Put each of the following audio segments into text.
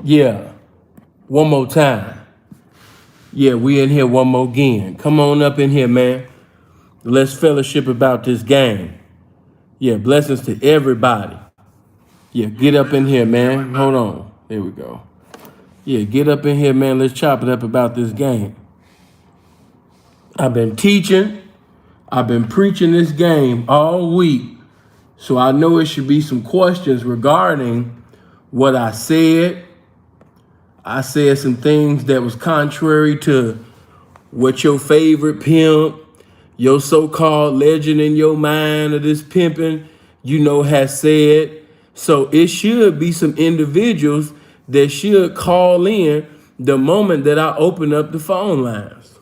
Yeah, one more time. Yeah, we in here one more again. Come on up in here, man. Let's fellowship about this game. Yeah, blessings to everybody. Yeah, get up in here, man. Hold on. There we go. Yeah, get up in here, man. Let's chop it up about this game. I've been teaching. I've been preaching this game all week. So I know it should be some questions regarding what I said. I said some things that was contrary to what your favorite pimp, your so-called legend in your mind of this pimping, has said. So it should be some individuals that should call in the moment that I open up the phone lines.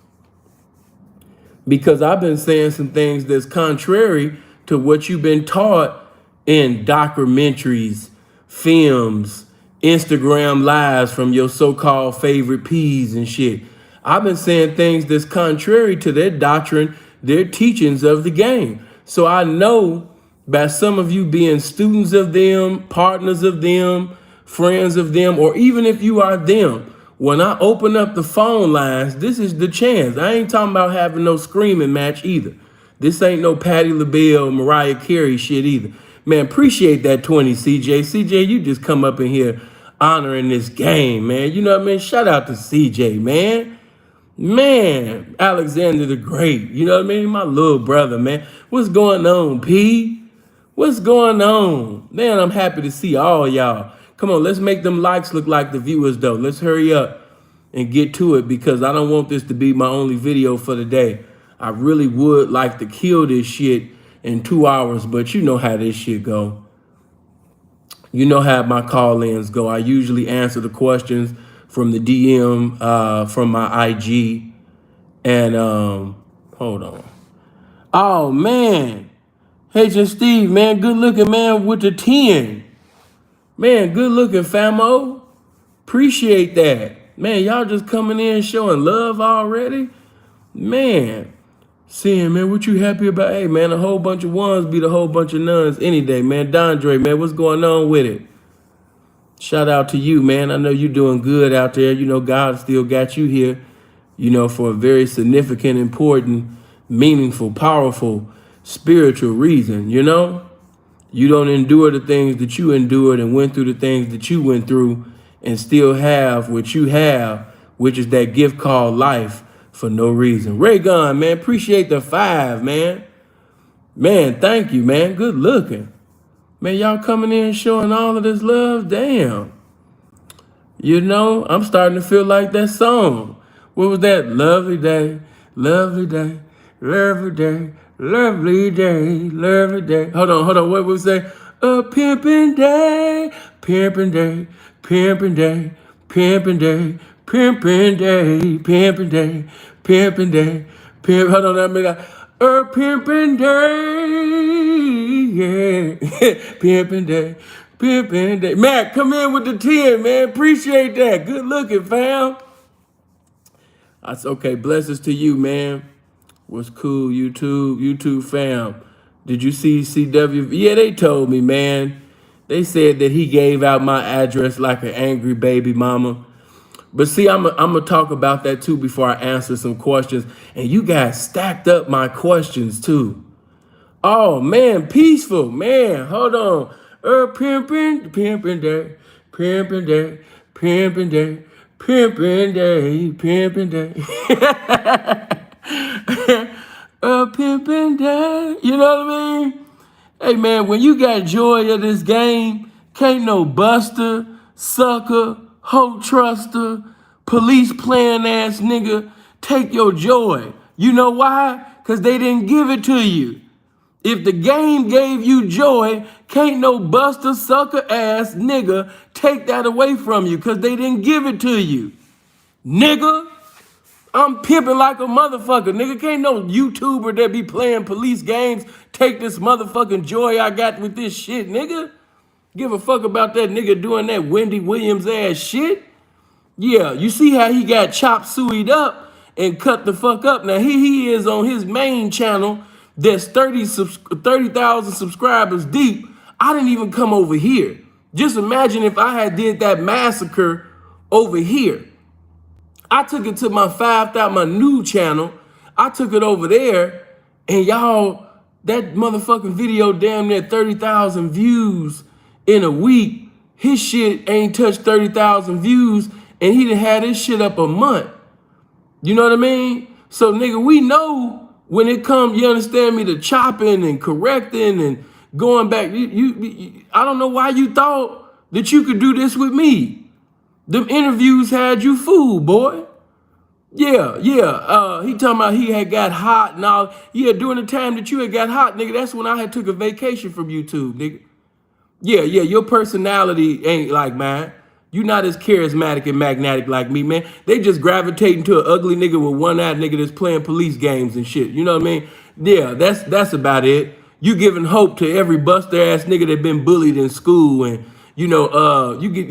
Because I've been saying some things that's contrary to what you've been taught in documentaries, films, Instagram lives from your so-called favorite P's and shit. I've been saying things that's contrary to their doctrine, their teachings of the game. So I know by some of you being students of them, partners of them, friends of them, or even if you are them, when I open up the phone lines, this is the chance. I ain't talking about having no screaming match either. This ain't no Patti LaBelle, Mariah Carey shit either. Man, appreciate that 20, CJ. CJ, you just come up in here honoring this game, man. You know what I mean? Shout out to CJ, man. Man, Alexander the Great. You know what I mean? My little brother, man. What's going on, P? What's going on? Man, I'm happy to see all y'all. Come on, let's make them likes look like the viewers, though. Let's hurry up and get to it because I don't want this to be my only video for the day. I really would like to kill this shit in 2 hours, but you know how this shit go. You know how my call-ins go. I usually answer the questions from the DM, from my IG. And hold on. Oh, man. Hey, just Steve, man, good looking, man, with the 10. Man, good looking, famo. Appreciate that. Man, y'all just coming in showing love already? Man, seeing, man, what you happy about? Hey, man, a whole bunch of ones beat a whole bunch of nuns any day, man. Dondre, man, what's going on with it? Shout out to you, man. I know you're doing good out there. You know, God still got you here, for a very significant, important, meaningful, powerful, spiritual reason, You don't endure the things that you endured and went through the things that you went through and still have what you have, which is that gift called life for no reason. Ray Gun, man, appreciate the 5, man. Man, thank you, man. Good looking. Man, y'all coming in showing all of this love? Damn. I'm starting to feel like that song. What was that? Lovely day, lovely day, lovely day, lovely day, lovely day. Hold on. What was that? A pimpin' day, pimpin' day, pimpin' day, pimpin' day, pimpin' day, pimpin' day, pimpin' day, pimp. Hold on, let me go. A pimpin' day, yeah, pimpin' day. Pimpin' day. Matt, come in with the 10, man. Appreciate that. Good looking, fam. That's okay. Blessings to you, man. What's cool, YouTube fam? Did you see CW? Yeah, they told me, man. They said that he gave out my address like an angry baby mama. But see, I'm going to talk about that too before I answer some questions. And you guys stacked up my questions too. Oh, man, peaceful. Man, hold on. Pimpin' day, pimpin' day, pimpin' day, pimpin' day, pimpin' day. Pimpin' day. You know what I mean? Hey, man, when you got joy of this game, can't no buster, sucker, hoe truster, police playing ass nigga take your joy. You know why? Because they didn't give it to you. If the game gave you joy, can't no buster, sucker ass nigga take that away from you because they didn't give it to you. Nigga, I'm pimping like a motherfucker. Nigga, can't no YouTuber that be playing police games take this motherfucking joy I got with this shit, nigga. Give a fuck about that nigga doing that Wendy Williams ass shit. Yeah, you see how he got chop sueyed up and cut the fuck up. Now, he is on his main channel that's 30,000 subscribers deep. I didn't even come over here. Just imagine if I had did that massacre over here. I took it to my 5,000, my new channel. I took it over there, and y'all, that motherfucking video damn near 30,000 views in a week. His shit ain't touched 30,000 views, and he done had his shit up a month. You know what I mean? So, nigga, we know when it comes, you understand me, to chopping and correcting and going back. I don't know why you thought that you could do this with me. Them interviews had you fooled, boy. Yeah. He talking about he had got hot and all. Yeah, during the time that you had got hot, nigga, that's when I had took a vacation from YouTube, nigga. Yeah, your personality ain't like mine. You not as charismatic and magnetic like me, man. They just gravitating to an ugly nigga with one-eyed nigga that's playing police games and shit. You know what I mean? Yeah, that's about it. You giving hope to every buster ass nigga that been bullied in school, and you know, you get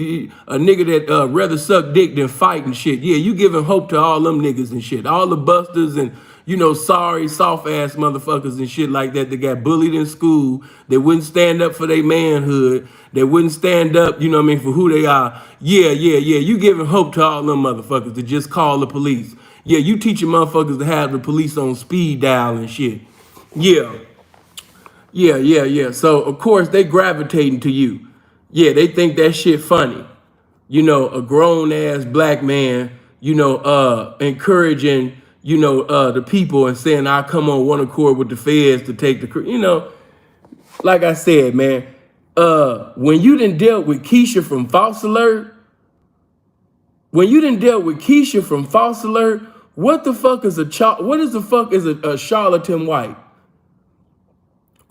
a nigga that rather suck dick than fight and shit. Yeah, you giving hope to all them niggas and shit. All the busters and, you know, sorry, soft ass motherfuckers and shit like that got bullied in school, that wouldn't stand up for their manhood, that wouldn't stand up, you know what I mean, for who they are. Yeah. You giving hope to all them motherfuckers to just call the police. Yeah, you teaching motherfuckers to have the police on speed dial and shit. Yeah. So, of course, they gravitating to you. Yeah, they think that shit funny. You know, a grown-ass black man, you know, encouraging, you know, the people and saying, I'll come on one accord with the feds to take the, you know, like I said, man, when you done dealt with Keisha from False Alert, what the fuck is a charlatan white?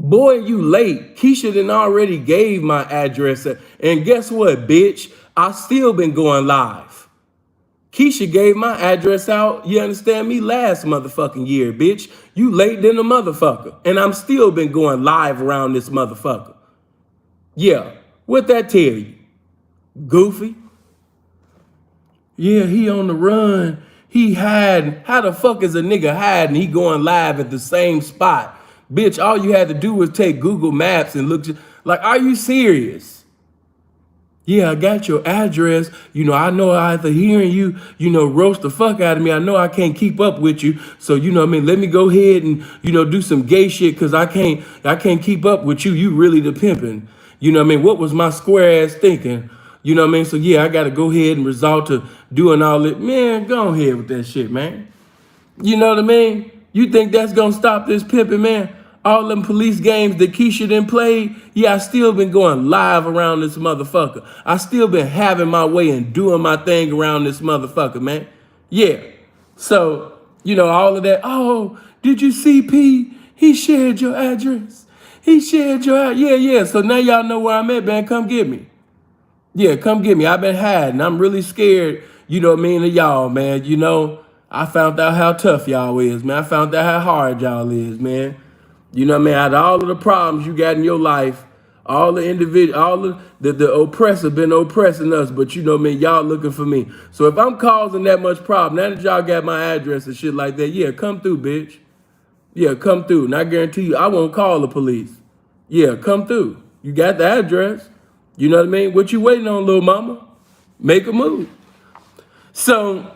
Boy, you late. Keisha done already gave my address. And guess what, bitch? I still been going live. Keisha gave my address out, you understand me, last motherfucking year, bitch. You late than a motherfucker. And I'm still been going live around this motherfucker. Yeah, what that tell you? Goofy? Yeah, he on the run. He hiding. How the fuck is a nigga hiding? He going live at the same spot. Bitch, all you had to do was take Google Maps and look. Like, are you serious? Yeah, I got your address. You know, I know after hearing you, you know, roast the fuck out of me, I know I can't keep up with you. So, you know what I mean? Let me go ahead and, you know, do some gay shit because I can't keep up with you. You really the pimping. You know what I mean? What was my square ass thinking? You know what I mean? So, yeah, I got to go ahead and resort to doing all that. Man, go ahead with that shit, man. You know what I mean? You think that's going to stop this pimping, man? All them police games that Keisha done played, yeah, I still been going live around this motherfucker. I still been having my way and doing my thing around this motherfucker, man. Yeah. So, you know, all of that. Oh, did you see P? He shared your address. Yeah. So now y'all know where I'm at, man. Come get me. Yeah, come get me. I've been hiding. I'm really scared, you know what I mean, of y'all, man. You know, I found out how tough y'all is, man. I found out how hard y'all is, man. You know what I mean? Out of all of the problems you got in your life, all the individual, all of the oppressor been oppressing us, but you know what I mean? Y'all looking for me. So if I'm causing that much problem, now that y'all got my address and shit like that, yeah, come through, bitch. Yeah, come through. And I guarantee you, I won't call the police. Yeah, come through. You got the address. You know what I mean? What you waiting on, little mama? Make a move. So,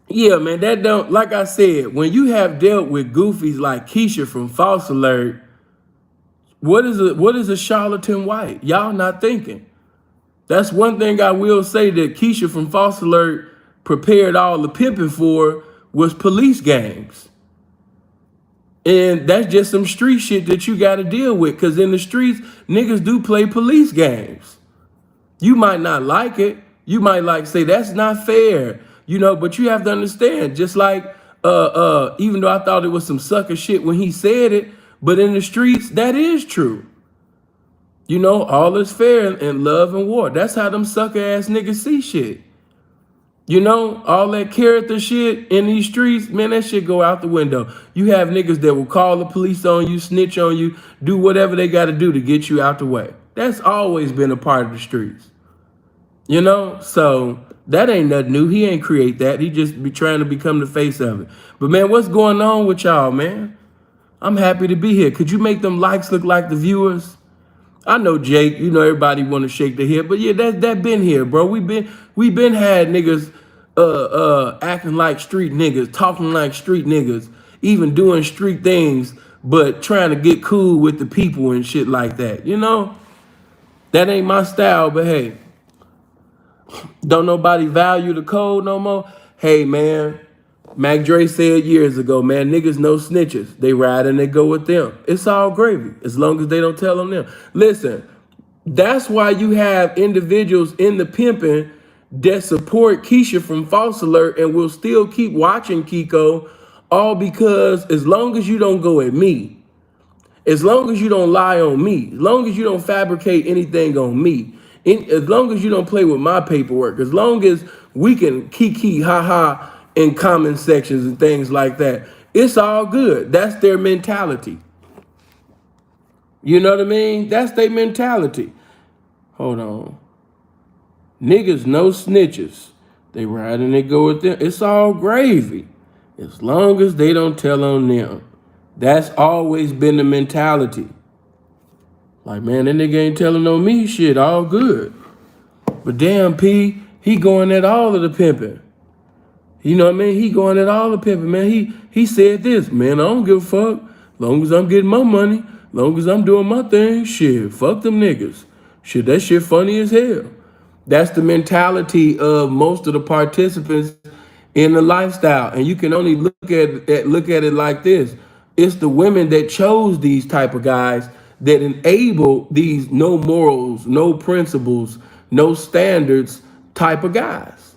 yeah, man, that don't, like I said, when you have dealt with goofies like Keisha from False Alert, what is a charlatan white? Y'all not thinking. That's one thing I will say that Keisha from False Alert prepared all the pimping for was police games. And that's just some street shit that you got to deal with, because in the streets, niggas do play police games. You might not like it. You might like say that's not fair, you know, but you have to understand, just like even though I thought it was some sucker shit when he said it, but in the streets, that is true. You know, all is fair in love and war. That's how them sucker ass niggas see shit. You know, all that character shit in these streets, man, that shit go out the window. You have niggas that will call the police on you, snitch on you, do whatever they got to do to get you out the way. That's always been a part of the streets. You know, so that ain't nothing new. He ain't create that. He just be trying to become the face of it. But man, what's going on with y'all, man? I'm happy to be here. Could you make them likes look like the viewers? I know Jake, you know everybody want to shake their head, but yeah, that been here, bro. We been had niggas acting like street niggas, talking like street niggas, even doing street things, but trying to get cool with the people and shit like that. You know? That ain't my style, but hey, don't nobody value the code no more? Hey man, Mac Dre said years ago, man, niggas no snitches. They ride and they go with them. It's all gravy, as long as they don't tell them. Listen, that's why you have individuals in the pimping that support Keisha from False Alert and will still keep watching Kiko, all because as long as you don't go at me, as long as you don't lie on me, as long as you don't fabricate anything on me, as long as you don't play with my paperwork, as long as we can kiki ha ha in comment sections and things like that, it's all good. That's their mentality. You know what I mean? That's their mentality. Hold on. Niggas no snitches. They ride and they go with them. It's all gravy. As long as they don't tell on them. That's always been the mentality. Like, man, that nigga ain't telling on me shit, all good. But damn, P, he going at all of the pimping. You know what I mean? He going at all the pimping, man. He said this, man, I don't give a fuck. Long as I'm getting my money, long as I'm doing my thing, shit, fuck them niggas. Shit, that shit funny as hell. That's the mentality of most of the participants in the lifestyle. And you can only look at it like this. It's the women that chose these type of guys that enable these no morals, no principles, no standards type of guys.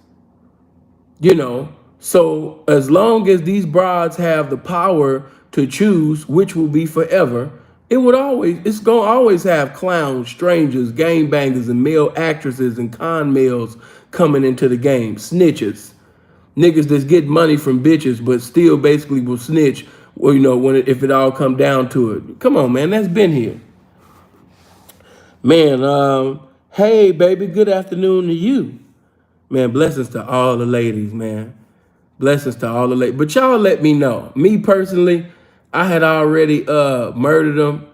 You know, so as long as these broads have the power to choose which will be forever, it's gonna always have clowns, strangers, game bangers, and male actresses and con males coming into the game, snitches, niggas that's get money from bitches but still basically will snitch. Well, you know, if it all come down to it. Come on, man, that's been here. Man, hey baby, good afternoon to you. Man, blessings to all the ladies, man. Blessings to all the ladies. But y'all let me know. Me personally, I had already murdered him.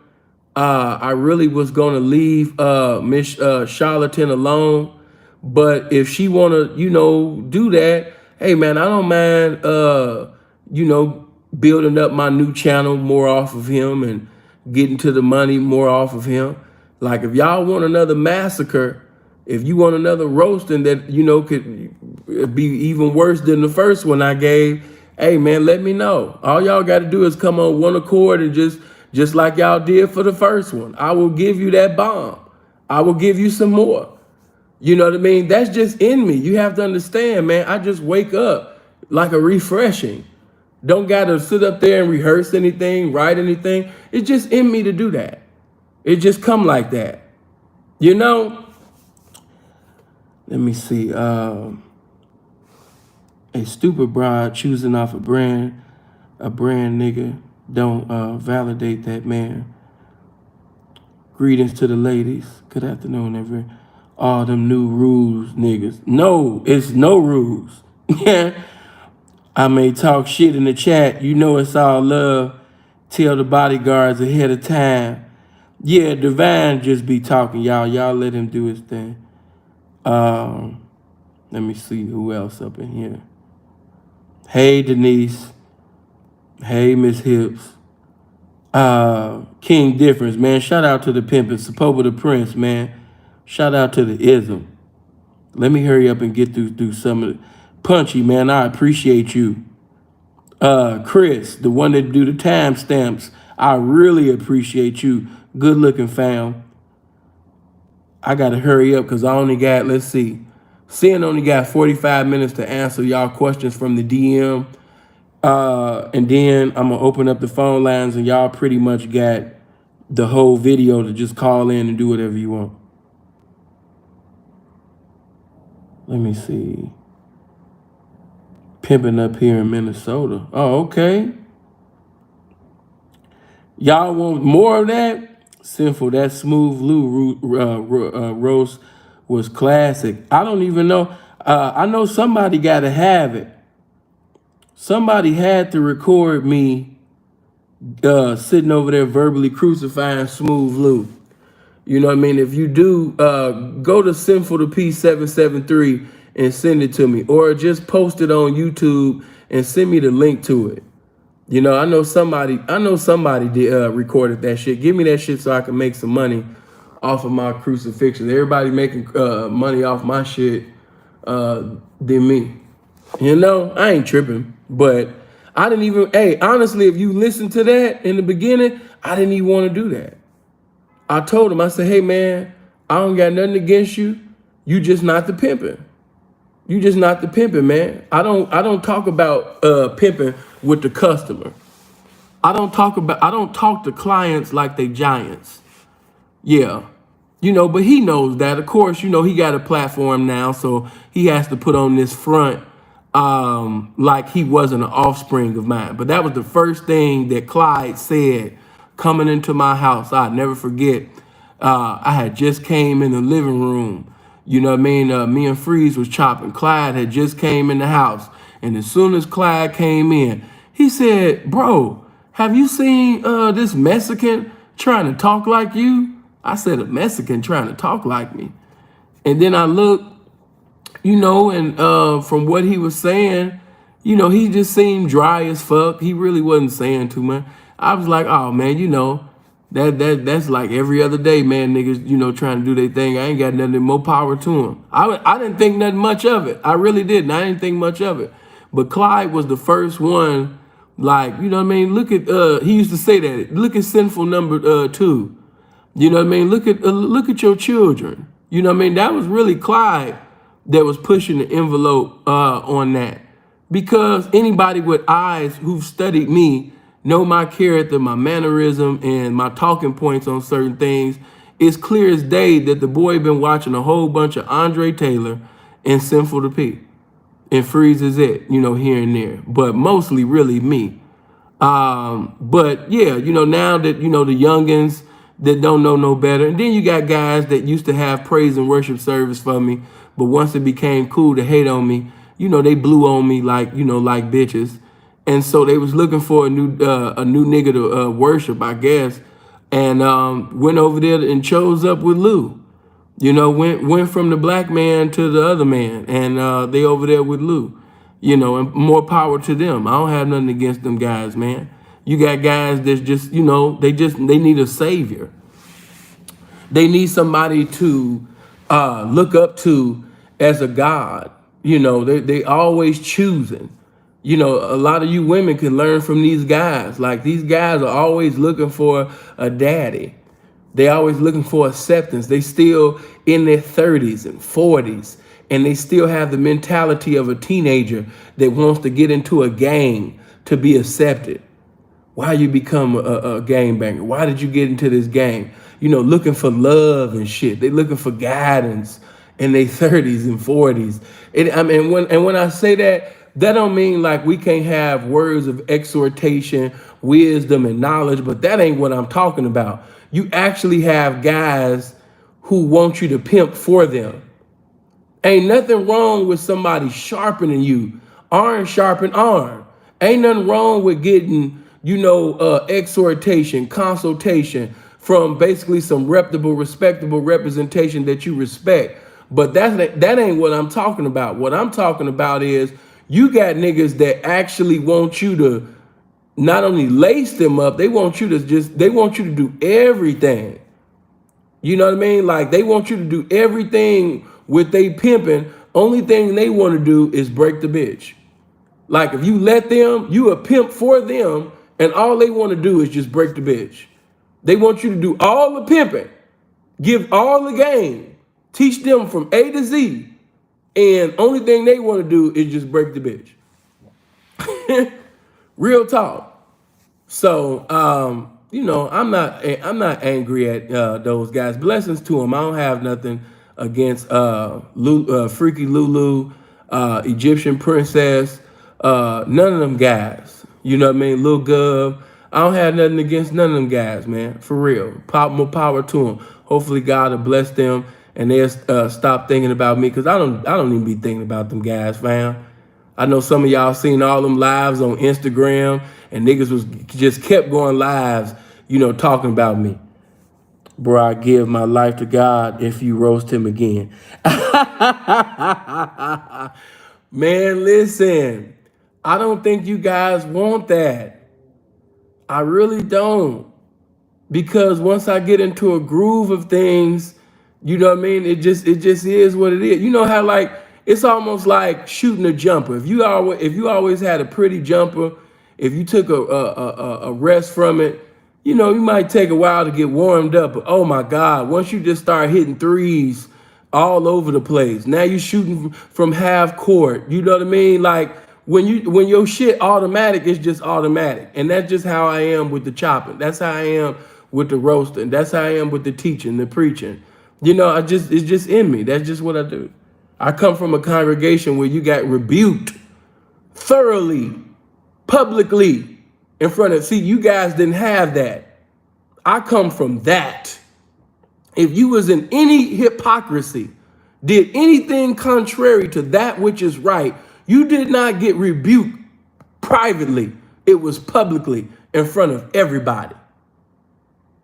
I really was gonna leave Miss Charlatan alone. But if she wanna, do that, hey man, I don't mind building up my new channel more off of him and getting to the money more off of him. Like if y'all want another massacre, if you want another roasting that could be even worse than the first one I gave, hey man, let me know. All y'all got to do is come on one accord and just like y'all did for the first one. I will give you that bomb. I will give you some more. You know what I mean? That's just in me. You have to understand, man. I just wake up like a refreshing. Don't got to sit up there and rehearse anything, write anything. It's just in me to do that. It just come like that. You know? Let me see. A stupid broad choosing off a brand nigga don't validate that man. Greetings to the ladies. Good afternoon, everyone. All them new rules, niggas. No, it's no rules. I may talk shit in the chat. You know it's all love. Tell the bodyguards ahead of time. Yeah, Divine just be talking, y'all. Y'all let him do his thing. Let me see who else up in here. Hey, Denise. Hey, Miss Hips. King Difference, man. Shout out to the pimpin', Sapoba the Prince, man. Shout out to the ism. Let me hurry up and get through some of it. Punchy, man, I appreciate you. Chris, the one that do the timestamps, I really appreciate you. Good looking fam. I gotta hurry up because I only got, let's see. Sin only got 45 minutes to answer y'all questions from the DM. And then I'm gonna open up the phone lines and y'all pretty much got the whole video to just call in and do whatever you want. Let me see. Pimping up here in Minnesota. Oh, okay. Y'all want more of that? Sinful. That Smooth Lou roast was classic. I don't even know. I know somebody got to have it. Somebody had to record me sitting over there verbally crucifying Smooth Lou. You know what I mean? If you do, go to Sinful to P 773 and send it to me, or just post it on YouTube and send me the link to it. You know, I know somebody did recorded that shit. Give me that shit so I can make some money off of my crucifixion. Everybody making money off my shit than me. You know, I ain't tripping, but I didn't even, hey, honestly, if you listen to that in the beginning, I didn't even want to do that. I told him, I said, hey man, I don't got nothing against you. You just not the pimping. You just not the pimping, man. I don't talk about pimping with the customer. I don't talk to clients like they giants. Yeah. You know, but he knows that. Of course, you know, he got a platform now, so he has to put on this front like he wasn't an offspring of mine. But that was the first thing that Clyde said coming into my house. I'll never forget. I had just came in the living room. You know what I mean? Me and Freeze was chopping. Clyde had just came in the house. And as soon as Clyde came in, he said, bro, have you seen this Mexican trying to talk like you? I said, a Mexican trying to talk like me. And then I looked, you know, and from what he was saying, you know, he just seemed dry as fuck. He really wasn't saying too much. I was like, oh man, you know, that's like every other day, man, niggas, you know, trying to do their thing. I ain't got nothing, more power to them. I didn't think nothing much of it. I really didn't. I didn't think much of it. But Clyde was the first one, like, you know what I mean? Look at, he used to say that, look at Sinful number 2. You know what I mean? Look at your children. You know what I mean? That was really Clyde that was pushing the envelope on that. Because anybody with eyes who've studied me know my character, my mannerism, and my talking points on certain things. It's clear as day that the boy been watching a whole bunch of Andre Taylor and Sinful to P. And Freeze is it, you know, here and there. But mostly really me. But yeah, you know, now that, you know, the youngins that don't know no better. And then you got guys that used to have praise and worship service for me. But once it became cool to hate on me, you know, they blew on me like, you know, like bitches. And so they was looking for a new nigga to worship, I guess. And went over there and chose up with Lou. You know, went from the black man to the other man. And they over there with Lou. You know, and more power to them. I don't have nothing against them guys, man. You got guys that's just, you know, they need a savior. They need somebody to look up to as a god. You know, they always choosing. You know, a lot of you women can learn from these guys. Like, these guys are always looking for a daddy. They always looking for acceptance. They still in their 30s and 40s, and they still have the mentality of a teenager that wants to get into a gang to be accepted. Why you become a gangbanger? Why did you get into this gang? You know, looking for love and shit. They looking for guidance in their 30s and 40s. When I say that, that don't mean like we can't have words of exhortation, wisdom, and knowledge, but that ain't what I'm talking about. You actually have guys who want you to pimp for them. Ain't nothing wrong with somebody sharpening you. Iron sharpen iron. Ain't nothing wrong with getting, you know, exhortation, consultation from basically some reputable, respectable representation that you respect. But that ain't what I'm talking about. What I'm talking about is you got niggas that actually want you to not only lace them up, they want you to do everything. You know what I mean? Like, they want you to do everything with they pimping. Only thing they want to do is break the bitch. Like, if you let them, you a pimp for them, and all they want to do is just break the bitch. They want you to do all the pimping, give all the game, teach them from A to Z, and only thing they want to do is just break the bitch. Real talk. So, you know, I'm not angry at those guys. Blessings to them. I don't have nothing against Freaky Lulu, Egyptian Princess, none of them guys. You know what I mean? Lil Gov. I don't have nothing against none of them guys, man. For real. More power to them. Hopefully God will bless them and they'll stop thinking about me, because I don't even be thinking about them guys, fam. I know some of y'all seen all them lives on Instagram, and niggas was just kept going lives, you know, talking about me. Bro, I give my life to God if you roast him again. Man, listen, I don't think you guys want that. I really don't. Because once I get into a groove of things, you know what I mean? It just is what it is. You know how like it's almost like shooting a jumper. If you always had a pretty jumper, if you took a rest from it, you know, you might take a while to get warmed up. But oh my God, once you just start hitting threes all over the place, now you shooting from half court. You know what I mean? Like when your shit automatic, it's just automatic. And that's just how I am with the chopping. That's how I am with the roasting. That's how I am with the teaching, the preaching. You know, it's just in me. That's just what I do. I come from a congregation where you got rebuked thoroughly, publicly, in front of. See, you guys didn't have that. I come from that. If you was in any hypocrisy, did anything contrary to that which is right, you did not get rebuked privately. It was publicly in front of everybody.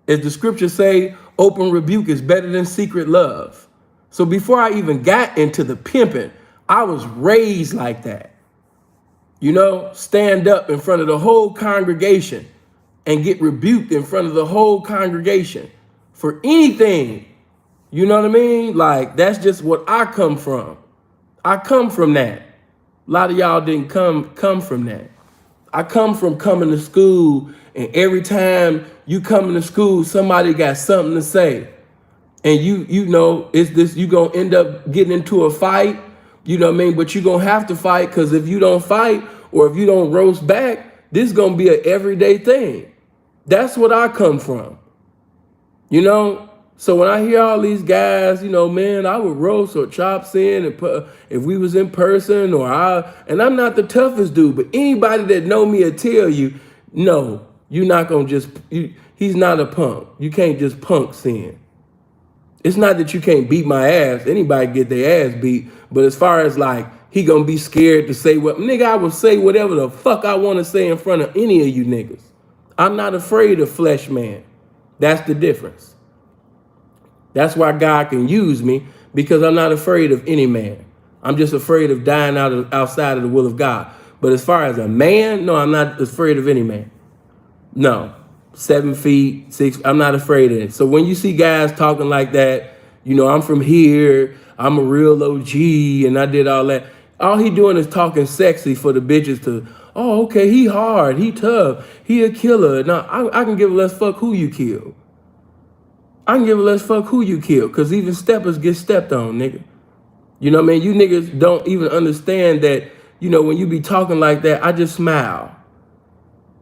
As the scriptures say, open rebuke is better than secret love. So before I even got into the pimping, I was raised like that. You know, stand up in front of the whole congregation and get rebuked in front of the whole congregation for anything. You know what I mean? Like, that's just what I come from. I come from that. A lot of y'all didn't come from that. I come from coming to school, and every time you come into school, somebody got something to say. And you know, it's this, you gonna end up getting into a fight, you know what I mean? But you gonna have to fight, because if you don't fight or if you don't roast back, this is gonna be an everyday thing. That's what I come from. You know? So when I hear all these guys, you know, man, I would roast or chop sin and put, if we was in person, and I'm not the toughest dude, but anybody that know me will tell you, no, you're not gonna he's not a punk. You can't just punk sin. It's not that you can't beat my ass. Anybody get their ass beat, but as far as like, he gonna be scared to say what, nigga, I will say whatever the fuck I wanna say in front of any of you niggas. I'm not afraid of flesh man. That's the difference. That's why God can use me, because I'm not afraid of any man. I'm just afraid of dying outside of the will of God. But as far as a man, no, I'm not afraid of any man. No, 7 feet, 6, I'm not afraid of it. So when you see guys talking like that, you know, I'm from here, I'm a real OG, and I did all that. All he doing is talking sexy for the bitches to, oh, okay, he hard, he tough, he a killer. Now, I can give a less fuck who you kill. I can give a less fuck who you kill, because even steppers get stepped on, nigga. You know what I mean? You niggas don't even understand that, you know, when you be talking like that, I just smile.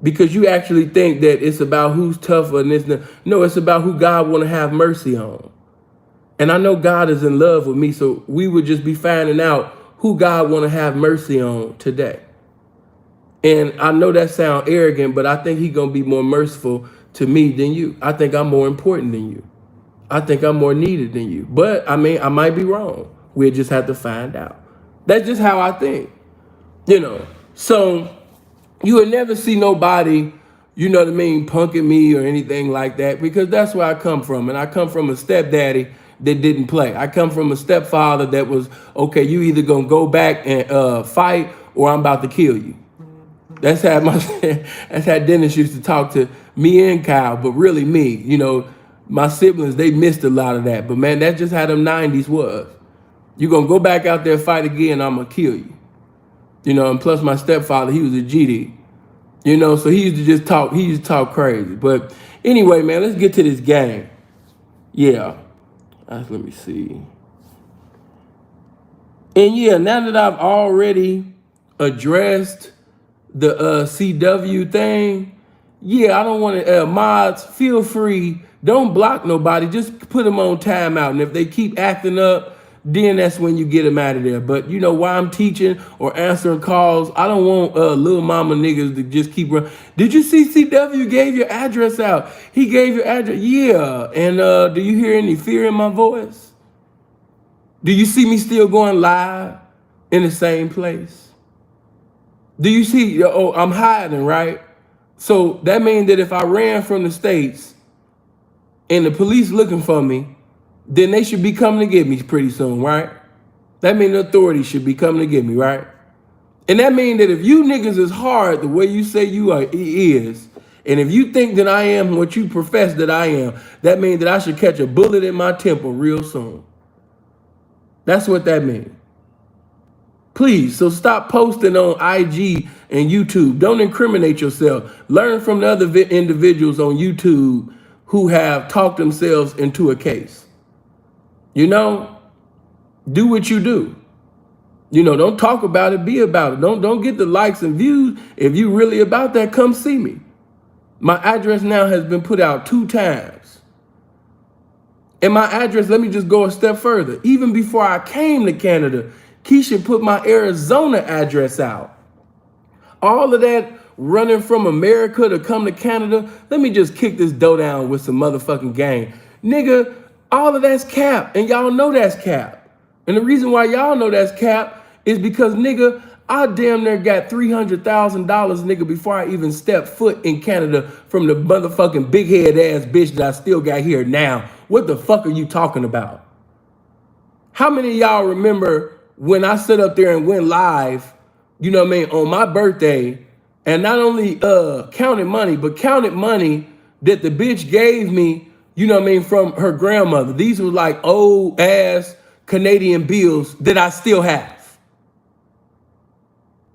Because you actually think that it's about who's tougher and this. No, it's about who God want to have mercy on. And I know God is in love with me, so we would just be finding out who God want to have mercy on today. And I know that sounds arrogant, but I think He gonna be more merciful to me than you. I think I'm more important than you. I think I'm more needed than you. But I mean, I might be wrong. We'll just have to find out. That's just how I think. You know, so you would never see nobody, you know what I mean, punking me or anything like that, because that's where I come from. And I come from a stepdaddy that didn't play. I come from a stepfather that was, okay, you either gonna go back and fight, or I'm about to kill you. That's how that's how Dennis used to talk to me and Kyle, but really me. You know, my siblings, they missed a lot of that. But man, that's just how them 90s was. You gonna go back out there, fight again, I'm gonna kill you. You know, and plus my stepfather, he was a GD. You know, so he used to talk crazy. But anyway, man, let's get to this game. Yeah. Let me see. And yeah, now that I've already addressed the CW thing, yeah, I don't want to, mods, feel free. Don't block nobody. Just put them on timeout. And if they keep acting up, then that's when you get them out of there. But you know, while I'm teaching or answering calls, I don't want little mama niggas to just keep running. Did you see CW gave your address out? He gave your address. Yeah. And do you hear any fear in my voice? Do you see me still going live in the same place? Do you see, oh, I'm hiding, right? So that means that if I ran from the States, and the police looking for me, then they should be coming to get me pretty soon, right? That means the authorities should be coming to get me, right? And that means that if you niggas is hard the way you say you are is, and if you think that I am what you profess that I am, that means that I should catch a bullet in my temple real soon. That's what that means. Please, so stop posting on IG and YouTube. Don't incriminate yourself. Learn from the other individuals on YouTube who have talked themselves into a case. You know, do what you do. You know, don't talk about it, be about it. Don't get the likes and views. If you really about that, come see me. My address now has been put out 2 times. And my address, let me just go a step further. Even before I came to Canada, Keisha put my Arizona address out. All of that running from America to come to Canada, let me just kick this dough down with some motherfucking game. Nigga, all of that's cap, and y'all know that's cap. And the reason why y'all know that's cap is because, nigga, I damn near got $300,000, nigga, before I even stepped foot in Canada from the motherfucking big head ass bitch that I still got here now. What the fuck are you talking about? How many of y'all remember when I stood up there and went live, you know what I mean, on my birthday, and not only counted money, but counted money that the bitch gave me, you know what I mean, from her grandmother. These were like old ass Canadian bills that I still have.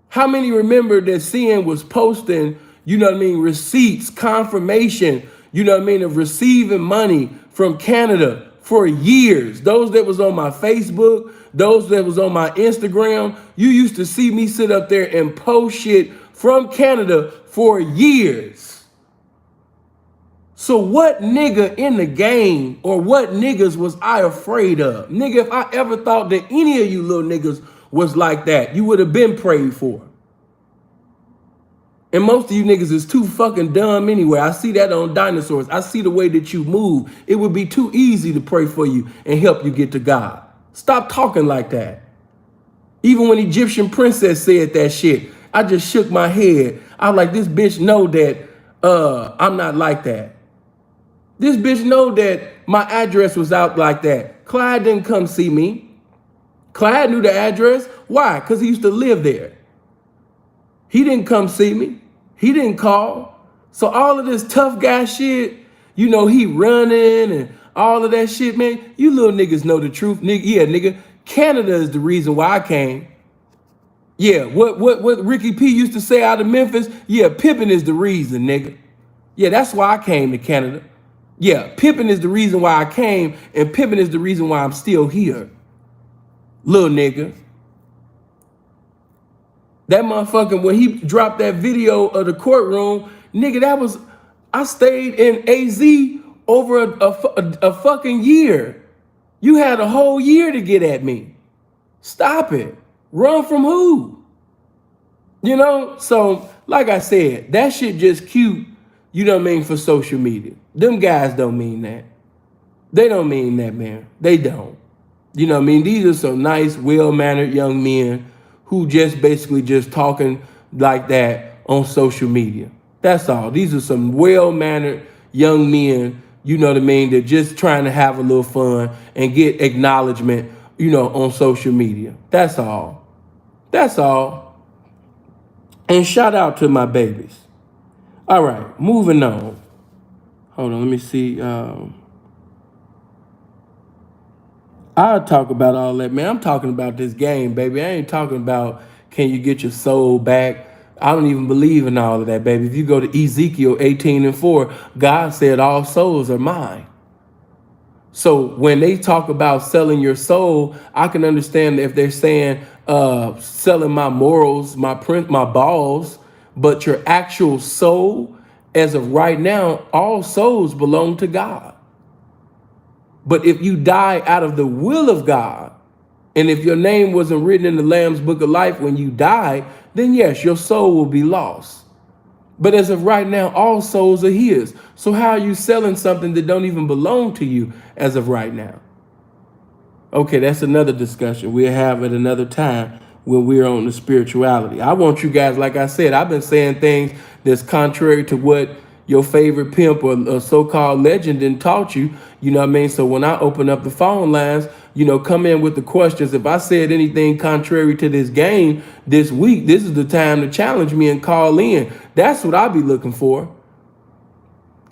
How many remember that CN was posting, you know what I mean, receipts, confirmation, you know what I mean, of receiving money from Canada for years? Those that was on my Facebook, those that was on my Instagram, you used to see me sit up there and post shit from Canada for years. So what nigga in the game or what niggas was I afraid of? Nigga, if I ever thought that any of you little niggas was like that, you would have been prayed for. And most of you niggas is too fucking dumb anyway. I see that on Dinosaurs. I see the way that you move. It would be too easy to pray for you and help you get to God. Stop talking like that. Even when Egyptian princess said that shit, I just shook my head. I was like, this bitch know that I'm not like that. This bitch know that my address was out like that. Clyde didn't come see me. Clyde knew the address. Why? Because he used to live there. He didn't come see me. He didn't call. So all of this tough guy shit, you know, he running and all of that shit, man. You little niggas know the truth. Nigga, yeah, nigga. Canada is the reason why I came. Yeah, what Ricky P used to say out of Memphis, yeah, Pippin is the reason, nigga. Yeah, that's why I came to Canada. Yeah, Pippin is the reason why I came, and Pippin is the reason why I'm still here. Little nigga. That motherfucker, when he dropped that video of the courtroom, nigga, that was, I stayed in AZ over a fucking year. You had a whole year to get at me. Stop it. Run from who? You know? So, like I said, that shit just cute, you know what I mean, for social media. Them guys don't mean that. They don't mean that, man. They don't. You know what I mean? These are some nice, well-mannered young men who just basically just talking like that on social media. That's all. These are some well-mannered young men, you know what I mean, that just trying to have a little fun and get acknowledgement, you know, on social media. That's all. That's all. And shout out to my babies. All right, moving on. Hold on, let me see. I'll talk about all that, man. I'm talking about this game, baby. I ain't talking about can you get your soul back. I don't even believe in all of that, baby. If you go to Ezekiel 18:4, God said all souls are mine. So when they talk about selling your soul, I can understand if they're saying selling my morals, my balls, but your actual soul, as of right now, all souls belong to God. But if you die out of the will of God, and if your name wasn't written in the Lamb's Book of Life when you die, then yes, your soul will be lost. But as of right now, all souls are his. So how are you selling something that don't even belong to you as of right now? Okay, that's another discussion we'll have at another time when we're on the spirituality. I want you guys, like I said, I've been saying things that's contrary to what, your favorite pimp or so-called legend didn't taught you. You know what I mean? So when I open up the phone lines, come in with the questions. If I said anything contrary to this game this week, this is the time to challenge me and call in. That's what I'll be looking for.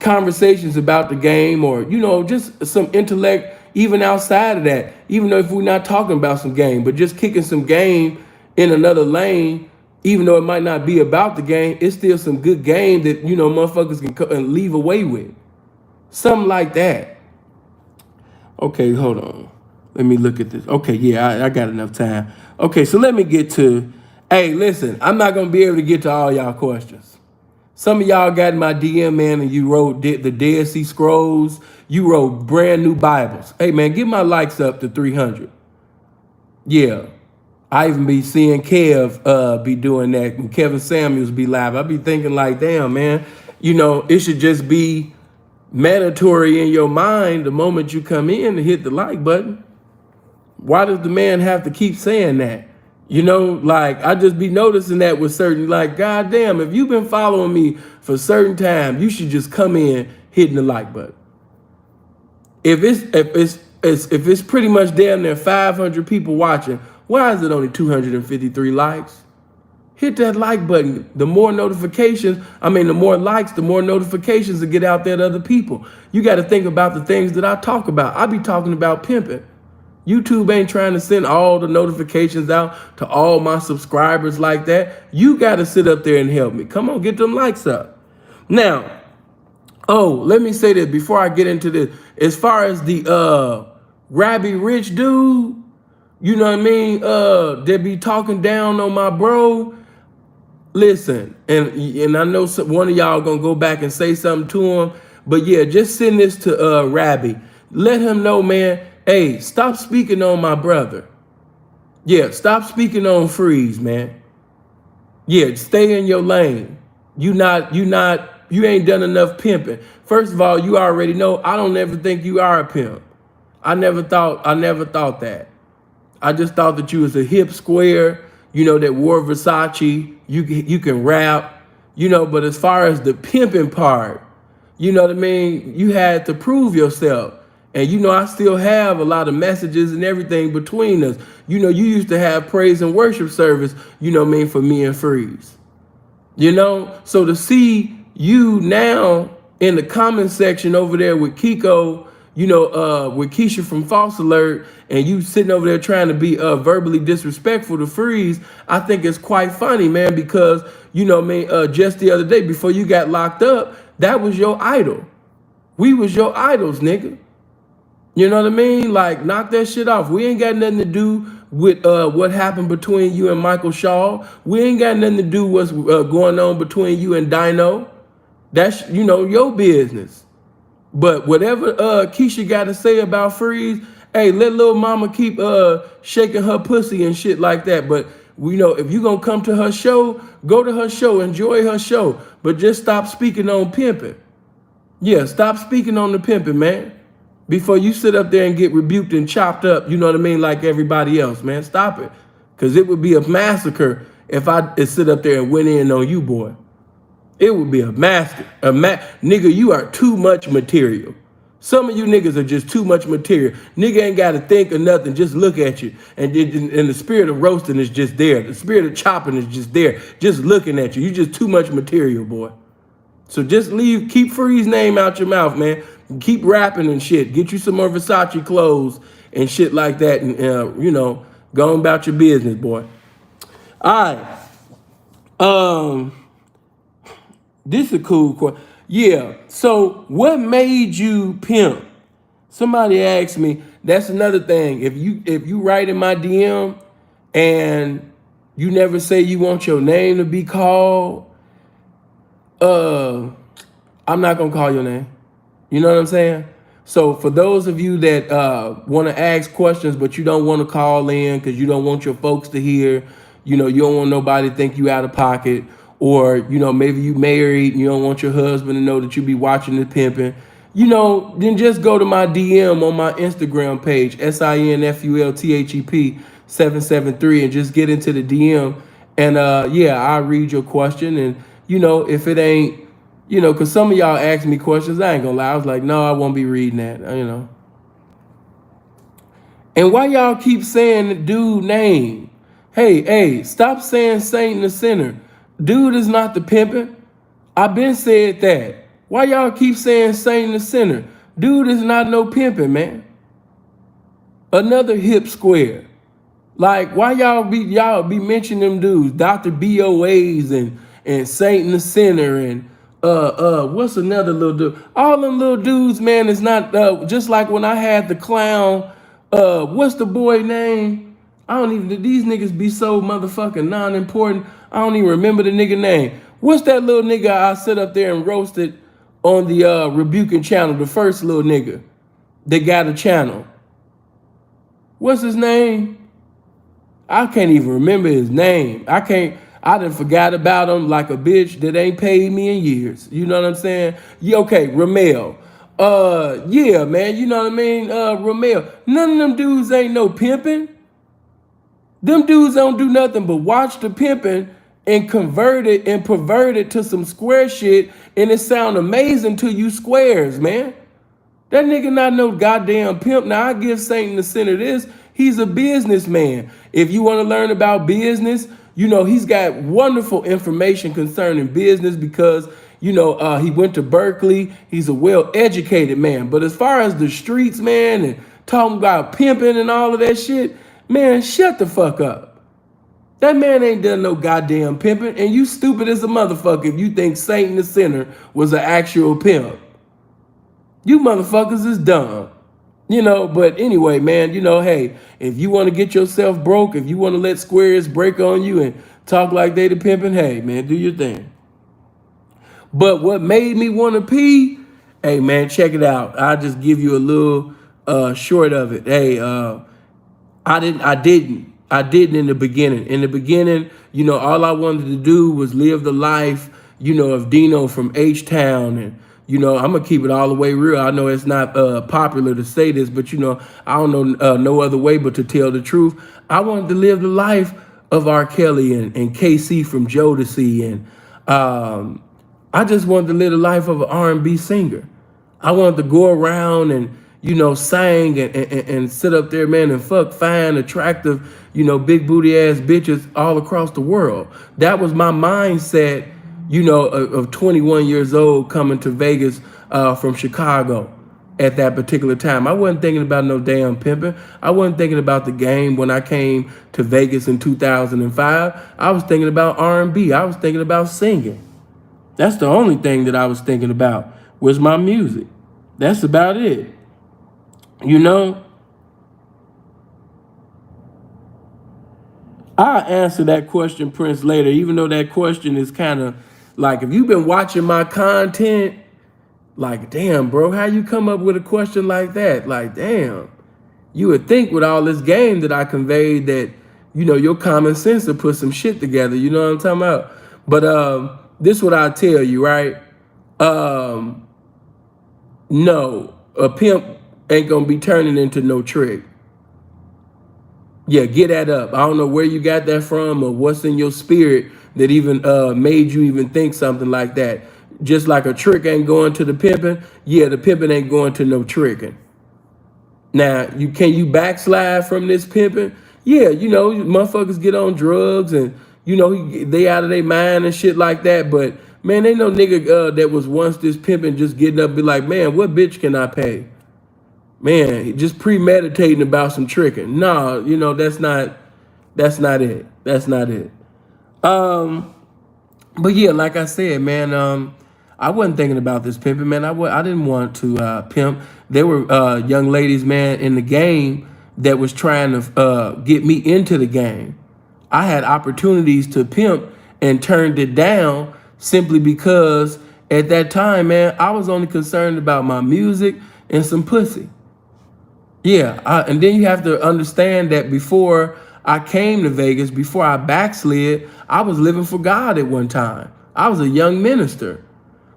Conversations about the game, or just some intellect even outside of that, even though if we're not talking about some game, but just kicking some game in another lane. Even though it might not be about the game, it's still some good game that motherfuckers can leave away with, something like that. Okay, hold on, let me look at this. Okay, yeah, I got enough time. Okay, so let me get to, hey, listen, I'm not gonna be able to get to all y'all questions. Some of y'all got in my DM, man, and you wrote the Dead Sea Scrolls. You wrote brand new Bibles. Hey, man, get my likes up to 300. Yeah. I even be seeing Kev be doing that, and Kevin Samuels be live. I be thinking like, damn, man, it should just be mandatory in your mind the moment you come in to hit the like button. Why does the man have to keep saying that? Like, I just be noticing that with certain, like, goddamn, if you've been following me for certain time, you should just come in hitting the like button. If it's pretty much damn near 500 people watching, why is it only 253 likes? Hit that like button. The more notifications, the more likes, the more notifications that get out there to other people. You got to think about the things that I talk about. I be talking about pimping. YouTube ain't trying to send all the notifications out to all my subscribers like that. You got to sit up there and help me. Come on, get them likes up. Now, let me say this before I get into this. As far as the Rabbi Rich dude, you know what I mean? They be talking down on my bro. Listen, and I know one of y'all gonna go back and say something to him, but yeah, just send this to Rabbi. Let him know, man. Hey, stop speaking on my brother. Yeah, stop speaking on Freeze, man. Yeah, stay in your lane. You ain't done enough pimping. First of all, you already know I don't ever think you are a pimp. I never thought that. I just thought that you was a hip square, that wore Versace. You can rap, but as far as the pimping part, you know what I mean? You had to prove yourself. And I still have a lot of messages and everything between us. You used to have praise and worship service, for me and Freeze. So to see you now in the comment section over there with Kiko, with Keisha from False Alert, and you sitting over there trying to be verbally disrespectful to Freeze, I think it's quite funny, man, because, just the other day before you got locked up, that was your idol. We was your idols, nigga. You know what I mean? Like, knock that shit off. We ain't got nothing to do with what happened between you and Michael Shaw. We ain't got nothing to do with what's going on between you and Dino. That's, your business. But whatever Keisha got to say about Freeze, hey, let little mama keep shaking her pussy and shit like that. But, if you going to come to her show, go to her show, enjoy her show. But just stop speaking on pimping. Yeah, stop speaking on the pimping, man. Before you sit up there and get rebuked and chopped up, you know what I mean, like everybody else, man. Stop it. Because it would be a massacre if I sit up there and went in on you, boy. It would be a massacre. Nigga, you are too much material. Some of you niggas are just too much material. Nigga ain't got to think of nothing. Just look at you. And the spirit of roasting is just there. The spirit of chopping is just there. Just looking at you. You just too much material, boy. So just keep Freeze's name out your mouth, man. Keep rapping and shit. Get you some more Versace clothes and shit like that. And, go on about your business, boy. All right. This is a cool question. Yeah. So what made you pimp? Somebody asked me. That's another thing. If you write in my DM and you never say you want your name to be called, I'm not gonna call your name. You know what I'm saying? So for those of you that want to ask questions, but you don't want to call in because you don't want your folks to hear, you don't want nobody to think you out of pocket, or, maybe you married and you don't want your husband to know that you be watching the pimping, then just go to my DM on my Instagram page, SINFULTHEP 773, and just get into the DM. And I'll read your question. And, if it ain't You know, because some of y'all asked me questions. I ain't gonna lie. I was like, no, I won't be reading that. You know. And why y'all keep saying the dude name? Hey, stop saying Saint the Sinner. Dude is not the pimpin'. I been said that. Why y'all keep saying Saint the Sinner? Dude is not no pimpin', man. Another hip square. Like, why y'all be mentioning them dudes, Dr. BOAs and Satan the Sinner and what's another little dude? All them little dudes, man, is not just like when I had the clown, what's the boy name? I don't even, these niggas be so motherfucking non-important. I don't even remember the nigga name. What's that little nigga I sit up there and roasted on the Rebuking channel, the first little nigga that got a channel? What's his name? I can't even remember his name. I done forgot about him like a bitch that ain't paid me in years. You know what I'm saying? Yeah, okay, Ramel. Yeah, man, you know what I mean? Ramel. None of them dudes ain't no pimping. Them dudes don't do nothing but watch the pimping and convert it and pervert it to some square shit, and it sound amazing to you squares, man. That nigga not no goddamn pimp. Now, I give Satan the Sinner this. He's a businessman. If you want to learn about business, you know, he's got wonderful information concerning business because, you know, he went to Berkeley. He's a well-educated man. But as far as the streets, man, and talking about pimping and all of that shit, man, shut the fuck up. That man ain't done no goddamn pimping, and you stupid as a motherfucker if you think Satan the Sinner was an actual pimp. You motherfuckers is dumb. You know, but anyway, man, you know, hey, if you want to get yourself broke, if you want to let squares break on you and talk like they the pimping, hey, man, do your thing. But what made me want to pee, hey, man, check it out. I'll just give you a little short of it. Hey, I didn't in the beginning. In the beginning, you know, all I wanted to do was live the life, you know, of Dino from H-Town. And, you know, I'm going to keep it all the way real. I know it's not popular to say this, but, you know, I don't know no other way but to tell the truth. I wanted to live the life of R. Kelly and KC from Jodeci. And I just wanted to live the life of an R&B singer. I wanted to go around and, you know, sing and sit up there, man, and fuck fine, attractive, you know, big booty ass bitches all across the world. That was my mindset, you know, of 21 years old coming to Vegas from Chicago at that particular time. I wasn't thinking about no damn pimping. I wasn't thinking about the game when I came to Vegas in 2005. I was thinking about R&B. I was thinking about singing. That's the only thing that I was thinking about was my music. That's about it. You know, I'll answer that question, Prince, later, even though that question is kind of like, if you've been watching my content, like, damn, bro, how you come up with a question like that? Like, damn, you would think with all this game that I conveyed that, you know, your common sense would put some shit together. You know what I'm talking about? But this is what I tell you, right? No, a pimp ain't gonna be turning into no trick. Yeah, get that up. I don't know where you got that from or what's in your spirit that even made you even think something like that. Just like a trick ain't going to the pimping, yeah, the pimping ain't going to no tricking. Now, can you backslide from this pimping? Yeah, you know, motherfuckers get on drugs and, you know, they out of their mind and shit like that. But, man, ain't no nigga that was once this pimping just getting up and be like, man, what bitch can I pay? Man, just premeditating about some tricking. No, you know, that's not it. That's not it. But yeah, like I said, man, I wasn't thinking about this pimping, man. I didn't want to pimp. There were young ladies, man, in the game that was trying to get me into the game. I had opportunities to pimp and turned it down simply because at that time, man, I was only concerned about my music and some pussy. Yeah, and then you have to understand that before I came to Vegas, before I backslid, I was living for God at one time. I was a young minister.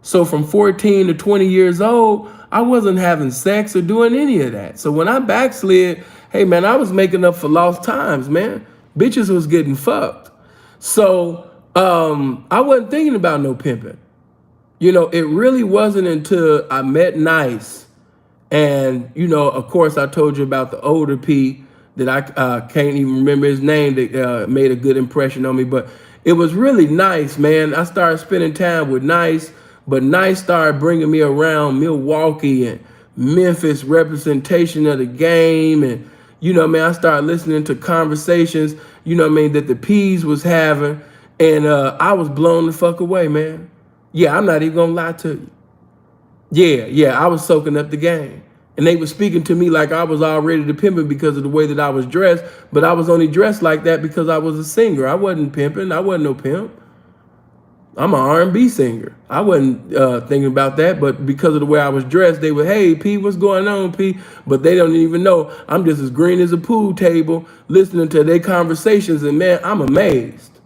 So from 14 to 20 years old, I wasn't having sex or doing any of that. So when I backslid, hey, man, I was making up for lost times, man. Bitches was getting fucked. So I wasn't thinking about no pimping. It really wasn't until I met Nice, and of course, I told you about the older P that I can't even remember his name that made a good impression on me. But it was really Nice, man. I started spending time with Nice, but Nice started bringing me around Milwaukee and Memphis representation of the game, and I started listening to conversations, that the P's was having, and I was blown the fuck away, man. Yeah, I'm not even gonna lie to you. Yeah, I was soaking up the game. And they were speaking to me like I was already the pimping because of the way that I was dressed, but I was only dressed like that because I was a singer. I wasn't pimping. I wasn't no pimp. I'm an R&B singer. I wasn't thinking about that, but because of the way I was dressed, they were, hey, P, what's going on, P? But they don't even know I'm just as green as a pool table listening to their conversations, and man, I'm amazed.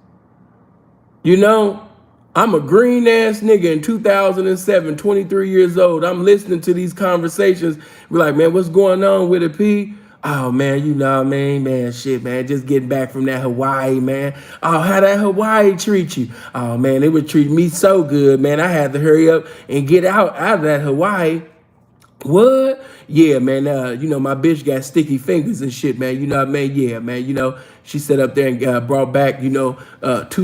I'm a green ass nigga in 2007, 23 years old. I'm listening to these conversations. We're like, man, what's going on with it, P? Oh man, man, shit, man, just getting back from that Hawaii, man. Oh, how that Hawaii treat you? Oh man, it would treat me so good, man. I had to hurry up and get out of that Hawaii. What? Yeah, man. My bitch got sticky fingers and shit, man. You know what I mean? Yeah, man. She sat up there and brought back, 2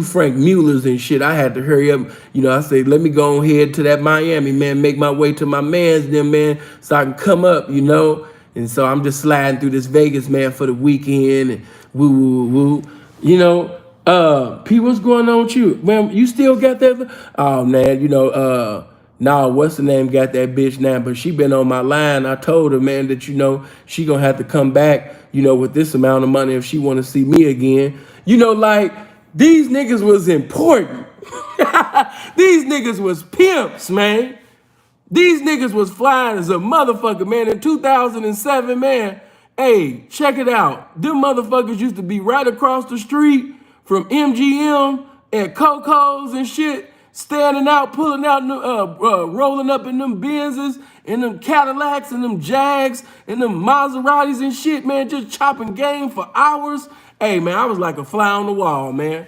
Frank Muellers and shit. I had to hurry up. I said, let me go ahead to that Miami, man. Make my way to my man's then, man, so I can come up, And so I'm just sliding through this Vegas, man, for the weekend and woo. P, what's going on with you? Man, you still got that? Oh, man, nah, what's the name got that bitch now, but she been on my line. I told her, man, that, she gonna have to come back, with this amount of money if she want to see me again. Like, these niggas was important. These niggas was pimps, man. These niggas was flying as a motherfucker, man. In 2007, man, hey, check it out. Them motherfuckers used to be right across the street from MGM and Coco's and shit, standing out, pulling out, rolling up in them Benzes and them Cadillacs and them Jags and them Maseratis and shit, man, just chopping game for hours. Hey, man, I was like a fly on the wall, man.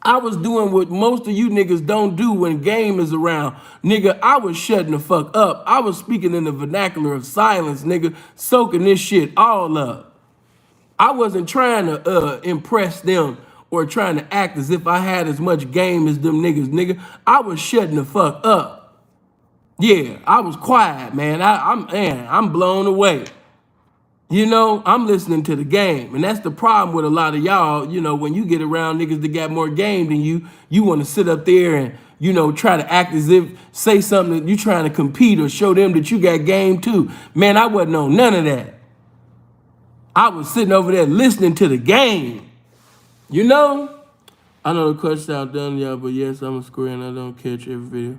I was doing what most of you niggas don't do when game is around. Nigga, I was shutting the fuck up. I was speaking in the vernacular of silence, nigga, soaking this shit all up. I wasn't trying to impress them or trying to act as if I had as much game as them niggas, nigga. I was shutting the fuck up. Yeah, I was quiet, man. I'm blown away. I'm listening to the game. And that's the problem with a lot of y'all, when you get around niggas that got more game than you want to sit up there and, try to act as if, say something that you trying to compete or show them that you got game too. Man, I wasn't on none of that. I was sitting over there listening to the game. I know the question out done, y'all, but yes, I'm a square and I don't catch every video.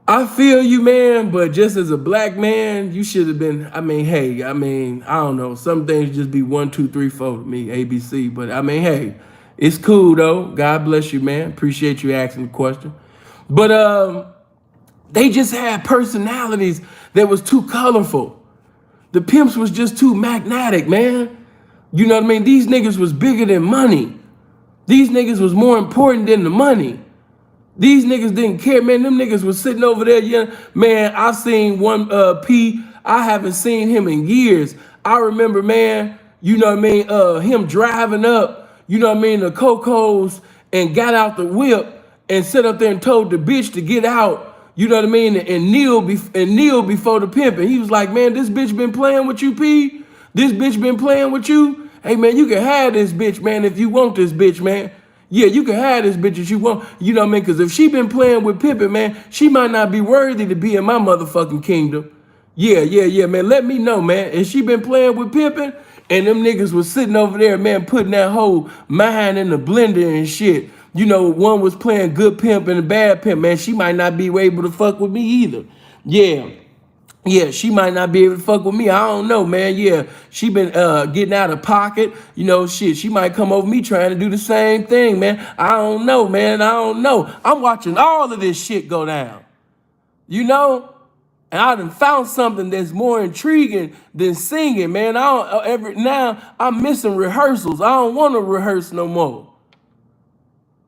I feel you, man, but just as a black man, you should have been, I don't know. Some things just be 1, 2, 3, 4 to me, ABC. But hey, it's cool though. God bless you, man. Appreciate you asking the question. But they just had personalities that was too colorful. The pimps was just too magnetic, man. You know what I mean? These niggas was bigger than money. These niggas was more important than the money. These niggas didn't care, man. Them niggas was sitting over there, yeah. Man, I seen one P. I haven't seen him in years. I remember, man, him driving up, the Cocos and got out the whip and sit up there and told the bitch to get out, and kneel before the pimp. And he was like, man, this bitch been playing with you, P. This bitch been playing with you. Hey, man, you can have this bitch, man, if you want this bitch, man. Yeah, you can have this bitch if you want, Because if she been playing with pimping, man, she might not be worthy to be in my motherfucking kingdom. Yeah, man. Let me know, man. And she been playing with pimping, and them niggas was sitting over there, man, putting that whole mind in the blender and shit. One was playing good pimp and a bad pimp, man. She might not be able to fuck with me either. Yeah, she might not be able to fuck with me. I don't know, man. Yeah, she been getting out of pocket. Shit, she might come over me trying to do the same thing, man. I don't know, man. I don't know. I'm watching all of this shit go down. And I done found something that's more intriguing than singing, man. Now I'm missing rehearsals. I don't want to rehearse no more.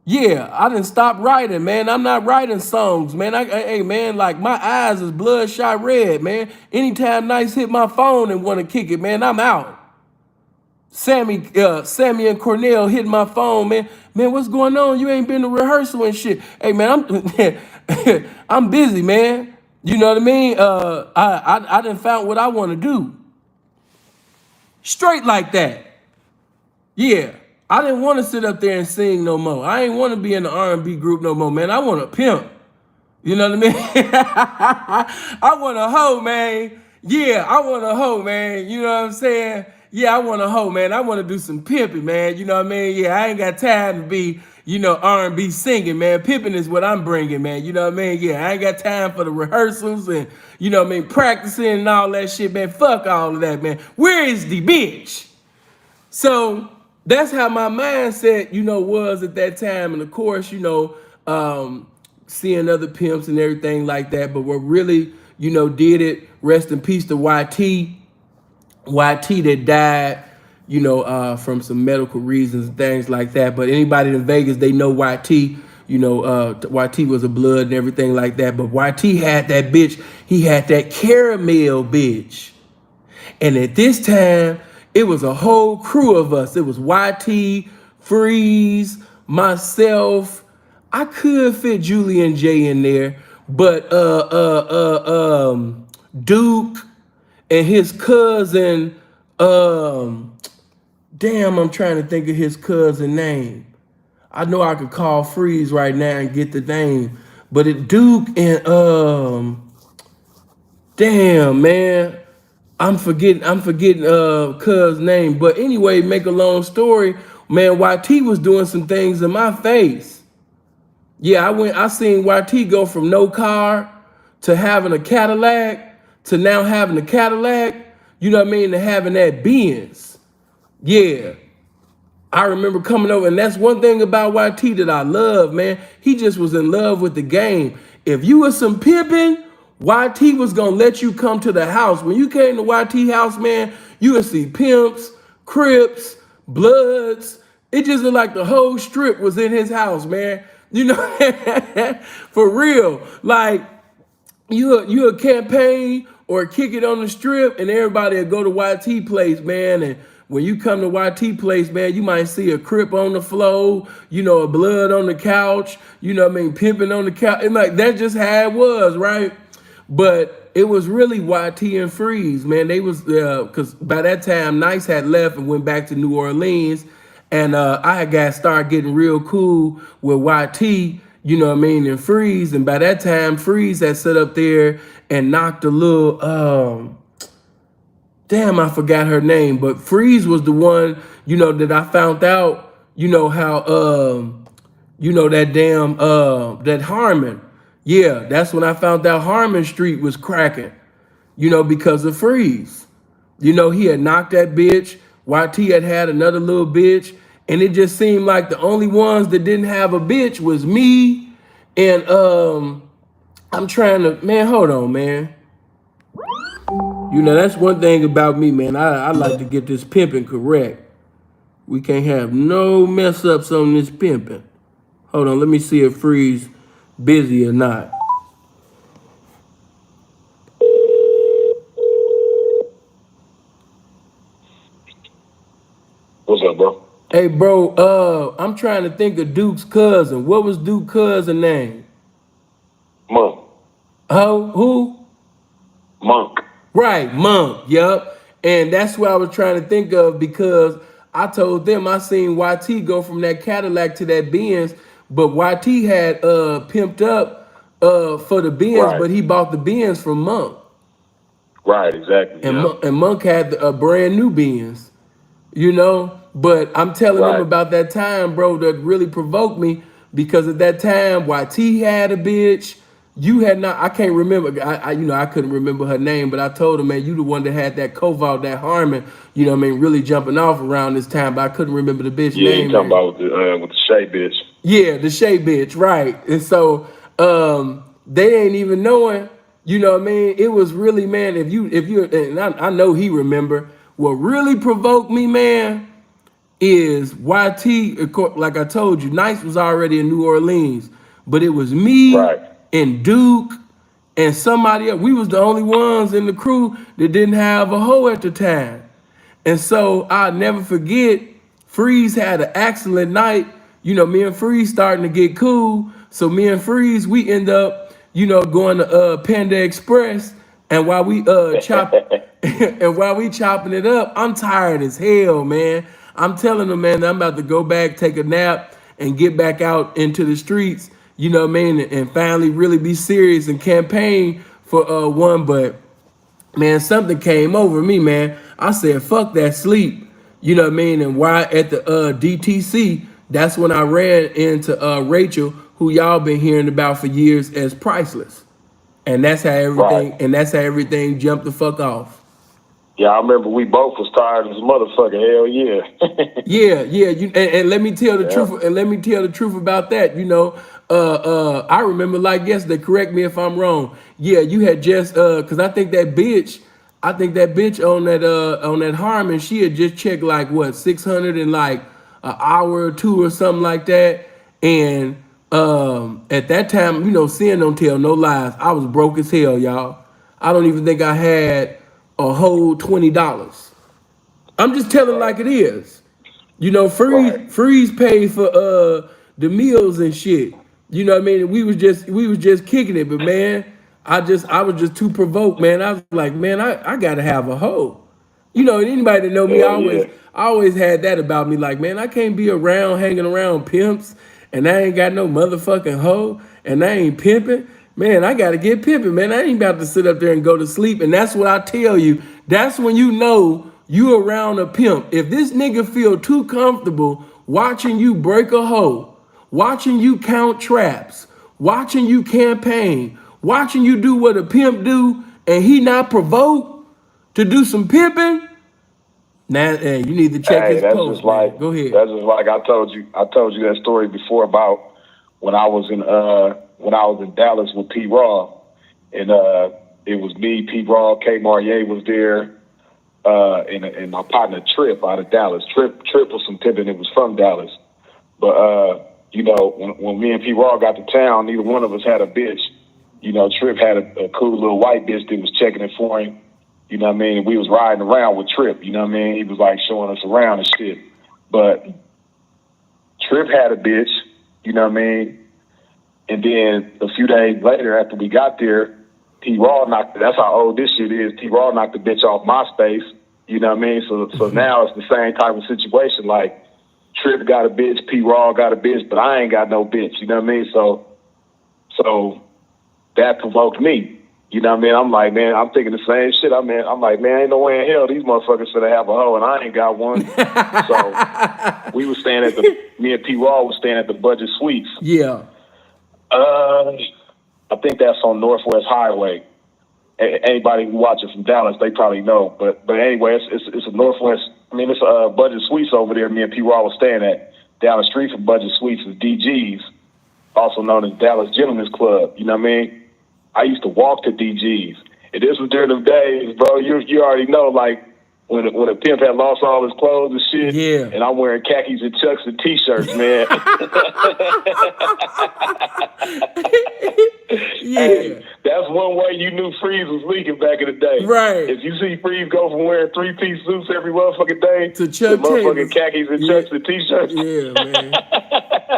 Yeah, I didn't stop writing, man. I'm not writing songs, man. Hey, man, like my eyes is bloodshot red, man. Anytime Nice hit my phone and want to kick it, man, I'm out. Sammy and Cornell hitting my phone, man. Man, what's going on? You ain't been to rehearsal and shit. Hey, man, I'm busy, man. You know what I mean? I done found what I want to do. Straight like that. Yeah. I didn't want to sit up there and sing no more. I ain't want to be in the R&B group no more, man. I want to pimp. You know what I mean? I want a hoe, man. Yeah, I want a hoe, man. You know what I'm saying? Yeah, I want a hoe, man. I want to do some pimping, man. You know what I mean? Yeah, I ain't got time to be, R&B singing, man. Pimping is what I'm bringing, man. You know what I mean? Yeah, I ain't got time for the rehearsals and, practicing and all that shit, man. Fuck all of that, man. Where is the bitch? So that's how my mindset, was at that time. And of course, seeing other pimps and everything like that. But what really, did it, rest in peace to YT. YT that died, from some medical reasons and things like that. But anybody in Vegas, they know YT. YT was a blood and everything like that. But YT had that bitch. He had that caramel bitch. And at this time, it was a whole crew of us. It was YT, Freeze, myself. I could fit Julian J in there, but Duke and his cousin, damn, I'm trying to think of his cousin name. I know I could call Freeze right now and get the name, but it Duke and damn, man, I'm forgetting cuz name. But anyway, make a long story, man, YT was doing some things in my face. Yeah, I seen YT go from no car to having a Cadillac to now having a Cadillac, you know what I mean, to having that Benz. Yeah. I remember coming over, and that's one thing about YT that I love, man. He just was in love with the game. If you was some pimping, YT was gonna let you come to the house. When you came to YT house, man, you would see pimps, Crips, Bloods. It just looked like the whole strip was in his house, man. For real. Like you a campaign or kick it on the strip, and everybody will go to YT place, man. And when you come to YT place, man, you might see a Crip on the floor, a Blood on the couch, pimping on the couch. And like that's just how it was, right? But it was really YT and Freeze, man. They was because by that time Nice had left and went back to New Orleans, and I had started getting real cool with YT, and Freeze. And by that time, Freeze had set up there and knocked a little damn, I forgot her name, but Freeze was the one, that I found out, how that damn that Harmon. Yeah, that's when I found out Harmon Street was cracking, because of Freeze. He had knocked that bitch. YT had another little bitch. And it just seemed like the only ones that didn't have a bitch was me. And I'm trying to, man, hold on, man. That's one thing about me, man. I like to get this pimping correct. We can't have no mess ups on this pimping. Hold on, let me see if Freeze busy or not. What's up, bro? Hey, bro, I'm trying to think of Duke's cousin. What was Duke's cousin name? Monk. Oh, who? Monk. Right, Monk, yup. And that's what I was trying to think of, because I told them I seen YT go from that Cadillac to that Benz, but YT had pimped up for the Benz, right. But he bought the Benz from Monk. Right, exactly. And Monk had a brand new Benz, But I'm telling them about that time, bro, that really provoked me, because at that time, YT had a bitch. You had not, I can't remember, I couldn't remember her name, but I told her, man, you the one that had that Koval, that Harmon, really jumping off around this time, but I couldn't remember the bitch name. Yeah, you talking about with the Shay bitch. Yeah, the Shay bitch, right. And so they ain't even knowing, it was really, man, and I know he remember, what really provoked me, man, is YT, like I told you, Nice was already in New Orleans, but it was me Right. and Duke and somebody else. We was the only ones in the crew that didn't have a hoe at the time. And so I'll never forget, Freeze had an excellent night. You know, me and Freeze starting to get cool. So me and Freeze, we end up, you know, going to Panda Express. And while we and while we chopping it up, I'm tired as hell, man. I'm telling them, man, that I'm about to go back, take a nap, and get back out into the streets, you know what I mean, and finally really be serious and campaign for one. But man, something came over me, man. I said, fuck that sleep. You know what I mean? And why at the DTC, that's when I ran into Rachel, who y'all been hearing about for years as Priceless. And that's how everything Right. and that's how everything jumped the fuck off. Yeah, I remember we both was tired as a motherfucker. Hell yeah. Yeah, yeah. And let me tell the Yeah. truth. And let me tell the truth about that. You know, I remember like yesterday. Correct me if I'm wrong. Yeah, you had just because I think that bitch on that Harmon, she had just checked like what 600 in like an hour or two or something like that. And at that time, you know, sin don't tell no lies. I was broke as hell, y'all. I don't even think I had a whole $20. I'm just telling like it is. You know, Right. Freeze paid for the meals and shit. You know what I mean? We was just kicking it, but man, I was just too provoked, man. I was like, man, I gotta have a hoe. You know, and anybody that know me, Hell yeah. I always had that about me. Like, man, I can't be around hanging around pimps and I ain't got no motherfucking hoe and I ain't pimping. Man, I gotta get pimping, man. I ain't about to sit up there and go to sleep. And that's what I tell you. That's when you know you around a pimp. If this nigga feel too comfortable watching you break a hoe, watching you count traps, watching you campaign, watching you do what a pimp do, and he not provoked to do some pimping, now hey, you need to check Hey, his post, man. Go ahead. that's just like I told you. I told you that story before about when I was in Dallas with P Raw, and it was me, P Raw, K Marier was there, and my partner Trip out of Dallas. Trip was from Tippin. It was from Dallas, but you know, when me and P Raw got to town, neither one of us had a bitch. You know, Trip had a cool little white bitch that was checking it for him. You know what I mean? And we was riding around with Trip. You know what I mean? He was like showing us around and shit. But Trip had a bitch. You know what I mean? And then a few days later, after we got there, T Raw knocked. That's how old this shit is. T Raw knocked the bitch off MySpace. You know what I mean? So now it's the same type of situation. Like Trip got a bitch, P Raw got a bitch, but I ain't got no bitch. You know what I mean? So that provoked me. You know what I mean? I'm like, man, I'm thinking the same shit. I'm like, man, ain't no way in hell these motherfuckers should have a hoe, and I ain't got one. So we was staying at me and P Raw was staying at the Budget Suites. Yeah. I think that's on Northwest Highway. Anybody who watches from Dallas, they probably know. But anyway, it's a Northwest. I mean, it's a Budget Suites over there. Me and P Raw was staying at. Down the street from Budget Suites is DG's, also known as Dallas Gentlemen's Club. You know what I mean? I used to walk to DG's, and this was during them days, bro. You already know, like when a pimp had lost all his clothes and shit. Yeah. And I'm wearing khakis and chucks and t-shirts, man. Yeah. Hey, that's one way you knew Freeze was leaking back in the day. Right. If you see Freeze go from wearing 3-piece suits every motherfucking day To Chuck motherfucking Taylors. khakis and Yeah. chucks and t-shirts. Yeah, man.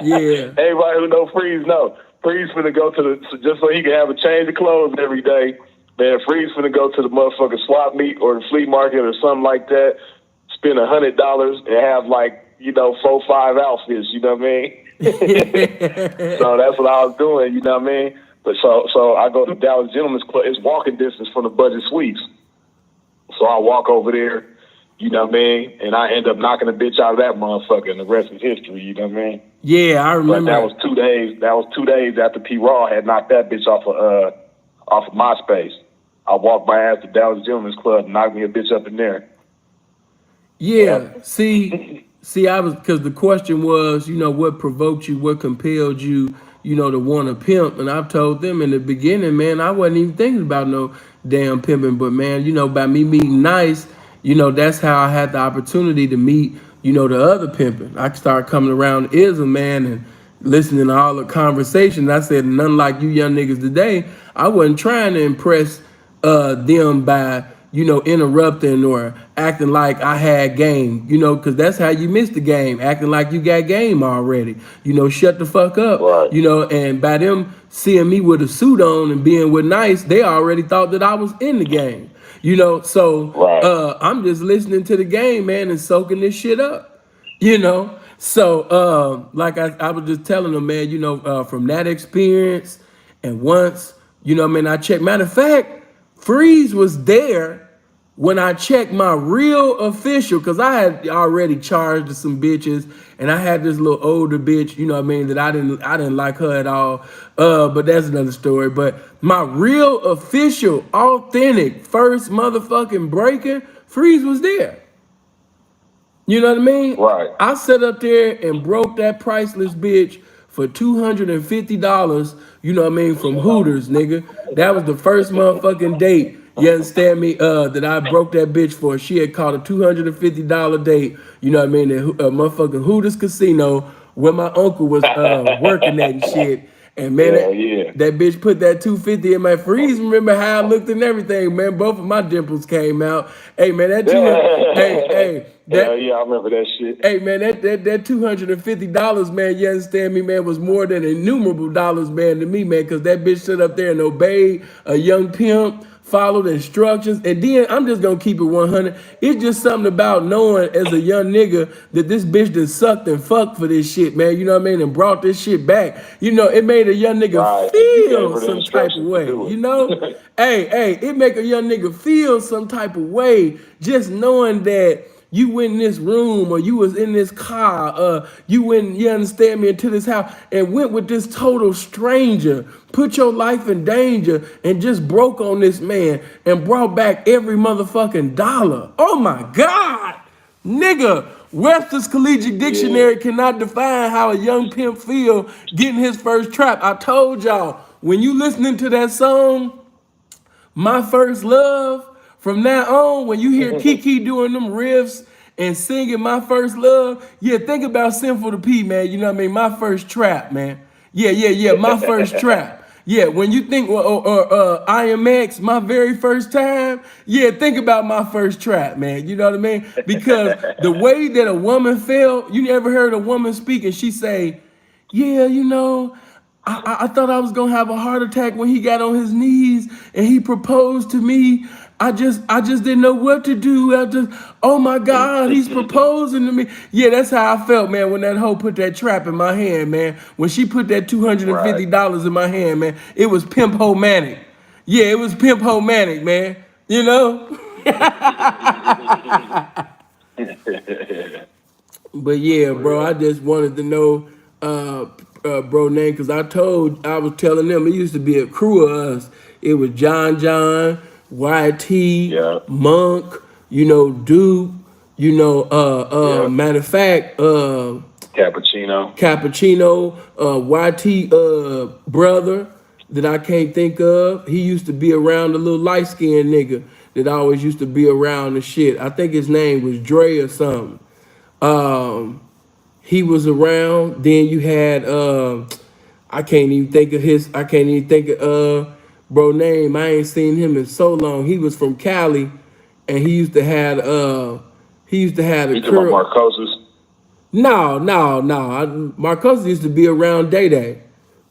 Yeah. Everybody who know Freeze know. Freeze finna go to just so he can have a change of clothes every day. Man, Freeze finna go to the motherfucking swap meet or the flea market or something like that. Spend $100 and have like, 4-5 outfits. You know what I mean? So that's what I was doing. You know what I mean? But so I go to Dallas Gentlemen's Club. It's walking distance from the Budget Suites. So I walk over there. You know what I mean? And I end up knocking a bitch out of that motherfucker, and the rest is history. You know what I mean? Yeah, I But remember. that was 2 days. That was 2 days after P Raw had knocked that bitch off of MySpace. I walked my ass to Dallas Gentlemen's Club and knocked me a bitch up in there. Yeah. See, I was because the question was, what provoked you, what compelled you, to want to pimp, and I've told them in the beginning, man, I wasn't even thinking about no damn pimping, but man, by me meeting Nice, that's how I had the opportunity to meet, the other pimping. I started coming around Ism, man, and listening to all the conversation. I said, none like you young niggas today. I wasn't trying to impress them by, interrupting or acting like I had game, because that's how you miss the game, acting like you got game already. Shut the fuck up. Right. And by them seeing me with a suit on and being with Nice, they already thought that I was in the game. So Right. I'm just listening to the game, man, and soaking this shit up. So like I was just telling them, man, from that experience, and once, I checked. Matter of fact, Freeze was there when I checked my real official, because I had already charged some bitches, and I had this little older bitch, that I didn't like her at all. But that's another story. But my real official, authentic, first motherfucking breaking, Freeze was there. You know what I mean? Right. I sat up there and broke that priceless bitch for $250, from Hooters, nigga. That was the first motherfucking date, you understand me, that I broke that bitch for. She had called a $250 date, at motherfucking Hooters Casino where my uncle was working at and shit. And man, that bitch put that 250 in my Freeze. Remember how I looked and everything, man. Both of my dimples came out. Hey man, that I remember that shit. Hey man, that $250, man, you understand me, man, was more than innumerable dollars, man, to me, man, because that bitch stood up there and obeyed a young pimp, followed instructions, and then I'm just gonna keep it 100. It's just something about knowing as a young nigga that this bitch done sucked and fucked for this shit, man. You know what I mean? And brought this shit back. It made a young nigga feel some type of way. It make a young nigga feel some type of way just knowing that you went in this room or you was in this car, you went, you understand me, into this house and went with this total stranger, put your life in danger and just broke on this man and brought back every motherfucking dollar. Oh my God, nigga. Webster's Collegiate Dictionary cannot define how a young pimp feel getting his first trap. I told y'all, when you listening to that song, My First Love, from now on, when you hear Kiki doing them riffs and singing My First Love, think about Sinful to P, man. You know what I mean? My first trap, man. My first trap. When you think IMX, my very first time, think about My First Trap, man. You know what I mean? Because the way that a woman felt, you never heard a woman speak and she say, I thought I was gonna have a heart attack when he got on his knees and he proposed to me. I just didn't know what to do. Oh my God, he's proposing to me. That's how I felt, man, when that hoe put that trap in my hand, man. When she put that $250 in my hand, man, it was pimp hoe manic. It was pimp hoe manic, man. But bro, I just wanted to know bro name, because I was telling them it used to be a crew of us. It was John, YT, Monk, Duke, matter of fact, Cappuccino, YT brother that I can't think of. He used to be around, the little light-skinned nigga that always used to be around the shit. I think his name was Dre or something. He was around. Then you had I can't even think of bro name. I ain't seen him in so long. He was from Cali, and he used to have a curl. Marcosis? No. Marcosis used to be around Day Day.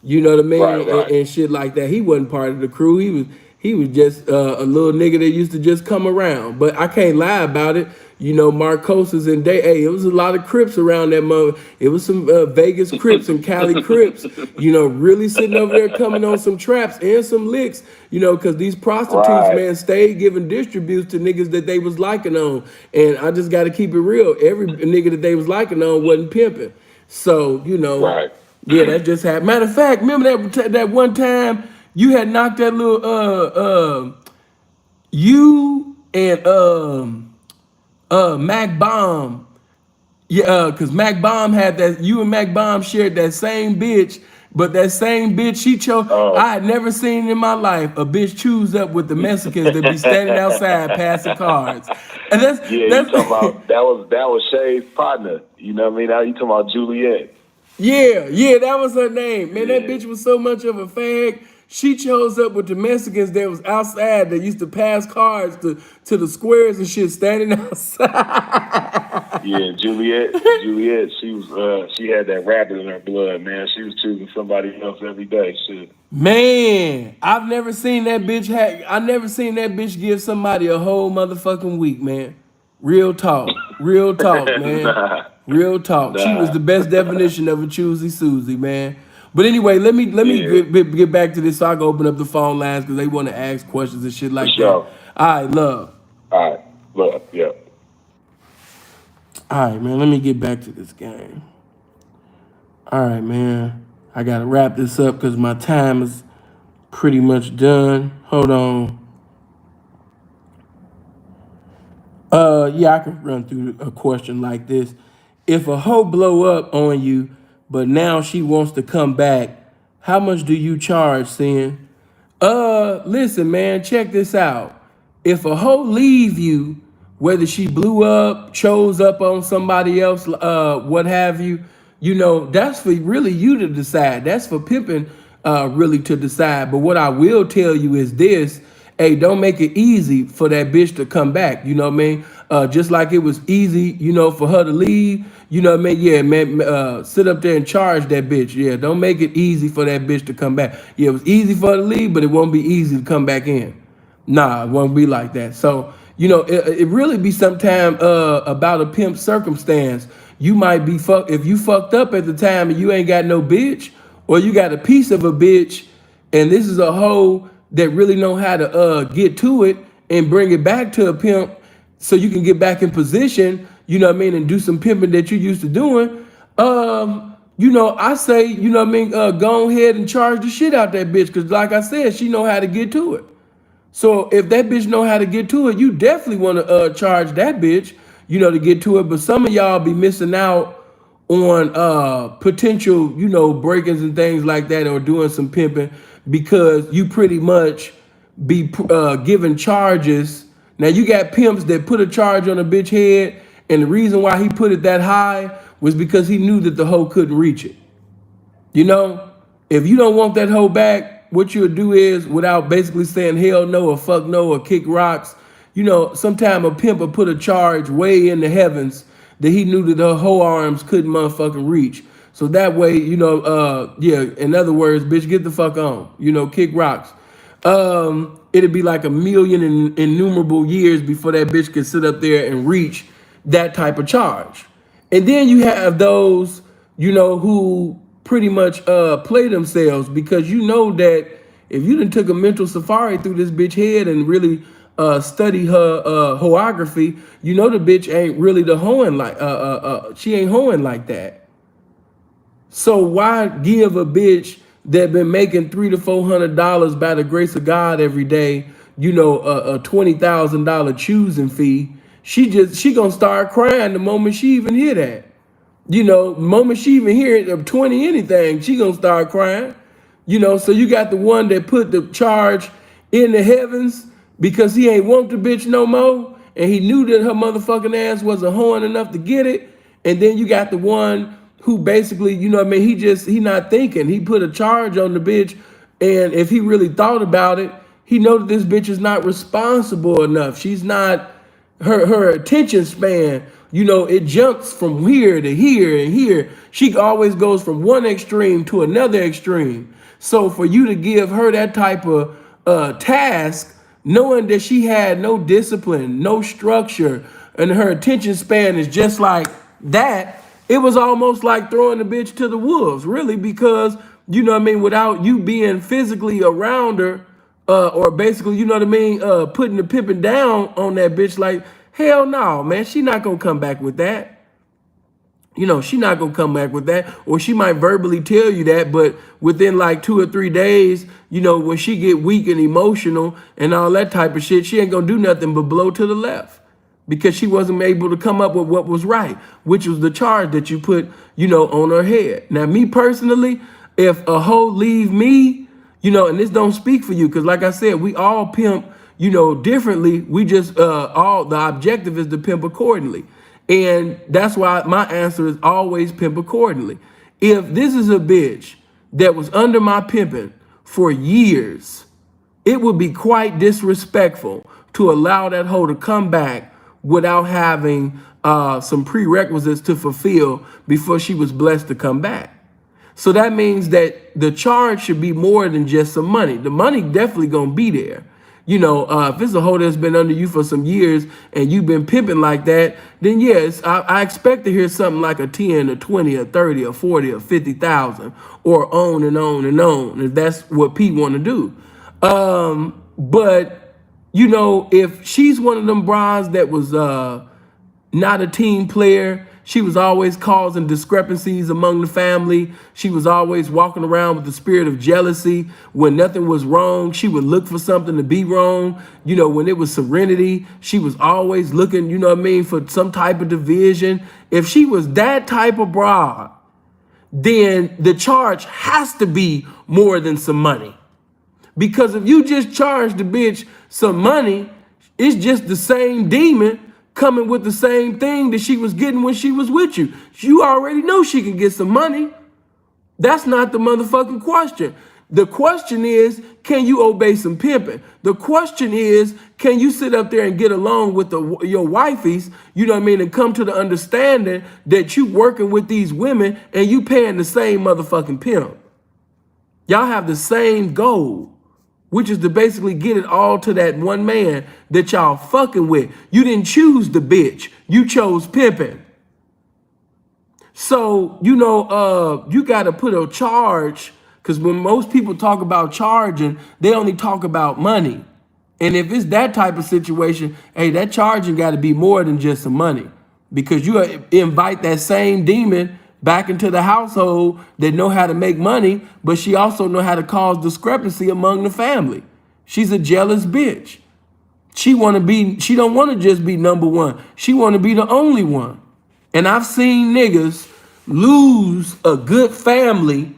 You know what I mean? Right. And shit like that. He wasn't part of the crew. He was just a little nigga that used to just come around. But I can't lie about it. Marcosis and Day. Hey, it was a lot of Crips around that mother. It was some Vegas Crips and Cali Crips. Really sitting over there coming on some traps and some licks. Because these prostitutes, man, stayed giving distributes to niggas that they was liking on. And I just got to keep it real. Every nigga that they was liking on wasn't pimping. So that just happened. Matter of fact, remember that one time you had knocked that little you and Mac Bomb, because Mac Bomb had that. You and Mac Bomb shared that same bitch But that same bitch she chose, Oh. I had never seen in my life a bitch choose up with the Mexicans that be standing outside passing cards. And Yeah, you that's talking about that was Shay's partner. You know what I mean? Now you talking about Juliet. yeah, that was her name. Man, that Yeah. bitch was so much of a fag. She chose up with the Mexicans that was outside that used to pass cards to the squares and shit standing outside. Yeah, Juliet, she had that rabbit in her blood, man. She was choosing somebody else every day. Shit. Man, I never seen that bitch give somebody a whole motherfucking week, man. Real talk, man. Nah, Real talk. She was nah. the best definition of a choosy Susie, man. But anyway, let me Yeah, get back to this so I can open up the phone lines because they want to ask questions and shit for like that. sure. All right, love. All right. Look, yeah. All right, man. Let me get back to this game. All right, man. I gotta wrap this up because my time is pretty much done. Hold on. Yeah, I can run through a question like this. If a hoe blow up on you, but now she wants to come back, how much do you charge, Sin? Listen, man, check this out. If a hoe leave you, whether she blew up, chose up on somebody else, what have you, that's for really you to decide. That's for pimping, really to decide. But what I will tell you is this: hey, don't make it easy for that bitch to come back. You know what I mean? Just like it was easy, for her to leave. You know what I mean? Yeah, man, sit up there and charge that bitch. Yeah, don't make it easy for that bitch to come back. Yeah, it was easy for her to leave, but it won't be easy to come back in. Nah, it won't be like that. So, it really be sometime about a pimp circumstance. You might be if you fucked up at the time and you ain't got no bitch, or you got a piece of a bitch, and this is a hoe that really know how to get to it and bring it back to a pimp so you can get back in position, you know what I mean, and do some pimping that you used to doing. I say, go ahead and charge the shit out that bitch, because like I said, she know how to get to it. So if that bitch know how to get to it, you definitely want to charge that bitch, to get to it. But some of y'all be missing out on potential, break-ins and things like that, or doing some pimping because you pretty much be giving charges. Now you got pimps that put a charge on a bitch head, and the reason why he put it that high was because he knew that the hoe couldn't reach it. If you don't want that hoe back, what you'll do is, without basically saying hell no or fuck no or kick rocks, sometime a pimp will put a charge way in the heavens that he knew that her whole arms couldn't motherfucking reach. So that way, in other words, bitch, get the fuck on, kick rocks. It'd be like a million and innumerable years before that bitch could sit up there and reach that type of charge. And then you have those, who pretty much play themselves, because you know that if you done took a mental safari through this bitch head and really study her hoeography, the bitch ain't really the hoeing she ain't hoeing like that. So why give a bitch that been making $300 to $400 by the grace of God every day, a $20,000 choosing fee? She gonna start crying the moment she even hear that. Moment she even hear it of 20 anything, she gonna start crying. So you got the one that put the charge in the heavens because he ain't want the bitch no more, and he knew that her motherfucking ass wasn't hoeing enough to get it. And then you got the one who basically, he not thinking. He put a charge on the bitch, and if he really thought about it, he know that this bitch is not responsible enough. She's not, her attention span, it jumps from here to here and here. She always goes from one extreme to another extreme. So for you to give her that type of task, knowing that she had no discipline, no structure, and her attention span is just like that, it was almost like throwing the bitch to the wolves, really, because, without you being physically around her, or basically, putting the pimping down on that bitch, like, hell no, man, she not gonna come back with that. She not gonna come back with that, or she might verbally tell you that, but within like 2 or 3 days, when she get weak and emotional and all that type of shit, she ain't gonna do nothing but blow to the left, because she wasn't able to come up with what was right, which was the charge that you put, on her head. Now, me personally, if a hoe leave me, and this don't speak for you, because like I said, we all pimp, differently. We just all the objective is to pimp accordingly. And that's why my answer is always pimp accordingly. If this is a bitch that was under my pimping for years, it would be quite disrespectful to allow that hoe to come back without having some prerequisites to fulfill before she was blessed to come back. So that means that the charge should be more than just some money. The money definitely gonna be there. If it's a hoe that's been under you for some years and you've been pimping like that, then yes, I expect to hear something like a 10 or 20 or 30 or 40 or 50,000 or on and on and on, if that's what Pete want to do. But if she's one of them bras that was not a team player, she was always causing discrepancies among the family. She was always walking around with the spirit of jealousy. When nothing was wrong, she would look for something to be wrong. When it was serenity, she was always looking, for some type of division. If she was that type of broad, then the charge has to be more than some money. Because if you just charge the bitch some money, it's just the same demon coming with the same thing that she was getting when she was with you. You already know she can get some money. That's not the motherfucking question. The question is, can you obey some pimping? The question is, can you sit up there and get along with your wifeys, and come to the understanding that you working with these women and you paying the same motherfucking pimp. Y'all have the same goal, which is to basically get it all to that one man that y'all fucking with. You didn't choose the bitch. You chose pimping. So, you got to put a charge, because when most people talk about charging, they only talk about money. And if it's that type of situation, hey, that charging got to be more than just some money, because you invite that same demon back into the household that know how to make money, but she also know how to cause discrepancy among the family. She's a jealous bitch. She don't want to just be number one. She want to be the only one. And I've seen niggas lose a good family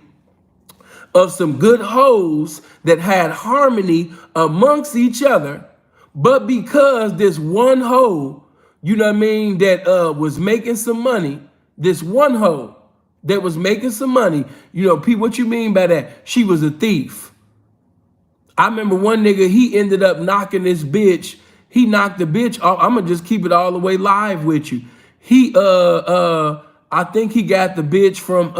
of some good hoes that had harmony amongst each other, but because this one hoe, that was making some money, this one hoe that was making some money, Pete, what you mean by that? She was a thief. I remember one nigga, he ended up knocking this bitch. He knocked the bitch off. I'm gonna just keep it all the way live with you. He I think he got the bitch from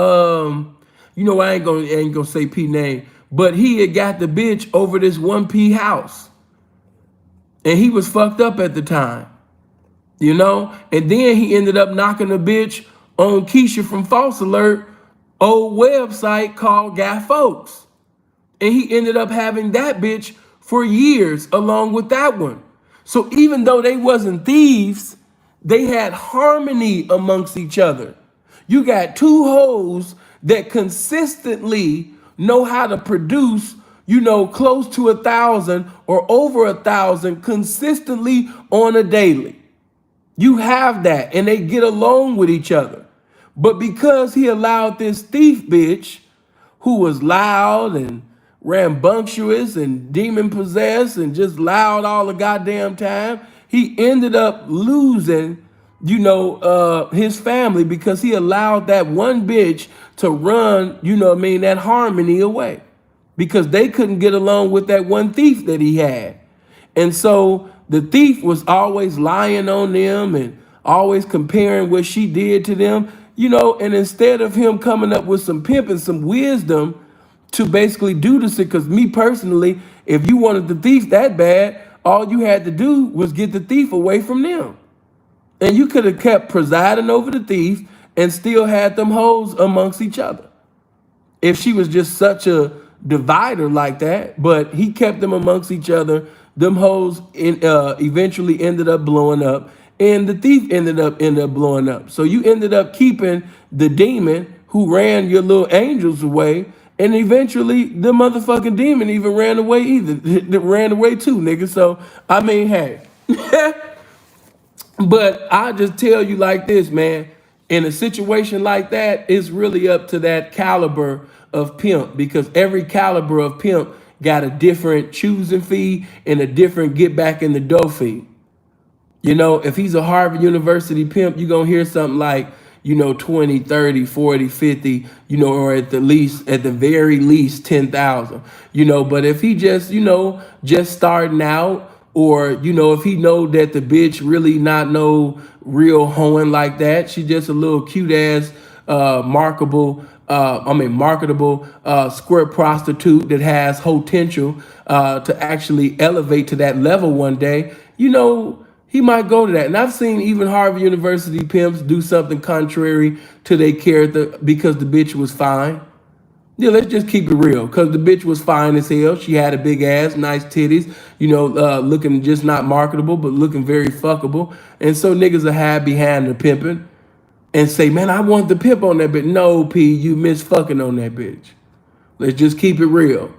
I ain't gonna say P name, but he had got the bitch over this 1P house. And he was fucked up at the time. And then he ended up knocking the bitch on Keisha from False Alert old website called Guy Folks. And he ended up having that bitch for years along with that one. So even though they wasn't thieves, they had harmony amongst each other. You got two hoes that consistently know how to produce, close to 1,000 or over 1,000 consistently on a daily. You have that, and they get along with each other. But because he allowed this thief bitch, who was loud and rambunctious and demon possessed and just loud all the goddamn time, he ended up losing, his family, because he allowed that one bitch to run, that harmony away, because they couldn't get along with that one thief that he had. And so the thief was always lying on them and always comparing what she did to them, and instead of him coming up with some pimp and some wisdom to basically do this, because me personally, if you wanted the thief that bad, all you had to do was get the thief away from them. And you could have kept presiding over the thief and still had them hoes amongst each other, if she was just such a divider like that. But he kept them amongst each other. Them hoes eventually ended up blowing up, and the thief ended up blowing up. So you ended up keeping the demon who ran your little angels away, and eventually the motherfucking demon even ran away ran away too, nigga. So I mean, hey. But I just tell you like this, man. In a situation like that, it's really up to that caliber of pimp, because every caliber of pimp got a different choosing fee and a different get back in the dough fee. You know, if he's a Harvard University pimp, you're going to hear something like, 20, 30, 40, 50, or at the very least 10,000, but if he just, just starting out, or, if he know that the bitch really not no real hoeing like that, she just a little cute ass, marketable square prostitute that has potential to actually elevate to that level one day, he might go to that. And I've seen even Harvard University pimps do something contrary to their character because the bitch was fine. Yeah, let's just keep it real. Because the bitch was fine as hell. She had a big ass, nice titties, looking just not marketable, but looking very fuckable. And so niggas are hide behind the pimping and say, man, I want the pimp on that bitch. No, P, you miss fucking on that bitch. Let's just keep it real.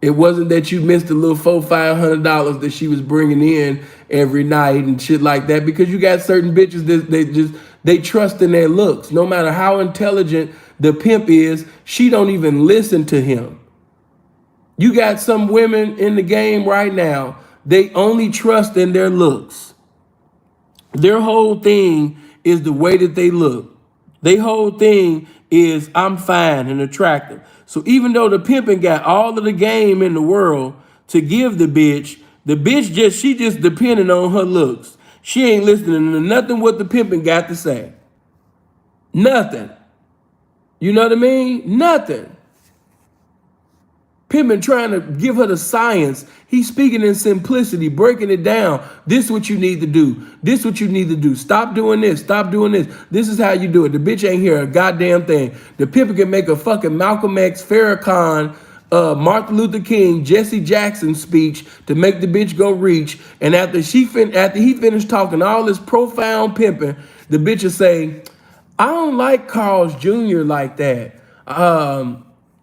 It wasn't that you missed a little $400-500 that she was bringing in every night and shit like that, because you got certain bitches that they trust in their looks. No matter how intelligent the pimp is, she don't even listen to him. You got some women in the game right now, they only trust in their looks. Their whole thing is the way that they look. Their whole thing is I'm fine and attractive. So even though the pimping got all of the game in the world to give the bitch she just depending on her looks. She ain't listening to nothing what the pimping got to say. Nothing. You know what I mean? Nothing. Pimpin' trying to give her the science. He's speaking in simplicity, breaking it down. This is what you need to do. This is what you need to do. Stop doing this. Stop doing this. This is how you do it. The bitch ain't hear a goddamn thing. The pimpin' can make a fucking Malcolm X, Farrakhan, Martin Luther King, Jesse Jackson speech to make the bitch go reach. And after he finished talking all this profound pimping, the bitch will say, I don't like Carl's Jr. like that.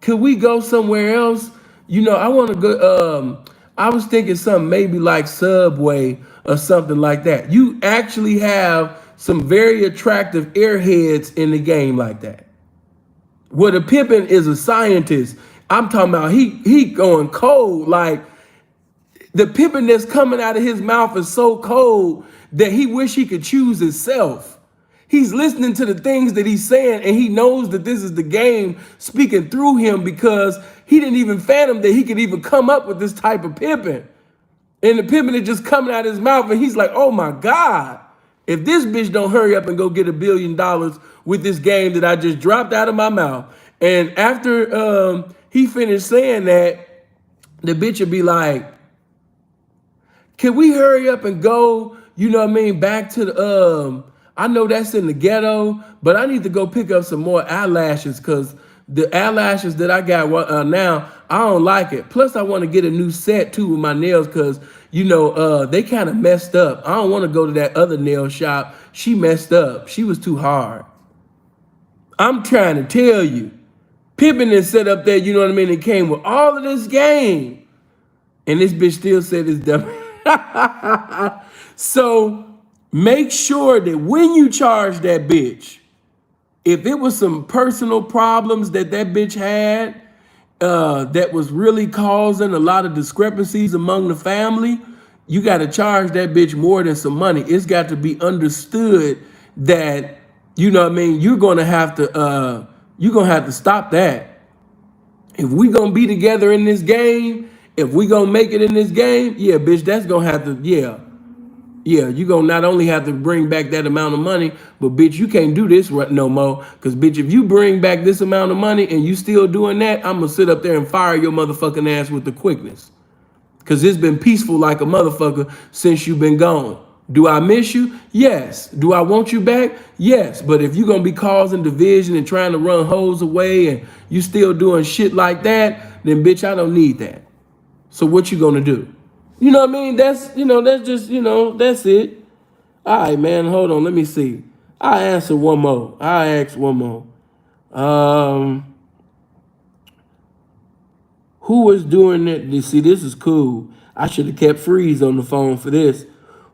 Could we go somewhere else? I want to go. I was thinking something maybe like Subway or something like that. You actually have some very attractive airheads in the game like that. Where the pimpin' is a scientist. I'm talking about he going cold. Like the pimpin' that's coming out of his mouth is so cold that he wish he could choose himself. He's listening to the things that he's saying, and he knows that this is the game speaking through him, because he didn't even fathom that he could even come up with this type of pimping. And the pimping is just coming out of his mouth, and he's like, oh my God, if this bitch don't hurry up and go get $1 billion with this game that I just dropped out of my mouth. And after he finished saying that, the bitch would be like, can we hurry up and go, back to the, I know that's in the ghetto, but I need to go pick up some more eyelashes, because the eyelashes that I got now, I don't like it. Plus, I want to get a new set too with my nails, because, they kind of messed up. I don't want to go to that other nail shop. She messed up. She was too hard. I'm trying to tell you. Pippin is set up there, It came with all of this game. And this bitch still said it's dumb. So make sure that when you charge that bitch, if it was some personal problems that bitch had that was really causing a lot of discrepancies among the family, you got to charge that bitch more than some money. It's got to be understood that, you're going to have to stop that. If we going to be together in this game, if we going to make it in this game, yeah, bitch, that's going to have to, yeah, you're going to not only have to bring back that amount of money, but bitch, you can't do this no more. Because bitch, if you bring back this amount of money and you still doing that, I'm going to sit up there and fire your motherfucking ass with the quickness. Because it's been peaceful like a motherfucker since you've been gone. Do I miss you? Yes. Do I want you back? Yes. But if you're going to be causing division and trying to run hoes away and you still doing shit like that, then bitch, I don't need that. So what you going to do? You know what I mean? That's just, that's it. All right, man, hold on. Let me see. I'll answer one more. I'll ask one more. Who was doing it? You see, this is cool. I should have kept Freeze on the phone for this.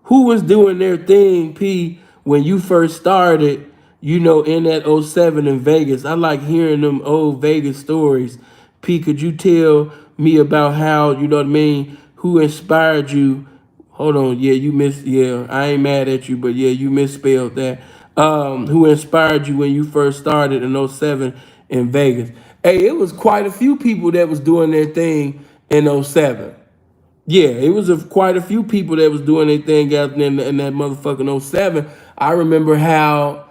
Who was doing their thing, P, when you first started, in that '07 in Vegas. I like hearing them old Vegas stories. P, could you tell me about how, you know what I mean, who inspired you? Hold on, yeah, I ain't mad at you, but yeah, you misspelled that. Who inspired you when you first started in '07 in Vegas? Hey, it was quite a few people that was doing their thing in '07. Yeah, it was quite a few people that was doing their thing out in that motherfucking '07. I remember how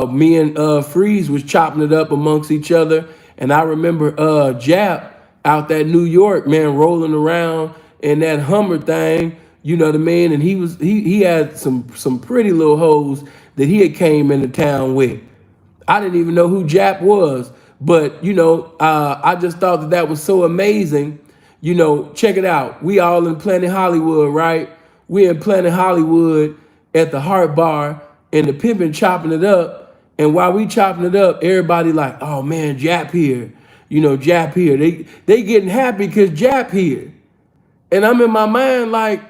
me and Freeze was chopping it up amongst each other. And I remember Jap out that New York, man, rolling around in that Hummer thing, you know what I mean? And he had some pretty little hoes that he had came into town with. I didn't even know who Jap was, but I just thought that was so amazing. Check it out. We all in Planet Hollywood, right? We in Planet Hollywood at the Heart Bar, and the pimpin' chopping it up. And while we chopping it up, everybody like, oh man, Jap here. Jap here. They getting happy because Jap here. And I'm in my mind like,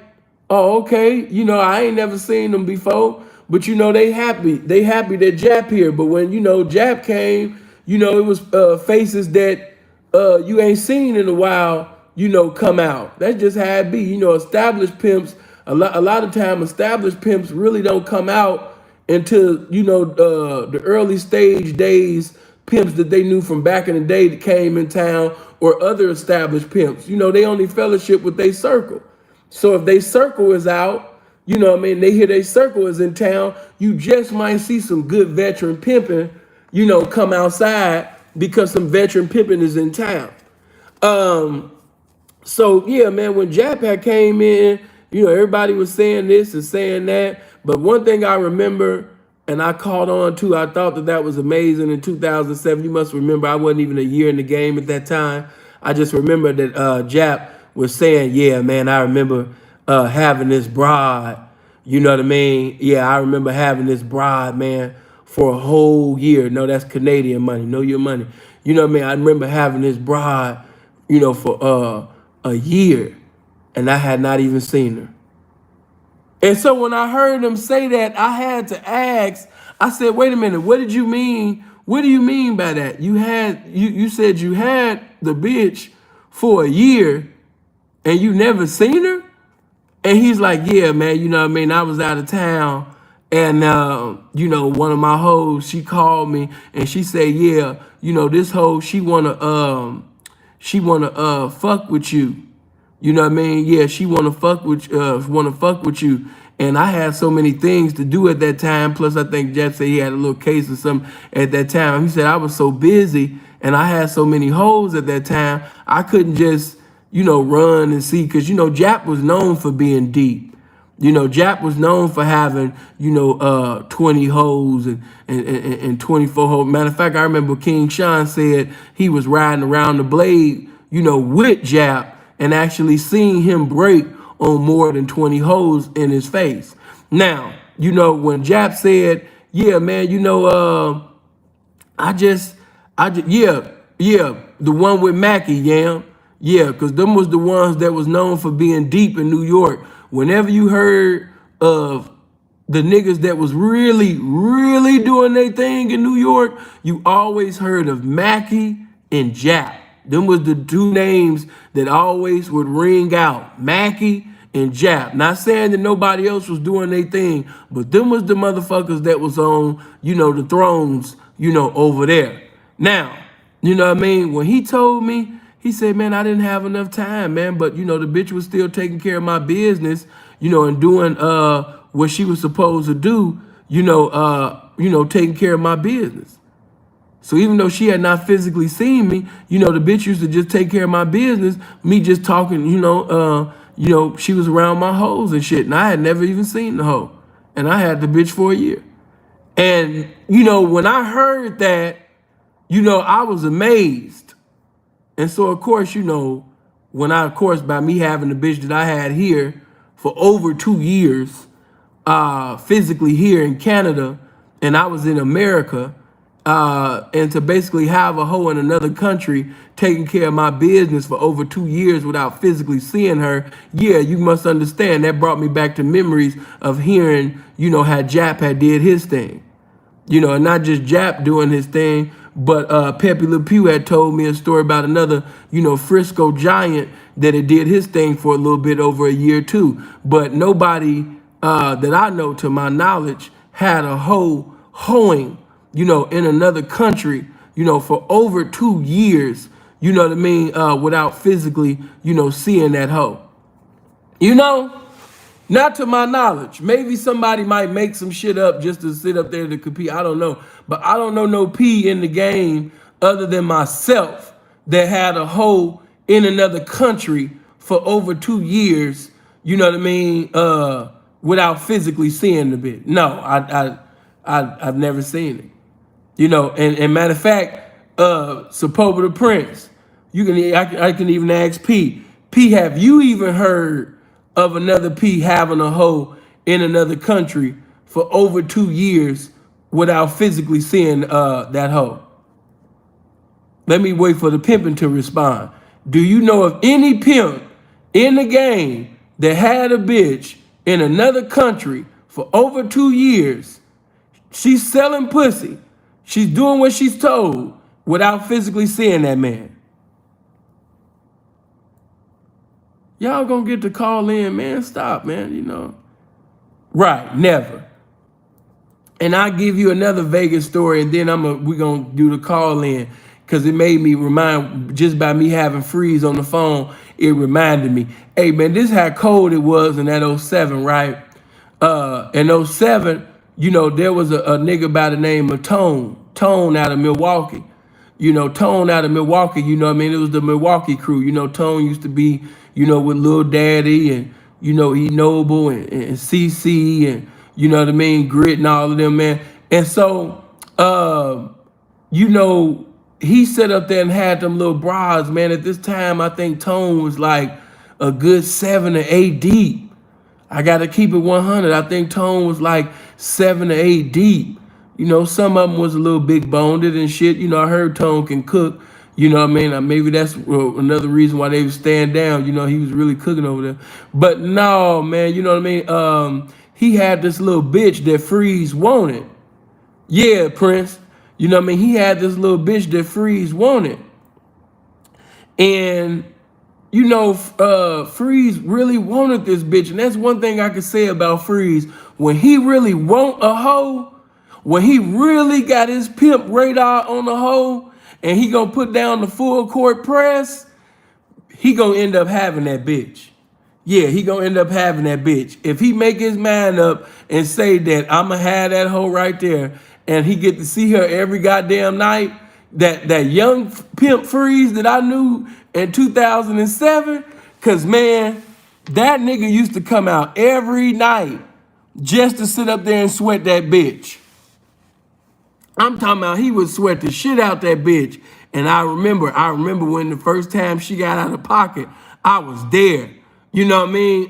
oh, okay, I ain't never seen them before, but they happy. They happy that Jap here. But when Jap came, it was faces that you ain't seen in a while, come out. That's just how it be. Established pimps, a lot of time established pimps really don't come out until, the early stage days pimps that they knew from back in the day that came in town, or other established pimps. They only fellowship with their circle. So if they circle is out, they hear their circle is in town, you just might see some good veteran pimping, come outside because some veteran pimping is in town. So yeah, man, when Jap had came in, everybody was saying this and saying that. But one thing I remember, and I caught on to, I thought that was amazing in 2007. You must remember I wasn't even a year in the game at that time. I just remember that Jap was saying, yeah, man, I remember having this broad, you know what I mean? Yeah, I remember having this broad, man, for a whole year. No, that's Canadian money. Know your money. You know what I mean? I remember having this broad, for a year, and I had not even seen her. And so when I heard him say that, I had to ask, I said, wait a minute, what did you mean? What do you mean by that? You said you had the bitch for a year and you never seen her? And he's like, yeah, man, you know what I mean? I was out of town, and one of my hoes, she called me and she said, yeah, this hoe, she wanna fuck with you. You know what I mean? Yeah, she wanna fuck with you. And I had so many things to do at that time. Plus, I think Jeff said he had a little case or something at that time. He said I was so busy and I had so many hoes at that time, I couldn't just, run and see. Because, Jap was known for being deep. Jap was known for having, 20 hoes and 24 hoes. Matter of fact, I remember King Sean said he was riding around the blade, with Jap, and actually seeing him break on more than 20 hoes in his face. Now, when Jap said, yeah, man, the one with Mackie, Yam. Yeah, because them was the ones that was known for being deep in New York. Whenever you heard of the niggas that was really, really doing their thing in New York, you always heard of Mackie and Jap. Them was the two names that always would ring out, Mackie and Jap. Not saying that nobody else was doing their thing, but them was the motherfuckers that was on, the thrones, over there. Now, you know what I mean? When he told me, he said, man, I didn't have enough time, man. But, the bitch was still taking care of my business, and doing what she was supposed to do, taking care of my business. So even though she had not physically seen me, the bitch used to just take care of my business, me just talking, she was around my hoes and shit. And I had never even seen the hoe. And I had the bitch for a year. And, when I heard that, I was amazed. And so, of course, by me having the bitch that I had here for over 2 years, physically here in Canada, and I was in America, and to basically have a hoe in another country taking care of my business for over 2 years without physically seeing her, yeah, you must understand that brought me back to memories of hearing, how Jap had did his thing. You know, and not just Jap doing his thing, but Pepe Le Pew had told me a story about another, you know, Frisco Giant that it did his thing for a little bit over a year too. But nobody that I know, to my knowledge, had a hoe hoeing, you know, in another country, you know, for over 2 years, you know what I mean, without physically, you know, seeing that hoe. You know? Not to my knowledge. Maybe somebody might make some shit up just to sit up there to compete. I don't know. But I don't know no P in the game other than myself that had a hoe in another country for over 2 years, you know what I mean, without physically seeing the bitch. No, I've never seen it. You know, and matter of fact, Sapoba the Prince, I can even ask P. P, have you even heard of another P having a hoe in another country for over 2 years without physically seeing that hoe? Let me wait for the pimping to respond. Do you know of any pimp in the game that had a bitch in another country for over 2 years? She's selling pussy. She's doing what she's told without physically seeing that man. Y'all gonna get to call in, man. Stop, man, you know. Right, never. And I'll give you another Vegas story, and then we're gonna do the call in, because it made me remind, just by me having Freeze on the phone, it reminded me, hey man, this is how cold it was in that '07, right? In '07, you know, there was a nigga by the name of Tone out of Milwaukee. You know, Tone out of Milwaukee, you know what I mean? It was the Milwaukee crew. You know, Tone used to be, you know, with Lil Daddy and, you know, E Noble and CC and, you know what I mean, Grit and all of them, man. And so, you know, he sat up there and had them little bras, man. At this time, I think Tone was like a good 7 or 8 deep. I got to keep it 100. I think Tone was like 7 or 8 deep. You know, some of them was a little big boned and shit. You know, I heard Tone can cook. You know what I mean? Maybe that's another reason why they was staying down. You know, he was really cooking over there. But no, man, you know what I mean? He had this little bitch that Freeze wanted. Yeah, Prince. You know what I mean? He had this little bitch that Freeze wanted. And, you know, Freeze really wanted this bitch. And that's one thing I could say about Freeze. When he really want a hoe, when he really got his pimp radar on the hoe, and he gonna put down the full court press, he gonna end up having that bitch. Yeah, he gonna end up having that bitch. If he make his mind up and say that I'ma have that hoe right there, and he get to see her every goddamn night, that young pimp Freeze that I knew in 2007, cause man, that nigga used to come out every night just to sit up there and sweat that bitch. I'm talking about he would sweat the shit out that bitch. And I remember when the first time she got out of pocket, I was there. You know what I mean?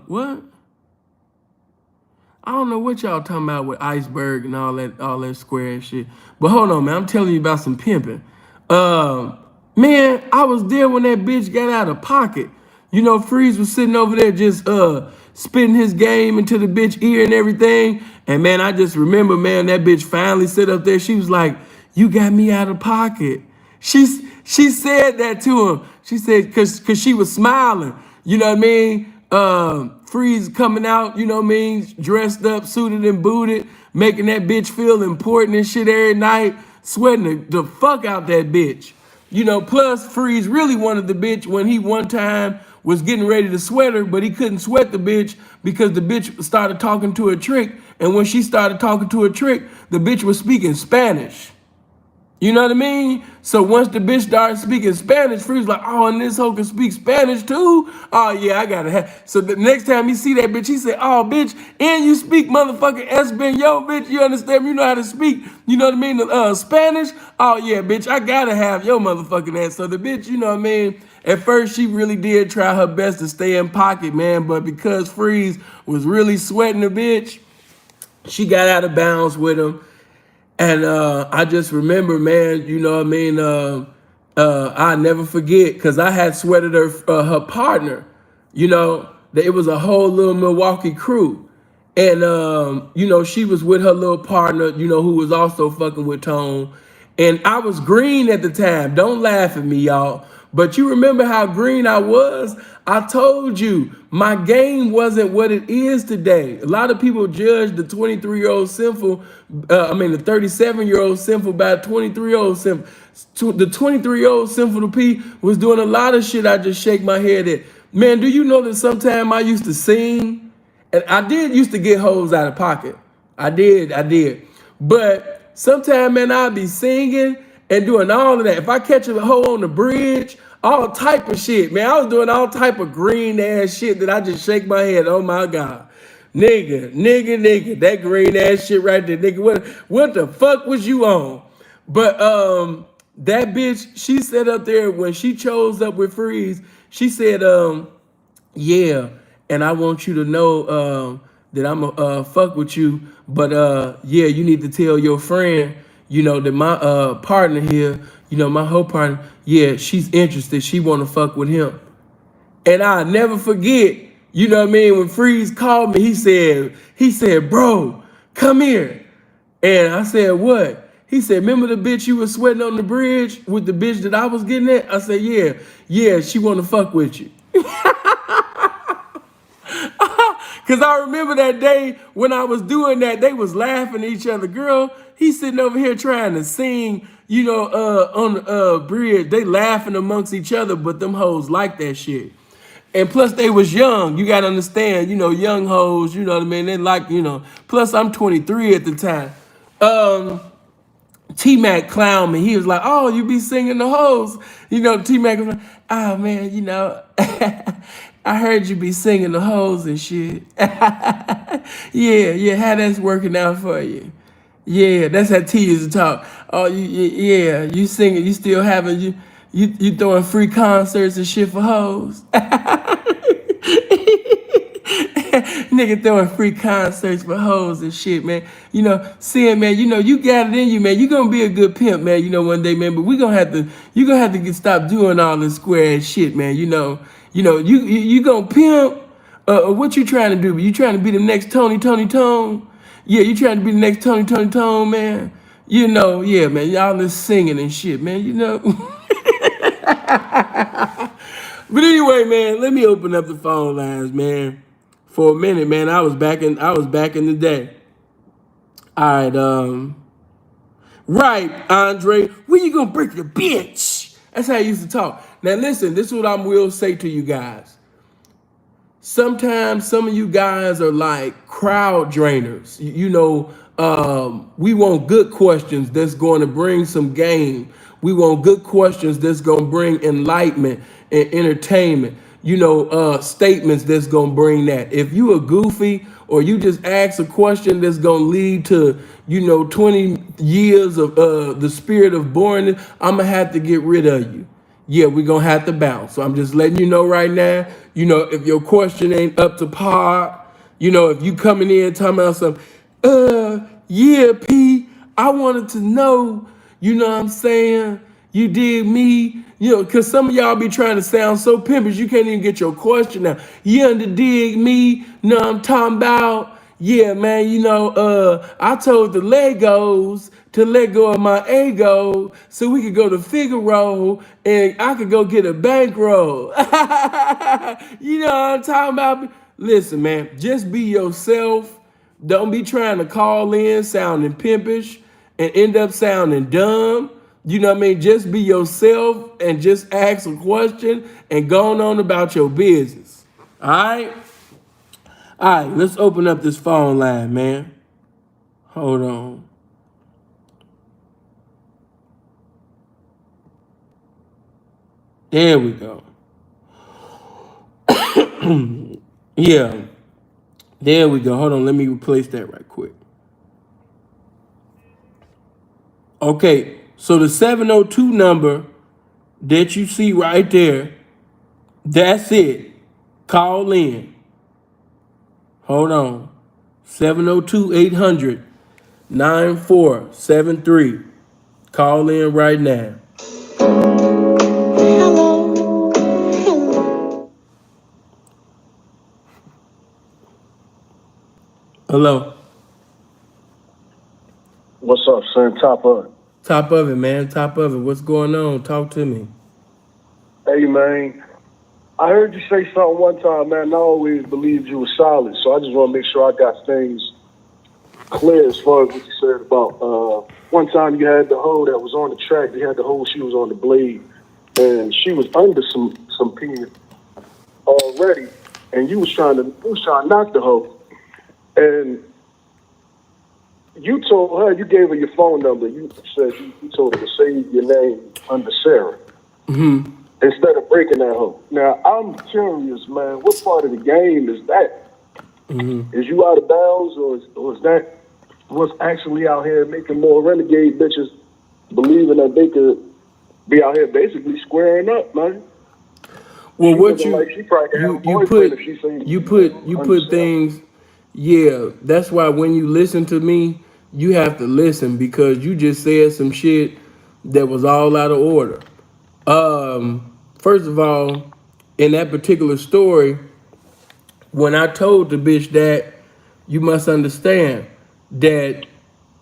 What? I don't know what y'all talking about with Iceberg and all that square and shit. But hold on, man. I'm telling you about some pimping. Man, I was there when that bitch got out of pocket. You know, Freeze was sitting over there just spitting his game into the bitch ear and everything. And man, I just remember, man, that bitch finally sit up there. She was like, "You got me out of pocket." She said that to him. She said, cause she was smiling. You know what I mean? Freeze coming out, you know what I mean, dressed up, suited and booted, making that bitch feel important and shit every night, sweating the fuck out that bitch. You know, plus Freeze really wanted the bitch when he one time was getting ready to sweat her, but he couldn't sweat the bitch because the bitch started talking to a trick. And when she started talking to a trick, the bitch was speaking Spanish. You know what I mean? So once the bitch started speaking Spanish, Freeze was like, oh, and this hoe can speak Spanish too? Oh, yeah, I gotta have. So the next time he see that bitch, he said, oh, bitch, and you speak motherfucking Espanol, bitch. You understand me? You know how to speak, you know what I mean, Spanish? Oh, yeah, bitch, I gotta have your motherfucking ass. So the bitch, you know what I mean? At first, she really did try her best to stay in pocket, man. But because Freeze was really sweating the bitch, she got out of bounds with him. And I just remember, man, you know what I mean? I never forget, because I had sweated her partner. You know, it was a whole little Milwaukee crew. And you know, she was with her little partner, you know, who was also fucking with Tone. And I was green at the time. Don't laugh at me, y'all. But you remember how green I was? I told you my game wasn't what it is today. A lot of people judge the 23-year-old sinful, the 37-year-old sinful by a 23-year-old sinful. The 23-year-old sinful to P was doing a lot of shit I just shake my head at. Man, do you know that sometime I used to sing? And I did used to get hoes out of pocket. I did. But sometimes, man, I'd be singing and doing all of that. If I catch a hoe on the bridge, all type of shit, man. I was doing all type of green ass shit that I just shake my head. Oh my God. Nigga, that green ass shit right there. Nigga, what the fuck was you on? But that bitch, she said up there when she chose up with Freeze, she said, yeah, and I want you to know that I'm a fuck with you, but yeah, you need to tell your friend, you know, that my partner here, you know, my whole partner, yeah, she's interested. She want to fuck with him. And I never forget, you know what I mean, when Freeze called me, he said, bro, come here. And I said, what? He said, remember the bitch you was sweating on the bridge with the bitch that I was getting at? I said, yeah, she want to fuck with you. Because I remember that day when I was doing that, they was laughing at each other. Girl, he's sitting over here trying to sing, you know, on the bridge. They laughing amongst each other, but them hoes like that shit. And plus they was young. You got to understand, you know, young hoes, you know what I mean? They like, you know, plus I'm 23 at the time. T-Mac clowned me. He was like, oh, you be singing the hoes. You know, T-Mac was like, oh, man, you know, I heard you be singing the hoes and shit. yeah, how that's working out for you. Yeah, that's how T used to talk. Oh, you singing, you still having, you throwing free concerts and shit for hoes. Nigga throwing free concerts for hoes and shit, man. You know, seeing, man, you know, you got it in you, man. You gonna be a good pimp, man, you know, one day, man. But you gonna have to stop doing all this square ass shit, man. You gonna pimp. What you trying to do? You trying to be the next Tony Tone? Yeah, you trying to be the next Tony Tone, man. You know, yeah, man. Y'all is singing and shit, man. You know. But anyway, man, let me open up the phone lines, man. For a minute, man, I was back in the day. All right, right, Andre, when you gonna break your bitch? That's how I used to talk. Now listen, this is what I will say to you guys. Sometimes some of you guys are like crowd drainers. You know, we want good questions that's going to bring some game. We want good questions that's going to bring enlightenment and entertainment. You know, statements that's going to bring that. If you are goofy or you just ask a question that's going to lead to, you know, 20 years of the spirit of boringness, I'm going to have to get rid of you. Yeah, we're going to have to bounce. So I'm just letting you know right now, you know, if your question ain't up to par, you know, if you coming in talking about something, yeah, P, I wanted to know, you know what I'm saying? You dig me? You know, because some of y'all be trying to sound so pimpish, you can't even get your question out. You under dig me? Know what I'm talking about? Yeah, man, you know, I told the Legos to let go of my ego so we could go to Figaro and I could go get a bankroll. You know what I'm talking about? Listen, man, just be yourself. Don't be trying to call in sounding pimpish and end up sounding dumb. You know what I mean? Just be yourself and just ask a question and go on about your business. All right? All right, let's open up this phone line, man. Hold on. There we go. Yeah. There we go. Hold on. Let me replace that right quick. Okay. So the 702 number that you see right there, that's it. Call in. Hold on. 702-800-9473. Call in right now. Hello. What's up, son? Top of it. Top of it, man. Top of it. What's going on? Talk to me. Hey, man. I heard you say something one time, man. I always believed you were solid, so I just want to make sure I got things clear as far as what you said about one time you had the hoe that was on the track. You had the hoe, she was on the blade, and she was under some pin already, and you was trying to knock the hoe, and you told her, you gave her your phone number. You said you told her to save your name under Sarah instead of breaking that hoe. Now, I'm curious, man, what part of the game is that? Is you out of bounds, or is that what's actually out here making more renegade bitches believing that they could be out here basically squaring up, man? Well, She what looking like she probably could have a you boyfriend put if she seen you put things. Yeah, that's why when you listen to me, you have to listen because you just said some shit that was all out of order. First of all, in that particular story, when I told the bitch that, you must understand that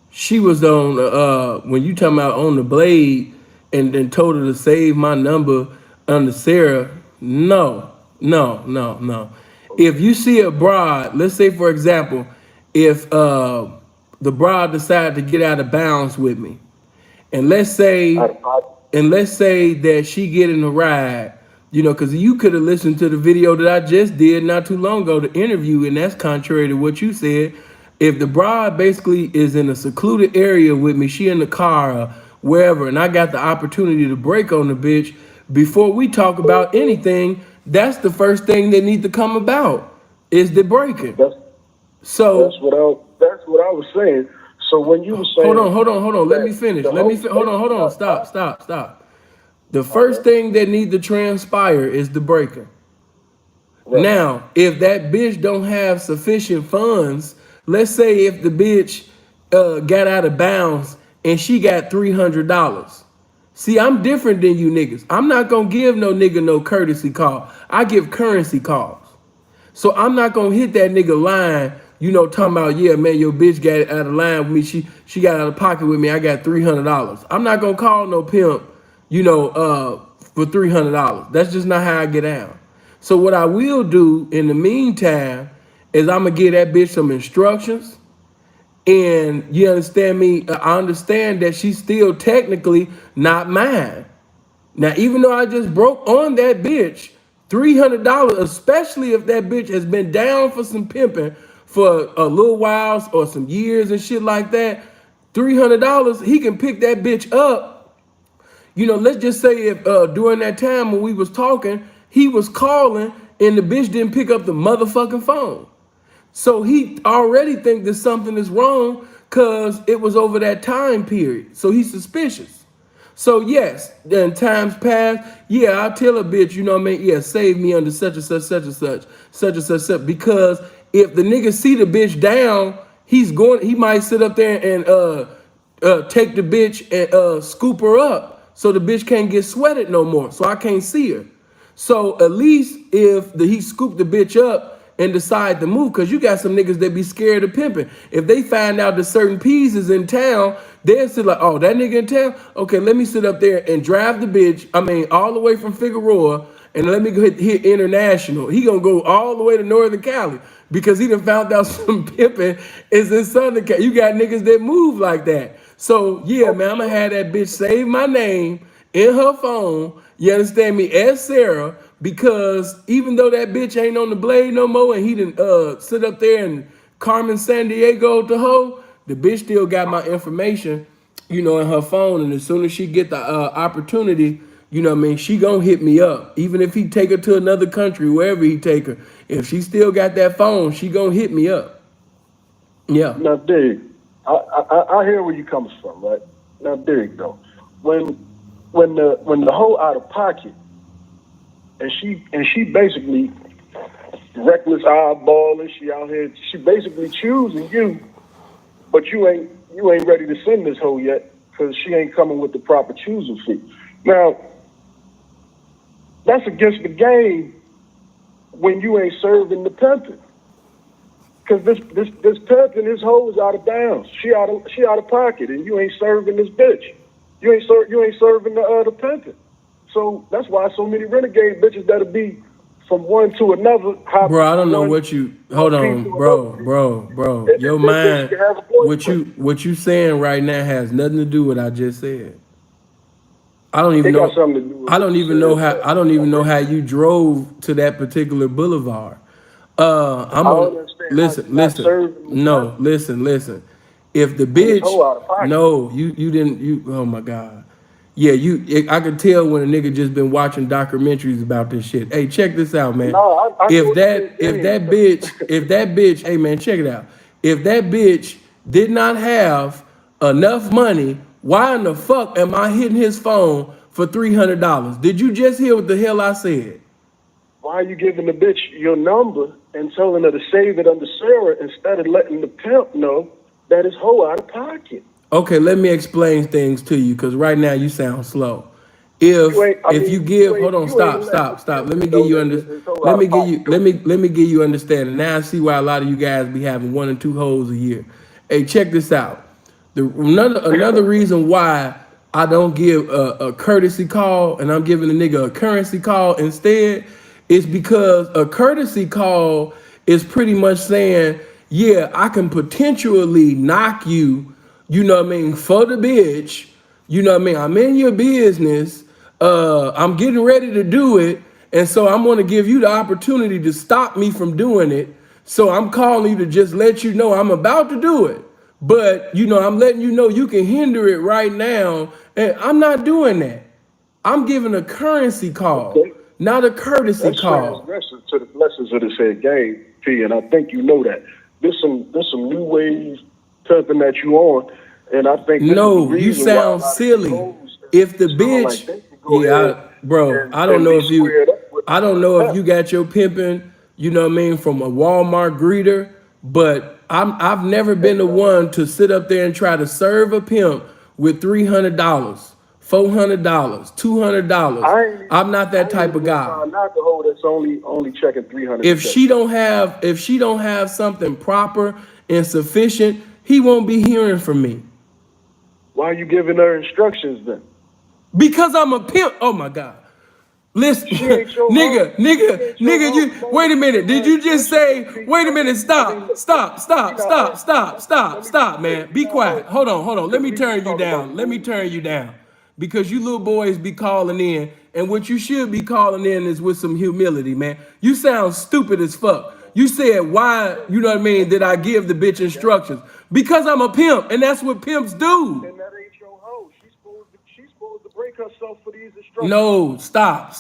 she was on when you talking about on the blade and then told her to save my number under Sarah. No, no, no, no. If you see a broad, let's say for example, if the broad decided to get out of bounds with me, and let's say out of pocket. that she get in a ride, you know, because you could have listened to the video that I just did not too long ago, the interview, and that's contrary to what you said. If the bride basically is in a secluded area with me, she in the car or wherever, and I got the opportunity to break on the bitch, before we talk about anything, that's the first thing that need to come about is the breaking. That's So that's what I was saying. So when you were saying, hold on. Let me finish. Hold on. Stop. The first thing that need to transpire is the breaking. Right. Now, if that bitch don't have sufficient funds, let's say if the bitch got out of bounds and she got $300. See, I'm different than you niggas. I'm not gonna give no nigga no courtesy call. I give currency calls. So I'm not gonna hit that nigga line, you know, talking about, yeah, man, your bitch got out of line with me. She got out of pocket with me. I got $300. I'm not gonna call no pimp, you know, for $300. That's just not how I get down. So what I will do in the meantime is I'm gonna give that bitch some instructions. And you understand me? I understand that she's still technically not mine. Now, even though I just broke on that bitch, $300, especially if that bitch has been down for some pimping for a little while or some years and shit like that, $300, he can pick that bitch up. You know, let's just say if during that time when we was talking, he was calling and the bitch didn't pick up the motherfucking phone. So he already think that something is wrong because it was over that time period. So he's suspicious. So yes, in times past, yeah, I'll tell a bitch, you know what I mean? Yeah, save me under such and such, such and such, such and such, because if the nigga see the bitch down, he might sit up there and take the bitch and scoop her up so the bitch can't get sweated no more. So I can't see her. So at least if he scooped the bitch up and decide to move, because you got some niggas that be scared of pimping. If they find out that certain P's is in town, they'll sit like, oh, that nigga in town? Okay, let me sit up there and drive the bitch, all the way from Figueroa, and let me go hit International. He gonna go all the way to Northern Cali because he done found out some pimping is in Southern Cali. You got niggas that move like that. So yeah, man, I'm gonna have that bitch save my name in her phone, you understand me, as Sarah, because even though that bitch ain't on the blade no more and he done sit up there and Carmen San Diego the hoe, the bitch still got my information, you know, in her phone. And as soon as she get the opportunity, you know what I mean, she gonna hit me up. Even if he take her to another country, wherever he take her, if she still got that phone, she gonna hit me up. Yeah. Now, dig, I hear where you coming from, right? Now, dig though, when the hoe out of pocket, and she basically reckless eyeballing, she out here, she basically choosing you, but you ain't ready to send this hoe yet because she ain't coming with the proper choosing fee. Now, that's against the game when you ain't serving the pimping. Cause this pimp and his hoe is out of bounds. She out of pocket, and you ain't serving this bitch. You ain't serving the pimping. So that's why so many renegade bitches that'll be from one to another. Bro, I don't know what you. Hold on, bro. Your mind, what you saying right now has nothing to do with what I just said. I don't even know. I don't even know how. I don't even know how you drove to that particular boulevard. I'm on. Listen. No, listen. If the bitch, no, you didn't. You. Oh my God. Yeah, I could tell when a nigga just been watching documentaries about this shit. Hey, check this out, man. If that bitch, hey man, check it out. If that bitch did not have enough money, why in the fuck am I hitting his phone for $300? Did you just hear what the hell I said? Why are you giving the bitch your number and telling her to save it under Sarah instead of letting the pimp know that his hoe out of pocket? Okay, let me explain things to you, because right now you sound slow. If you give, hold on, stop. Let me give you understanding. Now I see why a lot of you guys be having 1 or 2 hoes a year. Hey, check this out. Another reason why I don't give a courtesy call and I'm giving the nigga a currency call instead is because a courtesy call is pretty much saying, yeah, I can potentially knock you, you know what I mean, for the bitch. You know what I mean? I'm in your business. I'm getting ready to do it. And so I'm going to give you the opportunity to stop me from doing it. So I'm calling you to just let you know I'm about to do it. But, you know, I'm letting you know you can hinder it right now. And I'm not doing that. I'm giving a currency call, not a courtesy call. That's to the blessings of this head game, P, and I think you know that. There's some new ways pimping that you on. And I think no, you sound silly. If the bitch, I don't know if you got your pimping, you know what I mean, from a Walmart greeter, but I've never been the one to sit up there and try to serve a pimp with $300, $400, $200. I'm not that type of guy. Not the hoe that's only checking 300. If she don't have something proper and sufficient, he won't be hearing from me. Why are you giving her instructions then? Because I'm a pimp. Oh my God. Listen, nigga, you wait a minute. Did you just say, wait a minute, stop, man. Be quiet. Hold on. Let me turn you down. Because you little boys be calling in, and what you should be calling in is with some humility, man. You sound stupid as fuck. You said, why, you know what I mean, did I give the bitch instructions? Because I'm a pimp, and that's what pimps do. And that ain't your hoe. She's supposed to break herself for these instructions. No, stop.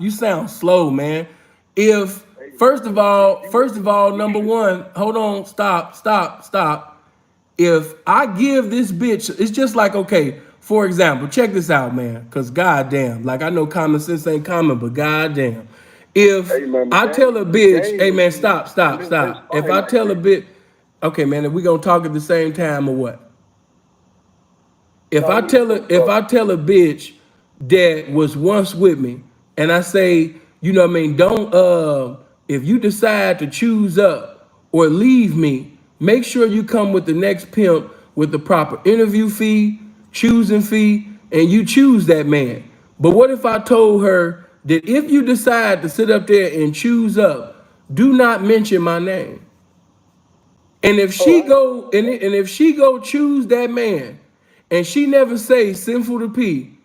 You sound slow, man. If, first of all, number one, hold on, stop. If I give this bitch, it's just like, okay, for example, check this out, man, because goddamn, like I know common sense ain't common, but goddamn. If I tell a bitch, hey man, stop. If I tell a bitch, okay man, if we gonna talk at the same time or what? If I tell a bitch that was once with me, and I say, you know what I mean, don't if you decide to choose up or leave me, make sure you come with the next pimp with the proper interview fee, choosing fee, and you choose that man. But what if I told her that if you decide to sit up there and choose up, do not mention my name. And if she go choose that man, and she never say sinful to P,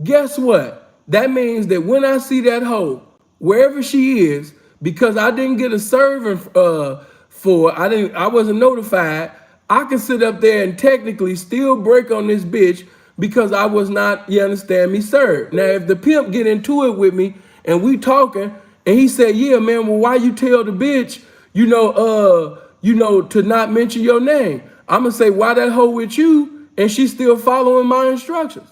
guess what? That means that when I see that hoe, wherever she is, because I didn't get a serving I wasn't notified, I can sit up there and technically still break on this bitch because I was not, you understand me, served. Now, if the pimp get into it with me and we talking, and he said, yeah, man, well, why you tell the bitch, to not mention your name? I'm gonna say, why that hoe with you and she's still following my instructions?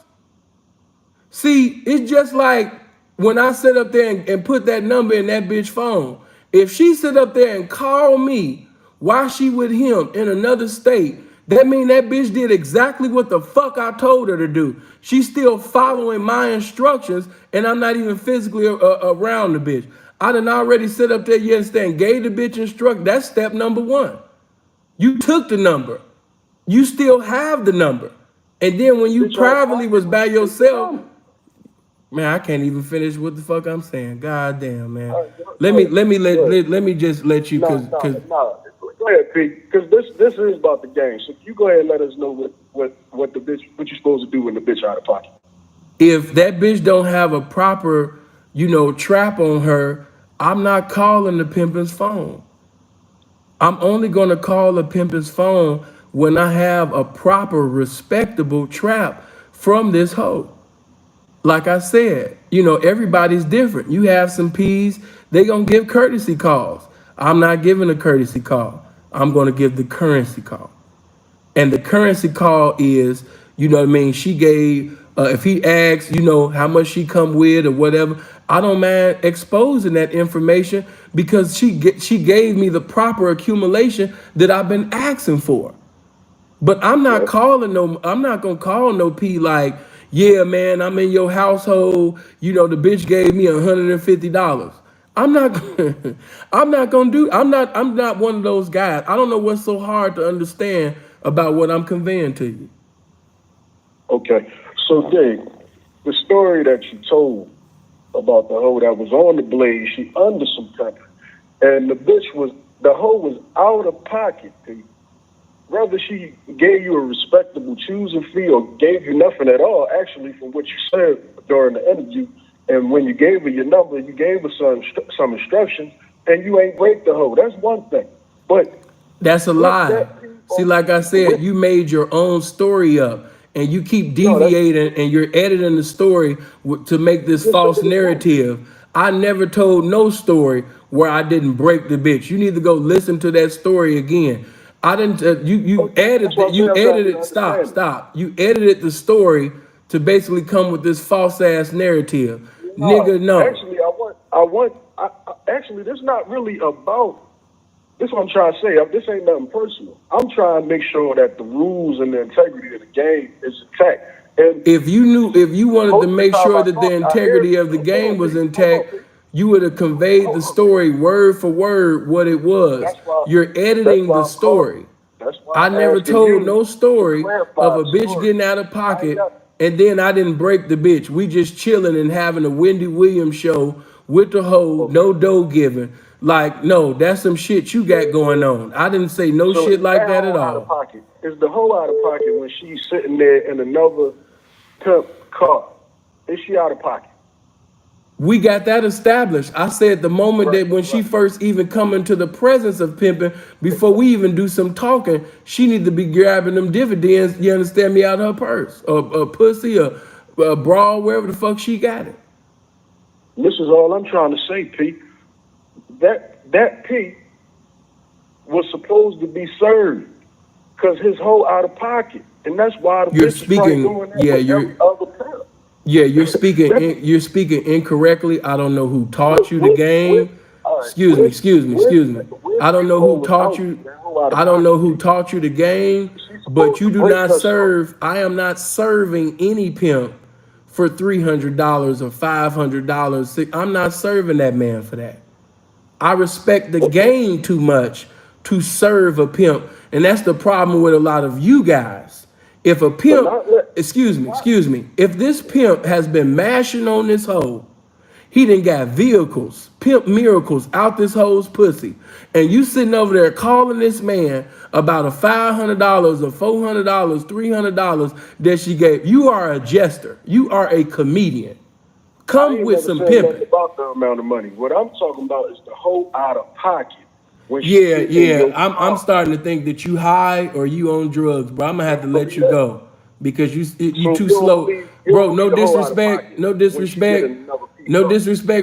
See, it's just like when I sit up there and put that number in that bitch phone. If she sit up there and call me while she with him in another state, that mean that bitch did exactly what the fuck I told her to do. She's still following my instructions, and I'm not even physically around the bitch. I done already sit up there, you understand, gave the bitch instruct. That's step number one. You took the number. You still have the number. And then when you Bitch, out of privately was by pocket. yourself, man, I can't even finish what the fuck I'm saying. God damn, man. All right, Let me just let you No, cause Go ahead, Pete. Because this is about the game. So you go ahead and let us know what the bitch, what you supposed to do when the bitch out of pocket. if that bitch don't have a proper, trap on her, I'm not calling the pimpin's phone. I'm only gonna call the pimpin's phone when I have a proper, respectable trap from this hoe. Like I said, everybody's different. You have some P's, they gonna give courtesy calls. I'm not giving a courtesy call. I'm gonna give the currency call. And the currency call is, she gave, if he asks, how much she come with or whatever, I don't mind exposing that information because she gave me the proper accumulation that I've been asking for. But I'm not gonna call no P like, yeah, man, I'm in your household. The bitch gave me $150. I'm not I'm not one of those guys. I don't know what's so hard to understand about what I'm conveying to you. Okay. So, Dave, the story that you told about the hoe that was on the blade, she under some pepper. And the hoe was out of pocket, Pete. Whether she gave you a respectable choosing fee or gave you nothing at all, actually, from what you said during the interview, and when you gave her your number, you gave her some instructions, and you ain't break the hoe. That's one thing. But that's a lie. See, like I said, you made your own story up, and you keep deviating, and you're editing the story to make this false narrative. I never told no story where I didn't break the bitch. You need to go listen to that story again. I didn't. You edited. Stop. You edited the story to basically come with this false ass narrative, nigga. No. Actually, actually, this not really about. This is what I'm trying to say. This ain't nothing personal. I'm trying to make sure that the rules and the integrity of the game is intact. And if you wanted to make sure that the integrity of the game was intact, you would have conveyed the story word for word what it was. You're editing the story. I never told no story of a bitch getting out of pocket and then I didn't break the bitch. We just chilling and having a Wendy Williams show with the hoe, no dough giving. Like, no, that's some shit you got going on. I didn't say no shit like that at all. Is the hoe out of pocket when she's sitting there in another pimp car? Is she out of pocket? We got that established. I said the moment that when she first even come into the presence of pimping, before we even do some talking, she need to be grabbing them dividends, you understand me, out of her purse, or pussy, or a bra, wherever the fuck she got it. This is all I'm trying to say, Pete. That Pete was supposed to be served because his hoe out of pocket, and that's why the bitch is doing that with every other pimp. Yeah, you're speaking incorrectly. I don't know who taught you the game. Excuse me. I don't know who taught you. I don't know who taught you the game, but you do not serve. I am not serving any pimp for $300 or $500. I'm not serving that man for that. I respect the game too much to serve a pimp, and that's the problem with a lot of you guys. If a pimp, excuse me, if this pimp has been mashing on this hoe, he done got vehicles, pimp miracles out this hoe's pussy, and you sitting over there calling this man about a $500 or $400, $300 that she gave, you are a jester. You are a comedian. Come with some pimping. About the amount of money. What I'm talking about is the hoe out of pocket. I'm starting to think that you high or you on drugs, bro. I'm gonna have to let you go because you too slow, bro. No disrespect,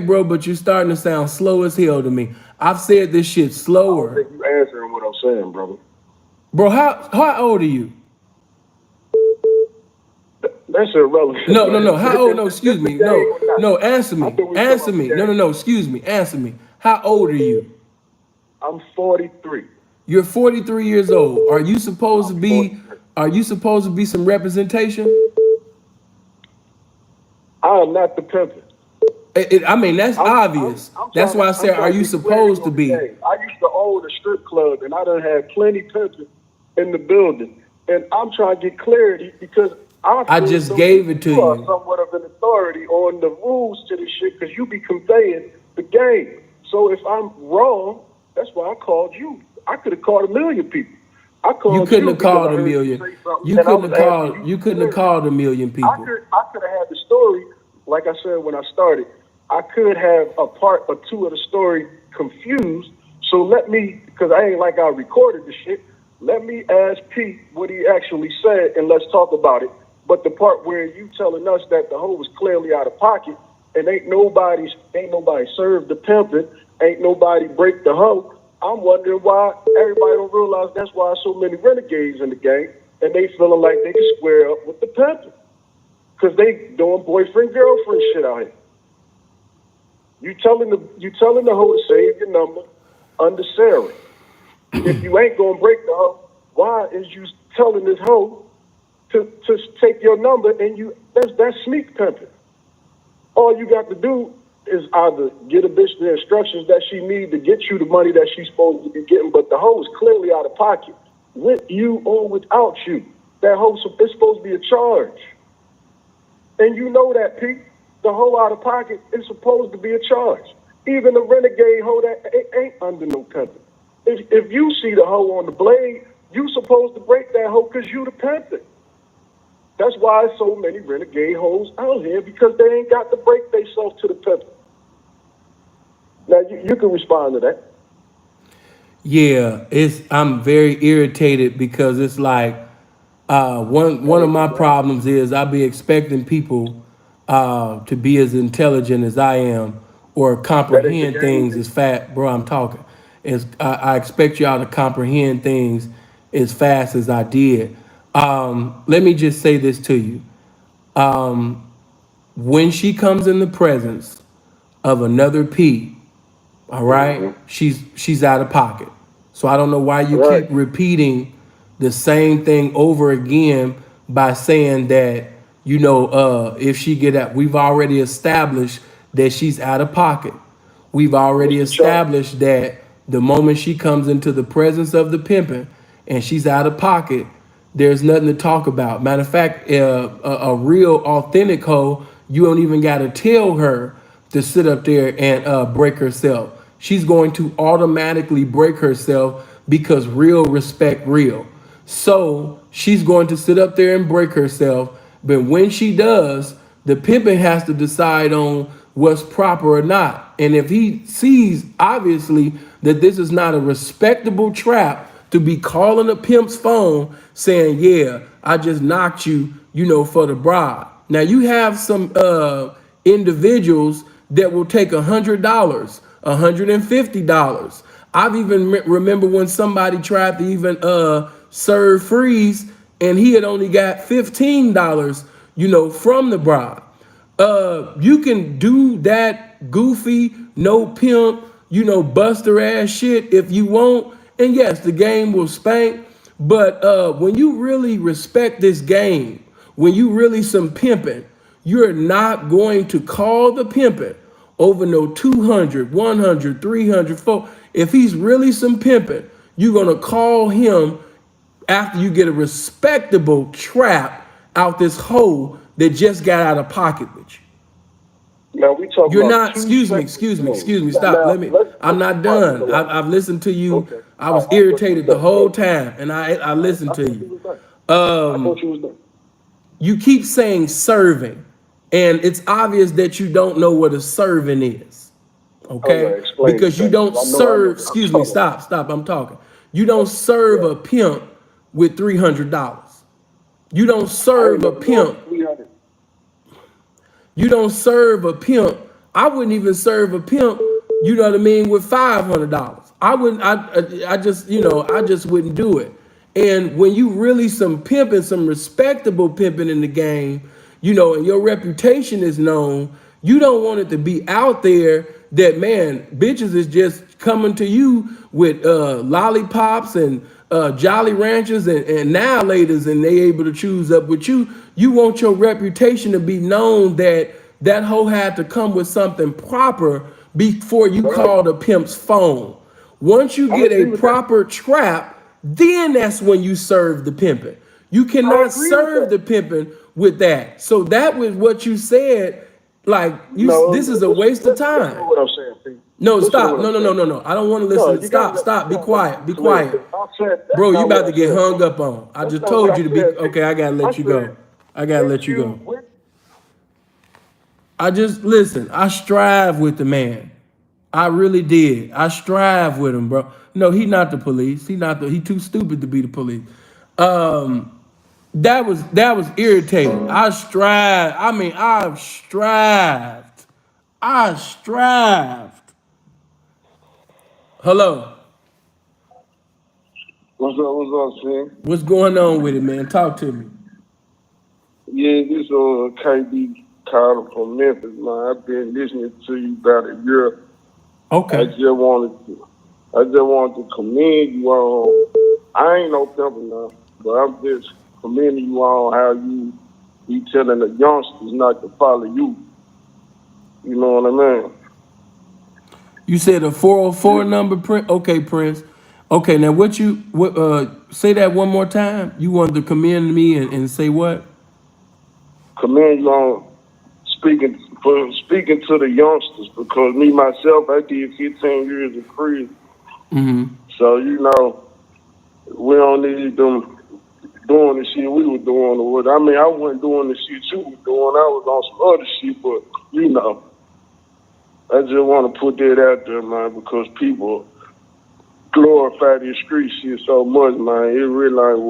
bro. But you're starting to sound slow as hell to me. I've said this shit slower. I don't think you answering what I'm saying, brother. Bro, how old are you? That's irrelevant. No. How old? No, excuse me. No. Answer me. No. Excuse me. Answer me. How old are you? I'm 43. You're 43 years old. Are you supposed to be? 43. Are you supposed to be some representation? I am not the pimpin'. I mean, that's obvious. That's why I said, are you supposed to be? I used to own a strip club, and I done had plenty pimping in the building, and I'm trying to get clarity because I just gave it to you. Are you. somewhat of an authority on the rules to this shit because you be conveying the game. So if I'm wrong, that's why I called you. I could have called a million people. I called you. Couldn't have called a because I heard you million. say something, You and I couldn't was have called. asking You couldn't have called a million people. I could have had the story, like I said when I started. I could have a part or two of the story confused. So let me, because I ain't like I recorded the shit. Let me ask Pete what he actually said, and let's talk about it. But the part where you telling us that the hoe was clearly out of pocket, and ain't nobody served the pimping, ain't nobody break the hoe. I'm wondering why everybody don't realize that's why so many renegades in the game, and they feeling like they can square up with the pimping, because they doing boyfriend girlfriend shit out here. You telling the hoe to save your number under Sarah. If you ain't gonna break the hoe, why is you telling this hoe to take your number and that's sneak pimping? All you got to do is either get a bitch the instructions that she need to get you the money that she's supposed to be getting, but the hoe is clearly out of pocket, with you or without you. That hoe is supposed to be a charge. And you know that, Pete. The hoe out of pocket is supposed to be a charge. Even the renegade hoe that ain't under no pimping. If you see the hoe on the blade, you supposed to break that hoe because you the pimping. That's why so many renegade hoes out here, because they ain't got to break themselves to the pimping. Now you can respond to that. Yeah, I'm very irritated because it's like one of my problems is I be expecting people to be as intelligent as I am or comprehend things as fast. Bro, I'm talking. I expect y'all to comprehend things as fast as I did. Let me just say this to you. When she comes in the presence of another P, all right, she's out of pocket. So I don't know why you keep repeating the same thing over again by saying that, if she get out, we've already established that she's out of pocket. We've already established that the moment she comes into the presence of the pimping and she's out of pocket, there's nothing to talk about. Matter of fact, a real authentic hoe, you don't even got to tell her to sit up there and break herself. She's going to automatically break herself because real respect real. So she's going to sit up there and break herself. But when she does, the pimping has to decide on what's proper or not. And if he sees, obviously, that this is not a respectable trap to be calling a pimp's phone saying, yeah, I just knocked you, for the bribe. Now, you have some individuals that will take $100, $150. I've even remember when somebody tried to even serve freeze and he had only got $15, from the bribe. You can do that goofy, no pimp, buster ass shit if you want. And yes, the game will spank. But when you really respect this game, when you really some pimping, you're not going to call the pimping over no 200, 100, 300, 400. If he's really some pimping, you're going to call him after you get a respectable trap out this hole that just got out of pocket with you. Now we talk. You're not. Excuse me. Stop. I'm not done. I've listened to you. Okay. I was irritated the whole time, and I listened to you. I thought you was done. You keep saying serving, and it's obvious that you don't know what a serving is. Okay, because you don't serve. Excuse me. Stop. I'm talking. You don't serve a pimp with $300. You don't serve a pimp. You don't serve a pimp. I wouldn't even serve a pimp, with $500. I wouldn't, I just wouldn't do it. And when you really some pimping, some respectable pimping in the game, and your reputation is known, you don't want it to be out there that, man, bitches is just coming to you with lollipops and Jolly Ranchers and Now Laters, and they able to choose up with you. You want your reputation to be known that that hoe had to come with something proper before you call the pimp's phone. Once you I get agree a with proper trap, then that's when you serve the pimping. You I cannot agree with serve that. the pimping with that. So that was what you said. Like you, No, this is a listen, waste of listen to time. what I'm saying, Pete. No, Listen to stop. what No, I'm no, no, saying. no, no. I don't want to No, listen. you gotta Stop, let stop. you Be gotta let me quiet. be Be clear. quiet. I said that's Bro, you not what about I to get said, hung bro. up on. I That's just not what told I you to be said, okay. Pete. I gotta I let you go. said I gotta if let you you go. with I just listen. I strive with the man. I really did. I strive with him, bro. No, he not the police. He not the. He too stupid to be the police. That was irritating. I strive. I mean, I've strived. I strived. Hello. what's up, Sam? What's going on with it, man? Talk to me. Yeah, this KB Carter from Memphis, man. I've been listening to you about a year. I Okay. just wanted to commend you on. I ain't no pimper now, but I'm just commending you on how you be telling the youngsters not to follow you. You know what I mean? You said a 404 number, Prince. Okay, Prince. Okay, now what say that one more time. You wanted to commend me and say what? Commend you on speaking to the youngsters because me myself, I did 15 years of prison. Mm-hmm. So we don't need them doing the shit we were doing or what. I mean, I wasn't doing the shit you was doing. I was on some other shit, but I just want to put that out there, man, because people glorify this street shit so much, man. It really ain't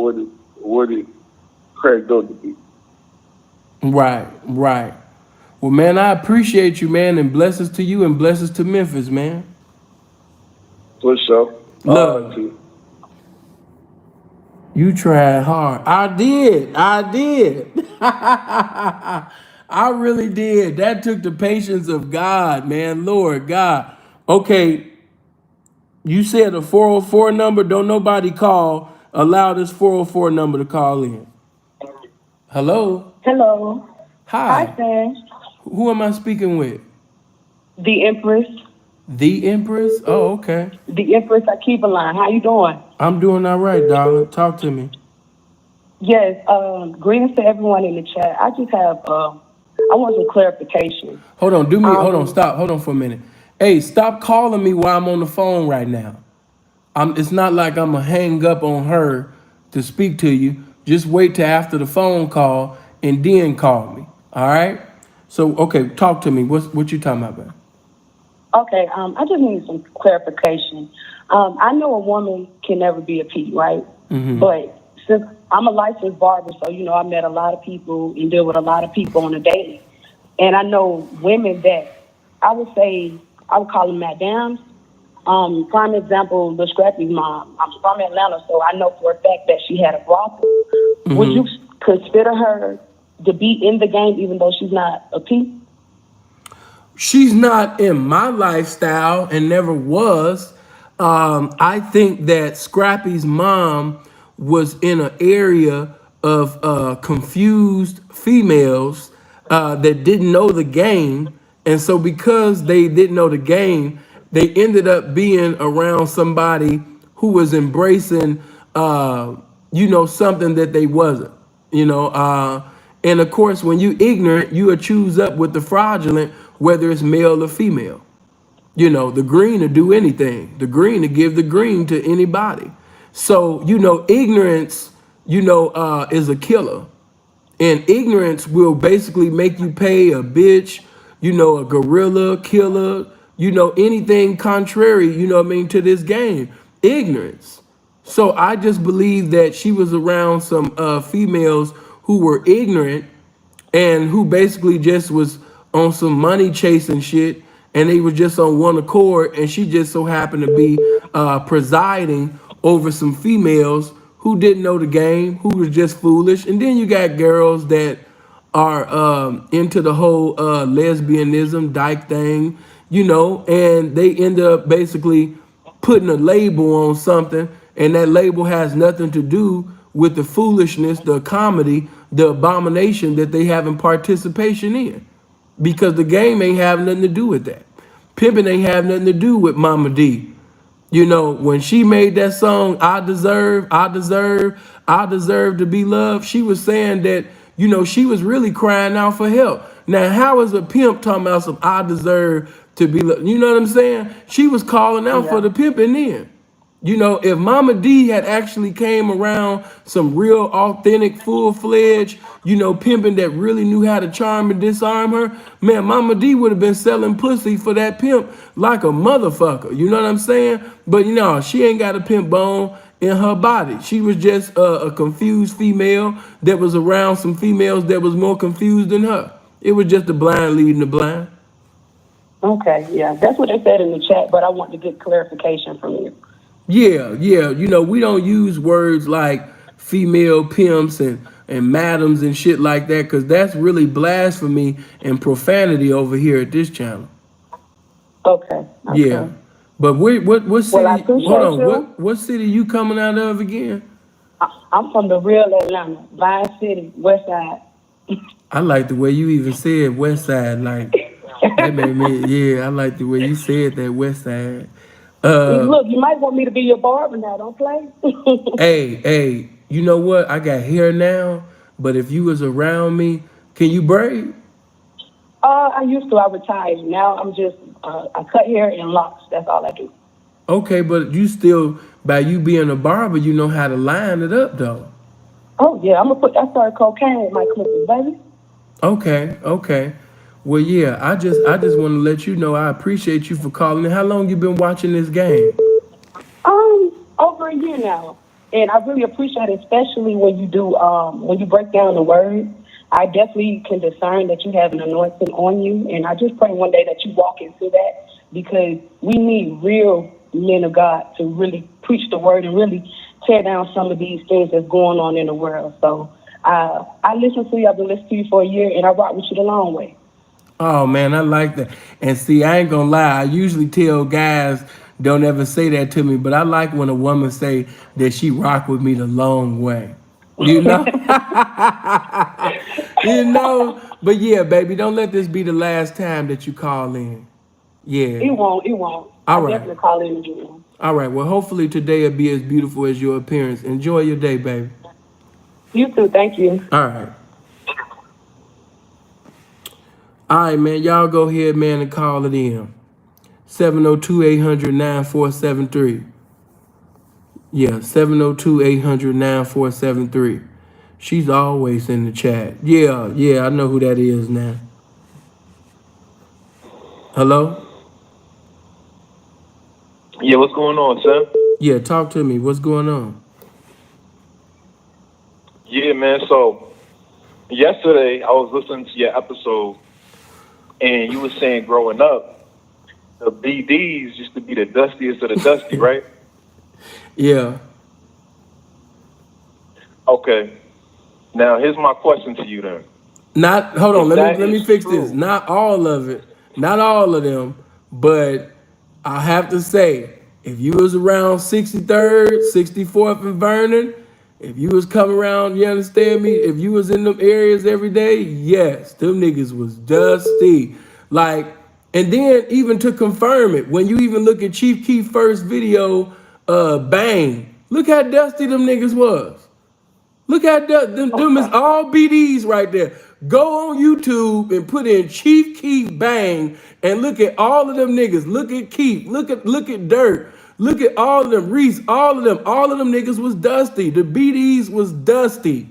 what it cracked up to be. Right, right. Well, man, I appreciate you, man, and blessings to you and blessings to Memphis, man. For sure. All right, Love. T. You tried hard. I did. I did. I really did. That took the patience of God, man. Lord God. Okay, you said a 404 number. Don't nobody call. Allow this 404 number to call in. Hello. Hello. Hi, Hi. Sam. Who am I speaking with? The Empress. The Empress? Oh, okay. The Empress Akibaline. How you doing? I'm doing all right, darling. Talk to me. Yes, greetings to everyone in the chat. I just have, I want some clarification. Hold on. Hold on. Um, Stop. Hold on for a minute. Hey, stop calling me while I'm on the phone right now. It's not like I'm going to hang up on her to speak to you. Just wait till after the phone call and then call me. All right? So, okay, talk to me. What you talking about, man? okay, I just need some clarification. I know a woman can never be a P, right? But since I'm a licensed barber, so, I met a lot of people and deal with a lot of people on a daily. And I know women that I would call them madams. Prime example, the Scrappy's mom. I'm from Atlanta, so I know for a fact that she had a brothel. Would you consider her to be in the game even though she's not a P? She's not in my lifestyle and never was. I think that Scrappy's mom was in an area of confused females that didn't know the game. And so, because they didn't know the game, they ended up being around somebody who was embracing, something that they wasn't, and of course, when you ignorant, you would choose up with the fraudulent, whether it's male or female. The green to do anything. The green to give the green to anybody. So, ignorance, is a killer. And ignorance will basically make you pay a bitch, a gorilla, killer, anything contrary, to this game. Ignorance. So I just believe that she was around some females who were ignorant and who basically just was on some money chasing shit, and they were just on one accord, and she just so happened to be presiding over some females who didn't know the game, who was just foolish. And then you got girls that are into the whole lesbianism dyke thing, and they end up basically putting a label on something, and that label has nothing to do with the foolishness, the comedy, the abomination that they have in participation in. because the game ain't have nothing to do with that. Pimping ain't have nothing to do with Mama D. You know, when she made that song, I deserve to be loved, she was saying that, you know, she was really crying out for help. Now, how is a pimp talking about some I deserve to be loved? You know what I'm saying? She was calling out for the pimping then. You know, if Mama D had actually came around some real authentic, full-fledged, you know, pimping that really knew how to charm and disarm her, man, Mama D would have been selling pussy for that pimp like a motherfucker. You know what I'm saying? But, you know, she ain't got a pimp bone in her body. She was just a confused female that was around some females that was more confused than her. It was just the blind leading the blind. Okay, yeah, that's what they said in the chat, but I want to get clarification from you. Yeah. You know, we don't use words like female pimps and madams and shit like that, because that's really blasphemy and profanity over here at this channel. Okay. Yeah. But what city? I appreciate Hold on. you. What city you coming out of again? I'm from the real Atlanta, Vine City, West Side. I like the way you even said West Side. Like that made me. Yeah, I like the way you said that West Side. Look, you might want me to be your barber now. Don't play. Hey, you know what? I got hair now, but if you was around me, can you braid? I used to. I retired. Now I'm just I cut hair and locks. That's all I do. Okay, but you still, by you being a barber, you know how to line it up though. Oh yeah, I'm gonna put that sort of cocaine with my clippers, baby. Okay. Well, yeah, I just want to let you know I appreciate you for calling in. How long you been watching this game? Over a year now, and I really appreciate it, especially when you do when you break down the words. I definitely can discern that you have an anointing on you, and I just pray one day that you walk into that, because we need real men of God to really preach the word and really tear down some of these things that's going on in the world. So I listen to you. I've been listening to you for a year, and I rock with you the long way. Oh man, I like that. And see, I ain't gonna lie, I usually tell guys don't ever say that to me, but I like when a woman say that she rock with me the long way. You know? You know? But yeah, baby, don't let this be the last time that you call in. Yeah. It won't. All I'll right. definitely call in again. All right. Well, hopefully today will be as beautiful as your appearance. Enjoy your day, baby. You too. Thank you. All right. All right, man. Y'all go ahead, man, and call it in. 702-800-9473. Yeah, 702-800-9473. She's always in the chat. Yeah, I know who that is now. Hello? Yeah, what's going on, Sam? Yeah, talk to me. What's going on? Yeah, man. So yesterday I was listening to your episode, and you were saying growing up, the BDs used to be the dustiest of the dusty, right? Yeah. Okay. Now here's my question to you then. Hold on, let me fix true. this. Not all of it, not all of them, but I have to say, if you was around 63rd, 64th and Vernon, if you was coming around, you understand me? If you was in them areas every day, yes, them niggas was dusty. Like, and then even to confirm it, when you even look at Chief Keef's first video, Bang, look how dusty them niggas was. Look at them is all BDs right there. Go on YouTube and put in Chief Keef Bang and look at all of them niggas. Look at Keef. Look at Dirt. Look at all of them. Reese. All of them niggas was dusty. The BDs was dusty.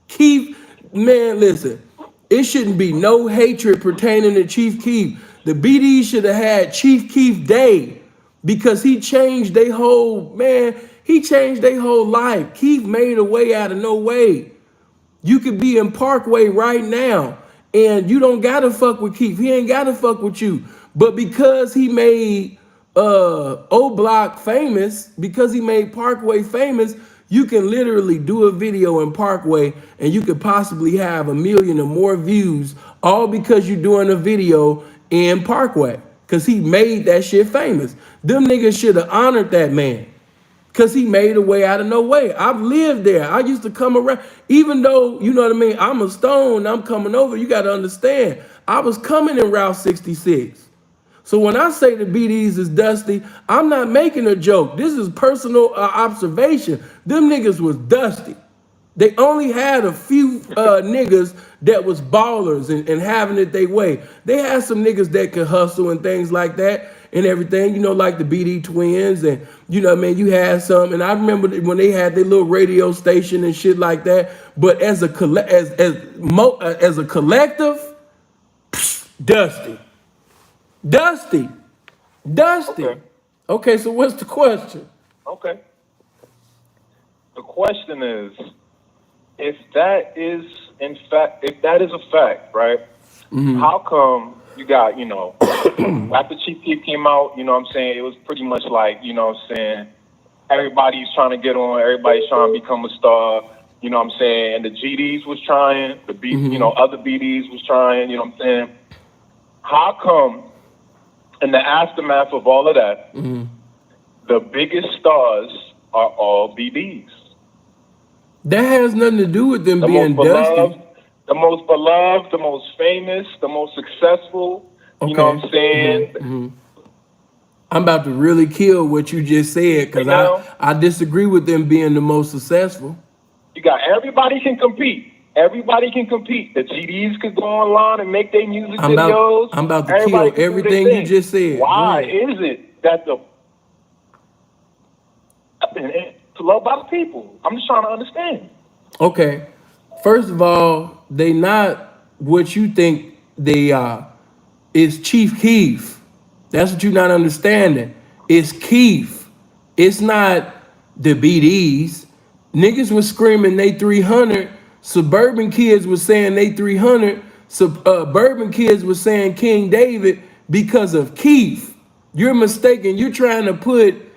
Keef, man, listen. It shouldn't be no hatred pertaining to Chief Keef. The BDs should have had Chief Keef Day, because he changed their whole, man, he changed their whole life. Keef made a way out of no way. You could be in Parkway right now, and you don't gotta fuck with Keef. He ain't gotta fuck with you. But because he made O Block famous, because he made Parkway famous, you can literally do a video in Parkway and you could possibly have 1 million or more views, all because you're doing a video in Parkway, because he made that shit famous. Them niggas should have honored that man. Because he made a way out of no way. I've lived there. I used to come around, even though, you know what I mean, I'm a stone, I'm coming over. You got to understand, I was coming in Route 66. So when I say the BDs is dusty, I'm not making a joke. This is personal observation. Them niggas was dusty. They only had a few niggas that was ballers and having it their way. They had some niggas that could hustle and things like that and everything, you know, like the BD twins and, you know what I mean, you had some. And I remember when they had their little radio station and shit like that. But as a collective, dusty. Dusty. Okay, so what's the question? Okay. The question is, if that is a fact, right? How come you got, you know, after Chief Keef came out, you know what I'm saying, it was pretty much like, you know what I'm saying, everybody's trying to get on, everybody's trying to become a star, you know what I'm saying, and the GDs was trying, you know, other BDs was trying, you know what I'm saying. How come in the aftermath of all of that, the biggest stars are all BDs? That has nothing to do with them being dusty. The most beloved, the most famous, the most successful, you know what I'm saying? I'm about to really kill what you just said because I disagree with them being the most successful. You got everybody can compete. Everybody can compete. The GDs could go online and make their music videos. I'm about to kill everything you just said. Why is it that it's loved by the people? I'm just trying to understand. Okay. First of all, they not what you think they are. It's Chief Keef. That's what you're not understanding. It's Keef. It's not the BDs. Niggas was screaming they 300. Suburban kids was saying they 300. Suburban kids was saying King David because of Keef. You're mistaken. You're trying to put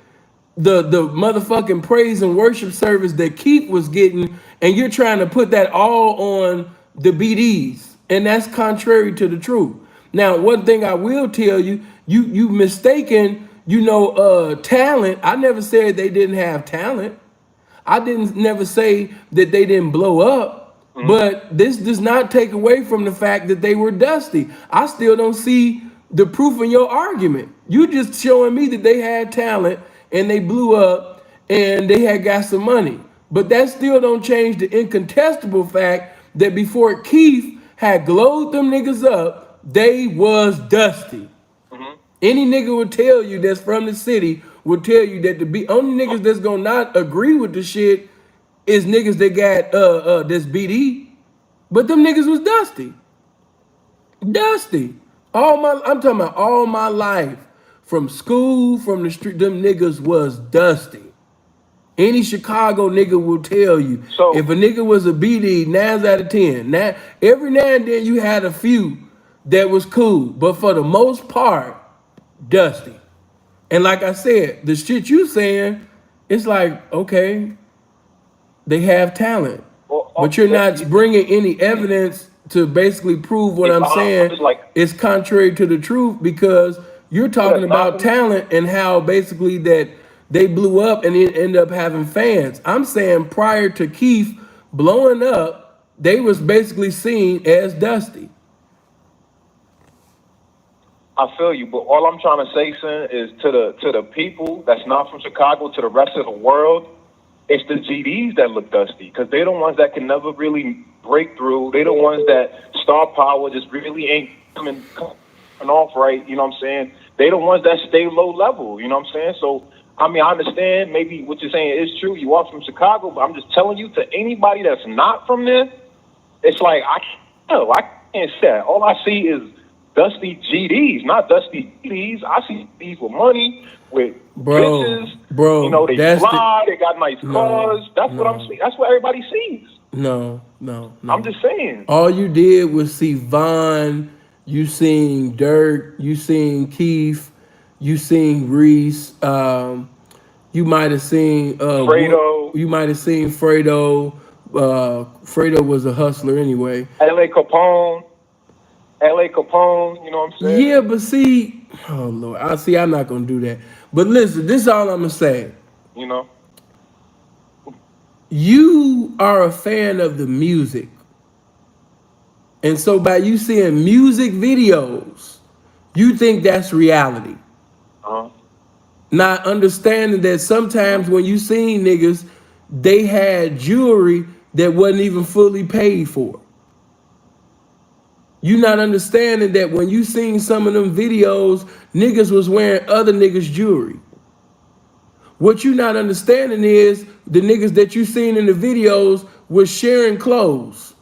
the motherfucking praise and worship service that Keef was getting, and you're trying to put that all on the BDs, and that's contrary to the truth. Now, one thing I will tell you, you mistaken, you know, talent. I never said they didn't have talent. I didn't never say that they didn't blow up, but this does not take away from the fact that they were dusty. I still don't see the proof in your argument. You just showing me that they had talent and they blew up and they had got some money. But that still don't change the incontestable fact that before Keef had glowed them niggas up, they was dusty. Any nigga would tell you that's from the city would tell you that the only niggas that's gonna not agree with the shit is niggas that got this BD. But them niggas was dusty. Dusty. I'm talking about all my life. From school, from the street, them niggas was dusty. Any Chicago nigga will tell you. So if a nigga was a BD, 9 out of 10. Now, every now and then you had a few that was cool, but for the most part, dusty. And like I said, the shit you saying, it's like, okay, they have talent, but you're not bringing any evidence to basically prove what I'm saying. It's contrary to the truth because you're talking about talent and how basically that they blew up and end up having fans. I'm saying prior to Keef blowing up, they was basically seen as dusty. I feel you, but all I'm trying to say, son, is to the people that's not from Chicago, to the rest of the world, it's the GDs that look dusty because they're the ones that can never really break through. They're the ones that star power just really ain't coming off right. You know what I'm saying? They the ones that stay low level. You know what I'm saying? So I mean, I understand maybe what you're saying is true. You are from Chicago, but I'm just telling you, to anybody that's not from there, it's like I can't say that. All I see is dusty GDs, not dusty GDs. I see these with money, with bitches. Bro, you know, they fly, they got nice cars. That's what I'm seeing. That's what everybody sees. No. I'm just saying. All you did was see Von, you seen Dirk, you seen Keef, you seen Reese, you might have seen Fredo. You might have seen Fredo. Fredo was a hustler anyway. LA Capone, you know what I'm saying? Yeah, but see, oh Lord, I'm not gonna do that. But listen, this is all I'm gonna say. You know, you are a fan of the music. And so by you seeing music videos, you think that's reality. Uh-huh. Not understanding that sometimes when you seen niggas, they had jewelry that wasn't even fully paid for. You not understanding that when you seen some of them videos, niggas was wearing other niggas' jewelry. What you not understanding is the niggas that you seen in the videos was sharing clothes.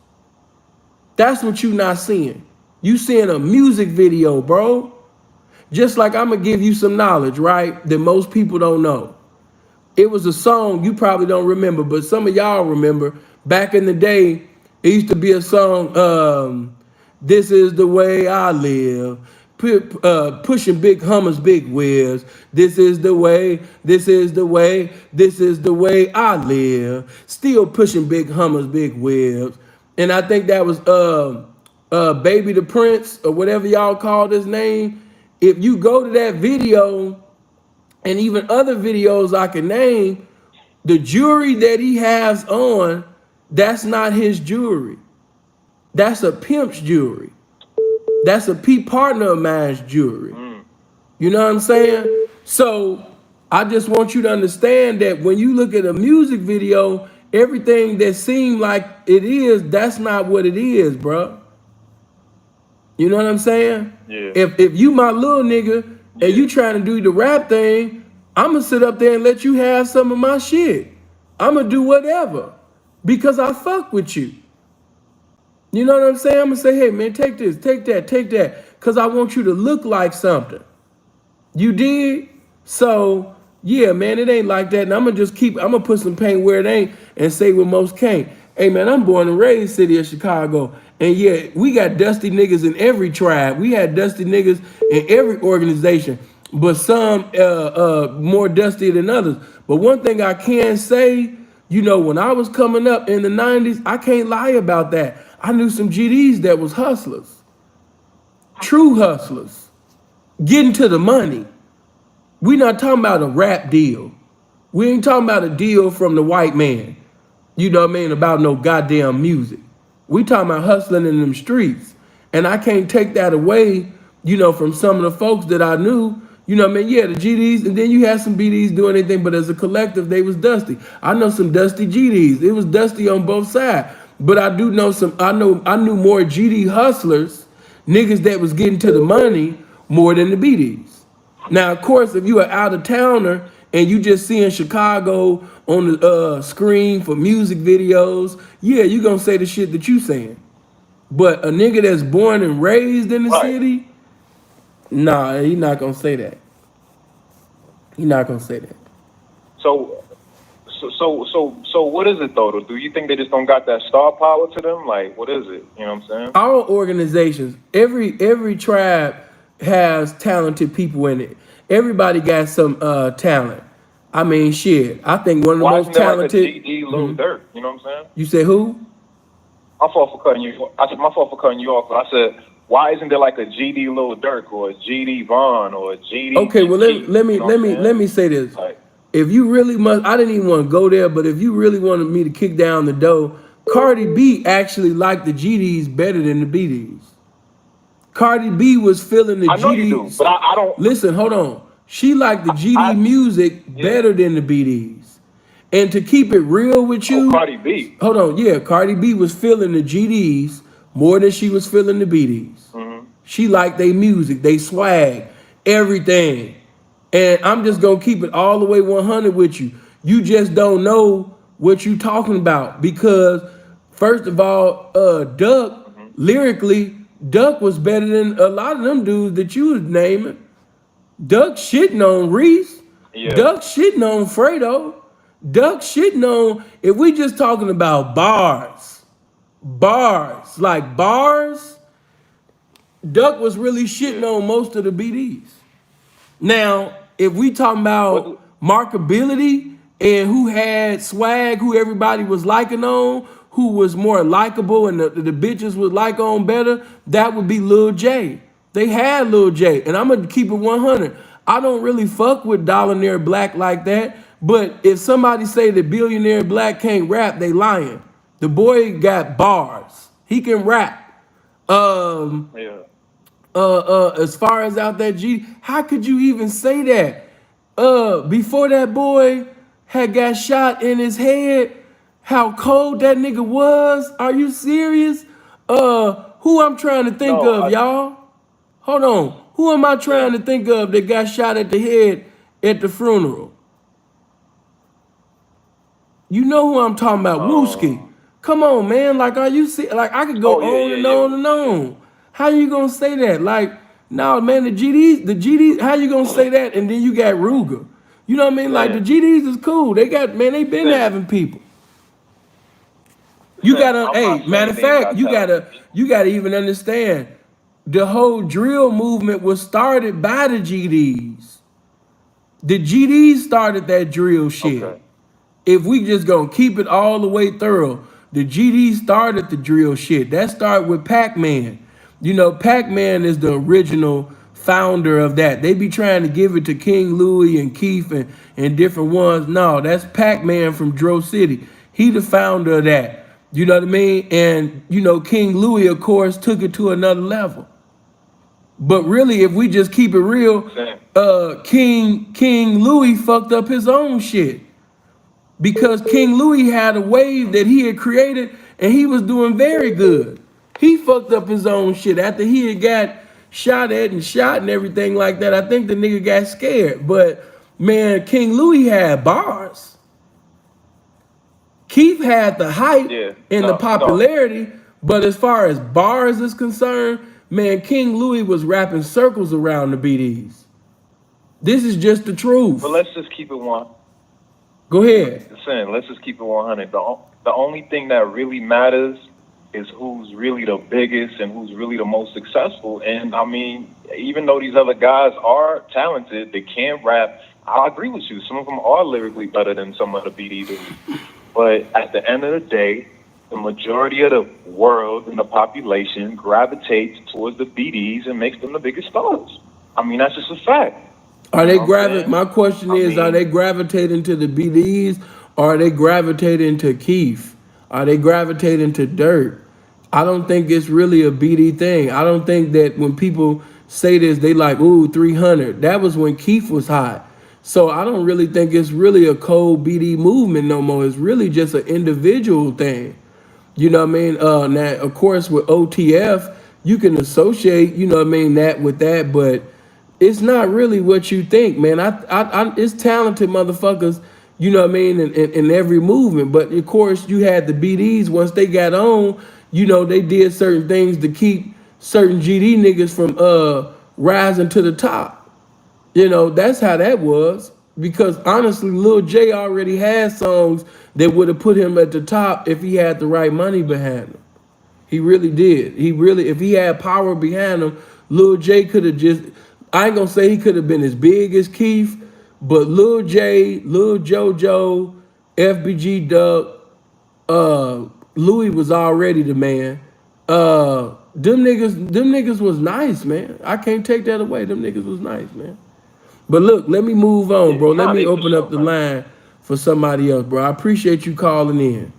That's what you not seeing. You seeing a music video, bro. Just like I'm gonna give you some knowledge, right? That most people don't know. It was a song you probably don't remember, but some of y'all remember. Back in the day, it used to be a song, This Is the Way I Live. Pushing big Hummers, big wheels. This is the way, this is the way, this is the way I live. Still pushing big Hummers, big wheels. And I think that was Baby the Prince, or whatever y'all called his name. If you go to that video, and even other videos I can name, the jewelry that he has on, that's not his jewelry. That's a pimp's jewelry. That's a partner of mine's jewelry. You know what I'm saying? So I just want you to understand that when you look at a music video, everything that seems like it is, that's not what it is, bro. You know what I'm saying? Yeah. If you my little nigga and you trying to do the rap thing, I'ma sit up there and let you have some of my shit. I'ma do whatever because I fuck with you. You know what I'm saying? I'm gonna say, hey man, take this, take that, because I want you to look like something. You did? So yeah, man, it ain't like that. And I'm gonna put some paint where it ain't and say what most can't. Hey man, I'm born and raised city of Chicago. And yeah, we got dusty niggas in every tribe. We had dusty niggas in every organization, but some more dusty than others. But one thing I can say, you know, when I was coming up in the 90s, I can't lie about that. I knew some GDs that was hustlers, true hustlers, getting to the money. We not talking about a rap deal. We ain't talking about a deal from the white man, you know what I mean, about no goddamn music. We talking about hustling in them streets. And I can't take that away, you know, from some of the folks that I knew. You know what I mean? Yeah, the GDs, and then you had some BDs doing anything, but as a collective, they was dusty. I know some dusty GDs. It was dusty on both sides. But I do know I knew more GD hustlers, niggas that was getting to the money more than the BDs. Now, of course, if you are out of towner and you just seeing Chicago on the screen for music videos, yeah, you gonna say the shit that you saying. But a nigga that's born and raised in the Right. city, nah, he not gonna say that. He not gonna say that. So what is it though? Do you think they just don't got that star power to them? Like, what is it? You know what I'm saying? Our organizations, every tribe has talented people in it. Everybody got some talent. I mean, shit. I think one of the Why most isn't there like a talented. GD Lil Durk? You know what I'm saying? You say who? My fault for cutting you. I said my fault for cutting you off. But I said, why isn't there like a GD Lil Durk or a GD Vaughn or a GD? Okay, well GD, let you know what I'm saying? me say this. Like, If you really must, I didn't even want to go there, but if you really wanted me to kick down the door, Cardi B actually liked the GDs better than the BDs. Cardi B was feeling the I know GDs. you do, but I don't. Listen, hold on. She liked the GD music better than the BDs. And to keep it real with you, Cardi B. hold on, yeah, Cardi B was feeling the GDs more than she was feeling the BDs. Mm-hmm. She liked their music, they swag, everything. And I'm just gonna keep it all the way 100 with you. You just don't know what you talking about because, first of all, Duck, lyrically, Duck was better than a lot of them dudes that you was naming. Duck shitting on Reese. Yeah. Duck shitting on Fredo. Duck shitting on, if we just talking about bars, like bars, Duck was really shitting on most of the BDs. Now, if we talking about markability and who had swag, who everybody was liking on, who was more likable and the bitches would like on better, that would be Lil J. They had Lil J, and I'm gonna keep it 100. I don't really fuck with Dollinaire Black like that, But if somebody say the Billionaire Black can't rap, they lying. The boy got bars. He can rap. Yeah. As far as out that G, how could you even say that? Before that boy had got shot in his head, how cold that nigga was? Are you serious? Who I'm trying to think No, of, y'all? Hold on. Who am I trying to think of that got shot at the head at the funeral? You know who I'm talking about, Wooski. Come on, man. Like, are you see? Like, I could go on and on and on. How you gonna say that? Like, no, man. The GDs. How you gonna say that? And then you got Ruger. You know what I mean? Like, the GDs is cool. They got, man. They been having people. You gotta. Hey, matter of fact, you gotta even understand. The whole drill movement was started by the GDs. The GDs started that drill shit. Okay. If we just gonna keep it all the way thorough, the GD started the drill shit. That started with Pac-Man. You know, Pac-Man is the original founder of that. They be trying to give it to King Louie and Keith and different ones. No, that's Pac-Man from Dro City. He the founder of that. You know what I mean? And, you know, King Louie, of course, took it to another level. But really, if we just keep it real, King Louie fucked up his own shit. Because King Louie had a wave that he had created and he was doing very good. He fucked up his own shit after he had got shot at and shot and everything like that. I think the nigga got scared. But man, King Louie had bars. Keith had the hype and the popularity, but as far as bars is concerned, man, King Louie was rapping circles around the BDs. This is just the truth. But let's just keep it one. Go ahead. Listen, let's just keep it 100. The only thing that really matters is who's really the biggest and who's really the most successful. And I mean, even though these other guys are talented, they can rap. I agree with you. Some of them are lyrically better than some of the BDs. But at the end of the day, the majority of the world and the population gravitates towards the BDs and makes them the biggest stars. I mean, that's just a fact. Are they my question is, are they gravitating to the BDs or are they gravitating to Keith? Are they gravitating to Dirt? I don't think it's really a BD thing. I don't think that when people say this, they like, ooh, 300. That was when Keith was hot. So I don't really think it's really a cold BD movement no more. It's really just an individual thing. You know what I mean? Now, of course, with OTF, you can associate, you know what I mean, that with that, but it's not really what you think, man. It's talented motherfuckers, you know what I mean, in every movement. But of course, you had the BDs, once they got on, you know, they did certain things to keep certain GD niggas from rising to the top. You know, that's how that was. Because honestly, Lil J already had songs that would have put him at the top if he had the right money behind him. He really did. If he had power behind him, Lil J could have just, I ain't gonna say he could have been as big as Keith, but Lil J, Lil JoJo, FBG Duck, Louis was already the man. Them niggas was nice, man. I can't take that away. Them niggas was nice, man. But look, let me move on, bro. Let me open up the line for somebody else, bro. I appreciate you calling in.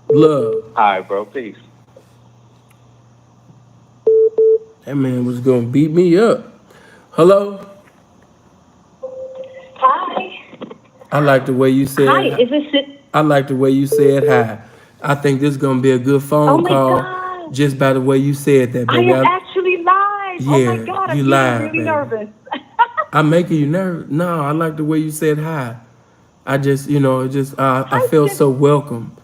Love. All right, bro. Peace. That man was gonna beat me up. Hello? Hi. I like the way you said Hi, is this it? I like the way you said hi. I think this is gonna be a good phone call. God. Just by the way you said that, baby. I am actually live. Yeah, oh my God, I'm you feeling live, really baby. nervous. I'm making you nervous. No, I like the way you said hi. I just, you know, I feel so welcome.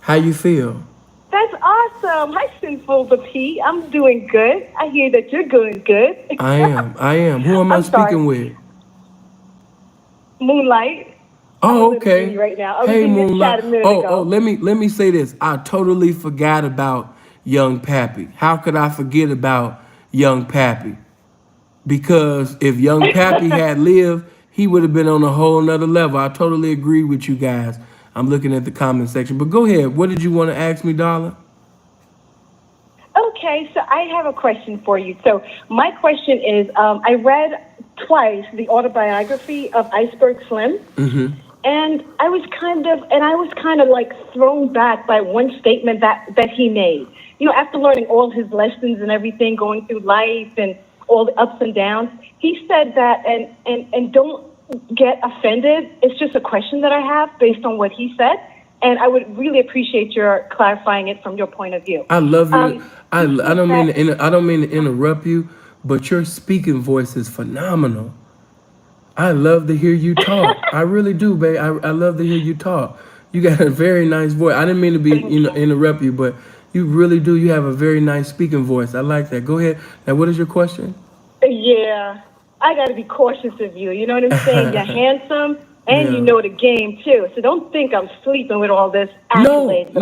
How you feel? That's awesome. Hi, Sinful the P. I'm doing good. I hear that you're doing good. I am. Who am I speaking with? Moonlight. Oh, okay. Right now. Hey, Moonlight. Oh, let me say this. I totally forgot about Young Pappy. How could I forget about Young Pappy? Because if Young Pappy had lived, he would have been on a whole nother level. I totally agree with you guys. I'm looking at the comment section. But go ahead. What did you want to ask me, darling? Okay, so I have a question for you. So my question is, I read twice the autobiography of Iceberg Slim. And I was kind of like thrown back by one statement that he made. After learning all his lessons and everything, going through life and all the ups and downs, he said that, and don't get offended. It's just a question that I have based on what he said. And I would really appreciate your clarifying it from your point of view. I love you. I don't mean to interrupt you, but your speaking voice is phenomenal. I love to hear you talk. I really do, babe. I love to hear you talk. You got a very nice voice. I didn't mean to be, interrupt you, but you really do. You have a very nice speaking voice. I like that. Go ahead. Now, what is your question? Yeah, I got to be cautious of you. You know what I'm saying? You're handsome, and you know the game too. So don't think I'm sleeping with all this accolades.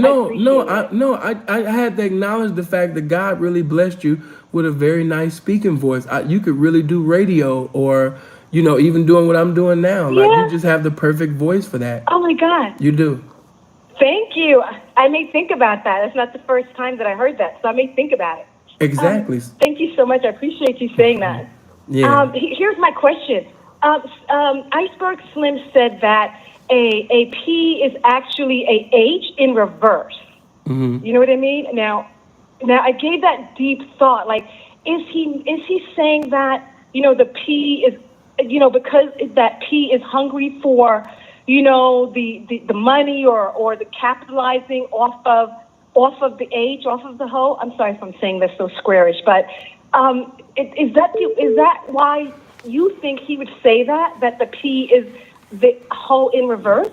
I had to acknowledge the fact that God really blessed you with a very nice speaking voice. You could really do radio, or even doing what I'm doing now. Like, you just have the perfect voice for that. Oh my God, you do. Thank you. I may think about that. It's not the first time that I heard that, so I may think about it. Exactly. Thank you so much. I appreciate you saying that. Yeah. Here's my question. Iceberg Slim said that a P is actually a H in reverse. You know what I mean? Now I gave that deep thought. Like, is he saying that the P is because that P is hungry for the money or the capitalizing off of the H, off of the hoe? I'm sorry if I'm saying this so squarish, but is that why you think he would say that the P is the hoe in reverse?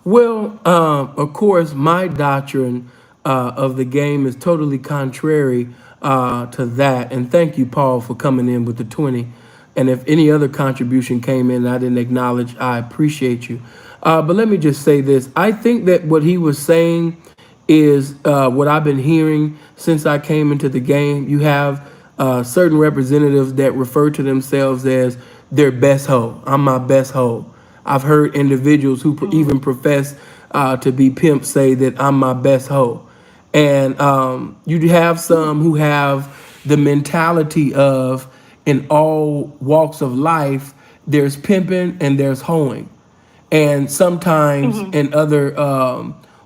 Well, of course, my doctrine of the game is totally contrary to that. And thank you, Paul, for coming in with the 20. And if any other contribution came in and I didn't acknowledge, I appreciate you. But let me just say this. I think that what he was saying is what I've been hearing since I came into the game. You have certain representatives that refer to themselves as their best hoe. I'm my best hoe. I've heard individuals who even profess to be pimps say that I'm my best hoe. And you have some who have the mentality of, in all walks of life, there's pimping and there's hoeing. And sometimes in other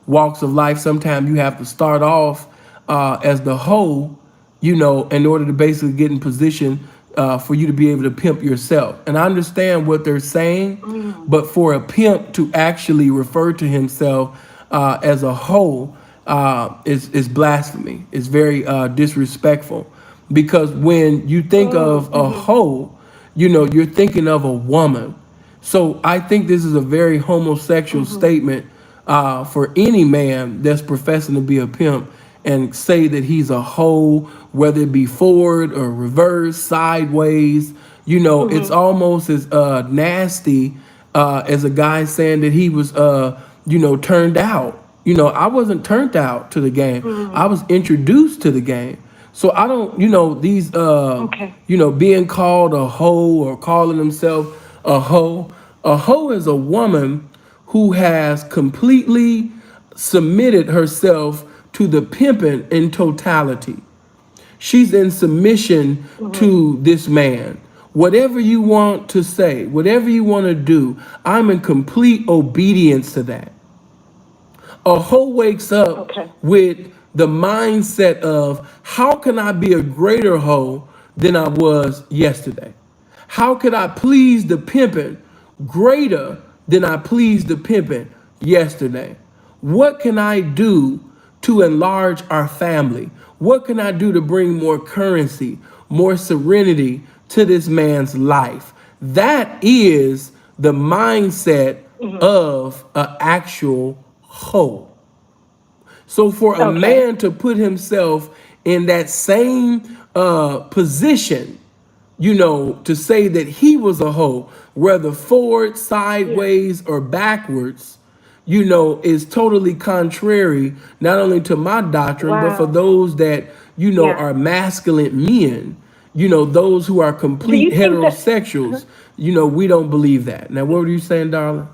walks of life, sometimes you have to start off as the hoe, in order to basically get in position for you to be able to pimp yourself. And I understand what they're saying, but for a pimp to actually refer to himself as a hoe is blasphemy. It's very disrespectful. Because when you think of a hoe, you're thinking of a woman. So I think this is a very homosexual statement for any man that's professing to be a pimp and say that he's a hoe, whether it be forward or reverse, sideways. It's almost as nasty as a guy saying that he was, turned out. I wasn't turned out to the game. I was introduced to the game. So I don't, these, being called a hoe or calling himself a hoe. A hoe is a woman who has completely submitted herself to the pimping in totality. She's in submission to this man. Whatever you want to say, whatever you want to do, I'm in complete obedience to that. A hoe wakes up with the mindset of, how can I be a greater hoe than I was yesterday? How could I please the pimping greater than I pleased the pimping yesterday? What can I do to enlarge our family? What can I do to bring more currency, more serenity to this man's life? That is the mindset of an actual hoe. So for a man to put himself in that same position, to say that he was a hoe, whether forward, sideways, or backwards, is totally contrary, not only to my doctrine, but for those that, are masculine men, those who are complete heterosexuals, we don't believe that. Now, what were you saying, darling?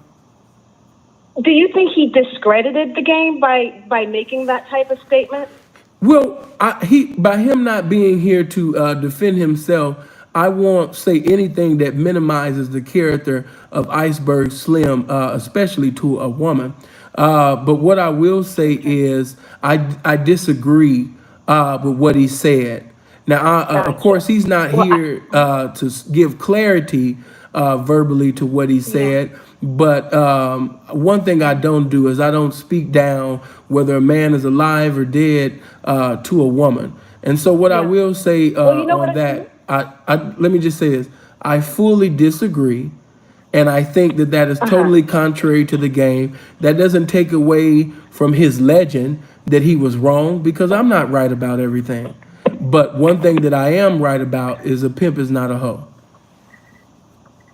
Do you think he discredited the game by making that type of statement? Well, by him not being here to defend himself, I won't say anything that minimizes the character of Iceberg Slim, especially to a woman. But what I will say is I disagree with what he said. Now, of course, he's not here to give clarity verbally to what he said. But one thing I don't do is I don't speak down whether a man is alive or dead to a woman. And so what I will say you know on what that, I let me just say this: I fully disagree. And I think that that is totally contrary to the game. That doesn't take away from his legend that he was wrong, because I'm not right about everything. But one thing that I am right about is a pimp is not a hoe.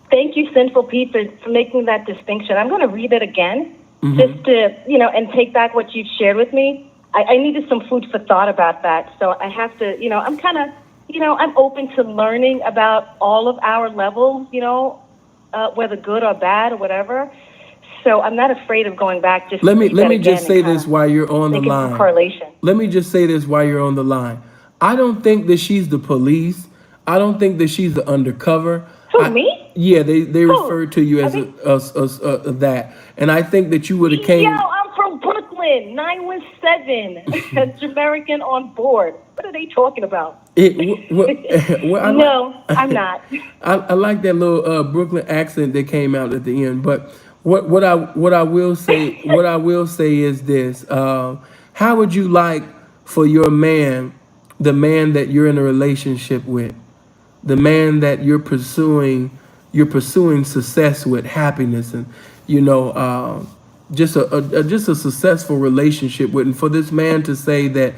Thank you, Sinful Pete, for making that distinction. I'm going to read it again, just to, and take back what you've shared with me. I needed some food for thought about that. So I have to, I'm kind of, I'm open to learning about all of our levels, whether good or bad or whatever. So I'm not afraid of going back. Just let me just say this while you're on the line. Correlation. Let me just say this while you're on the line. I don't think that she's the police. I don't think that she's the undercover. Who, me? Yeah, they refer to you as that, and I think that you would have came. Yo, I'm from Brooklyn, 917. That's American on board. What are they talking about? No, I'm not. I like that little Brooklyn accent that came out at the end. But what I will say is this: how would you like for your man, the man that you're in a relationship with, the man that you're pursuing success with, happiness, and just a successful relationship with, and for this man to say that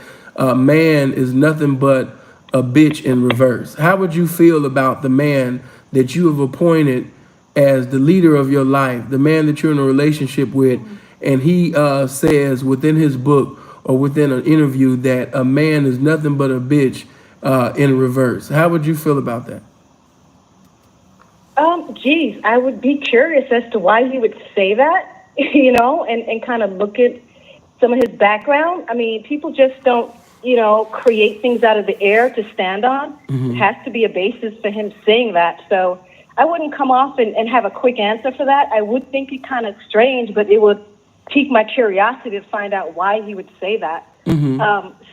man is nothing but a bitch in reverse? How would you feel about the man that you have appointed as the leader of your life, the man that you're in a relationship with, and he says within his book or within an interview that a man is nothing but a bitch in reverse? How would you feel about that? Geez, I would be curious as to why he would say that, and kind of look at some of his background. I mean, people just don't, create things out of the air to stand on. It has to be a basis for him saying that. So I wouldn't come off and have a quick answer for that. I would think it kind of strange, but it would pique my curiosity to find out why he would say that.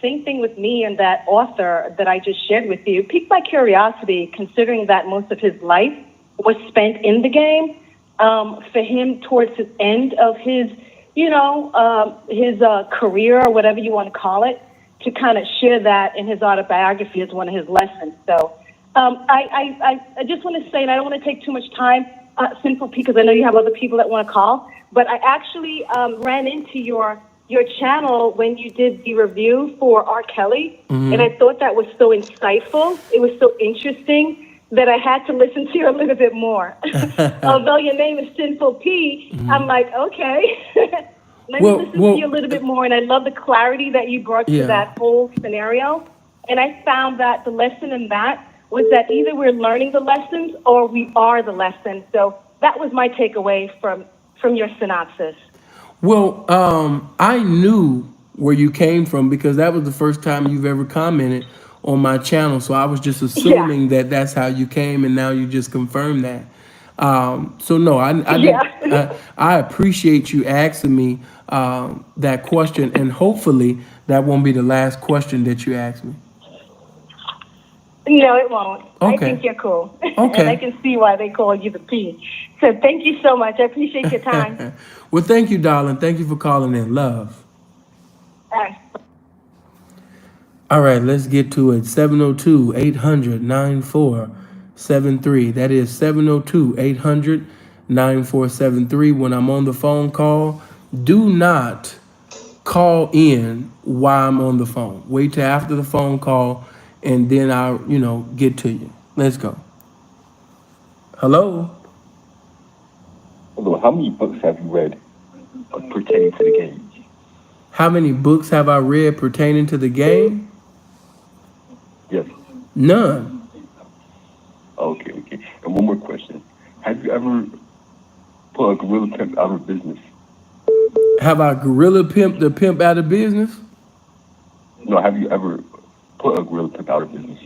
Same thing with me and that author that I just shared with you. Piqued my curiosity, considering that most of his life was spent in the game. For him, towards his end of his, his career or whatever you want to call it, to kind of share that in his autobiography as one of his lessons. So I just want to say, and I don't want to take too much time, Sinful Pete, because I know you have other people that want to call, but I actually ran into your channel when you did the review for R. Kelly, and I thought that was so insightful. It was so interesting that I had to listen to you a little bit more. Although your name is Sinful P, I'm like, okay, let me listen to you a little bit more. And I love the clarity that you brought to that whole scenario. And I found that the lesson in that was that either we're learning the lessons or we are the lesson. So that was my takeaway from your synopsis. Well, I knew where you came from because that was the first time you've ever commented on my channel. So I was just assuming that that's how you came, and now you just confirmed that. So no, I appreciate you asking me that question, and hopefully that won't be the last question that you ask me. No, it won't. Okay. I think you're cool. Okay. And I can see why they call you the P. So thank you so much. I appreciate your time. Well, thank you, darling. Thank you for calling in. Love. Bye. All right, let's get to it. 702-800-9473. That is 702-800-9473. When I'm on the phone call, do not call in while I'm on the phone. Wait till after the phone call, and then I'll, get to you. Let's go. Hello? Hello, how many books have you read pertaining to the game? How many books have I read pertaining to the game? Yes. None. Okay. And one more question. Have you ever put a gorilla pimp out of business? Have I gorilla pimped the pimp out of business? No, have you ever put a gorilla pimp out of business?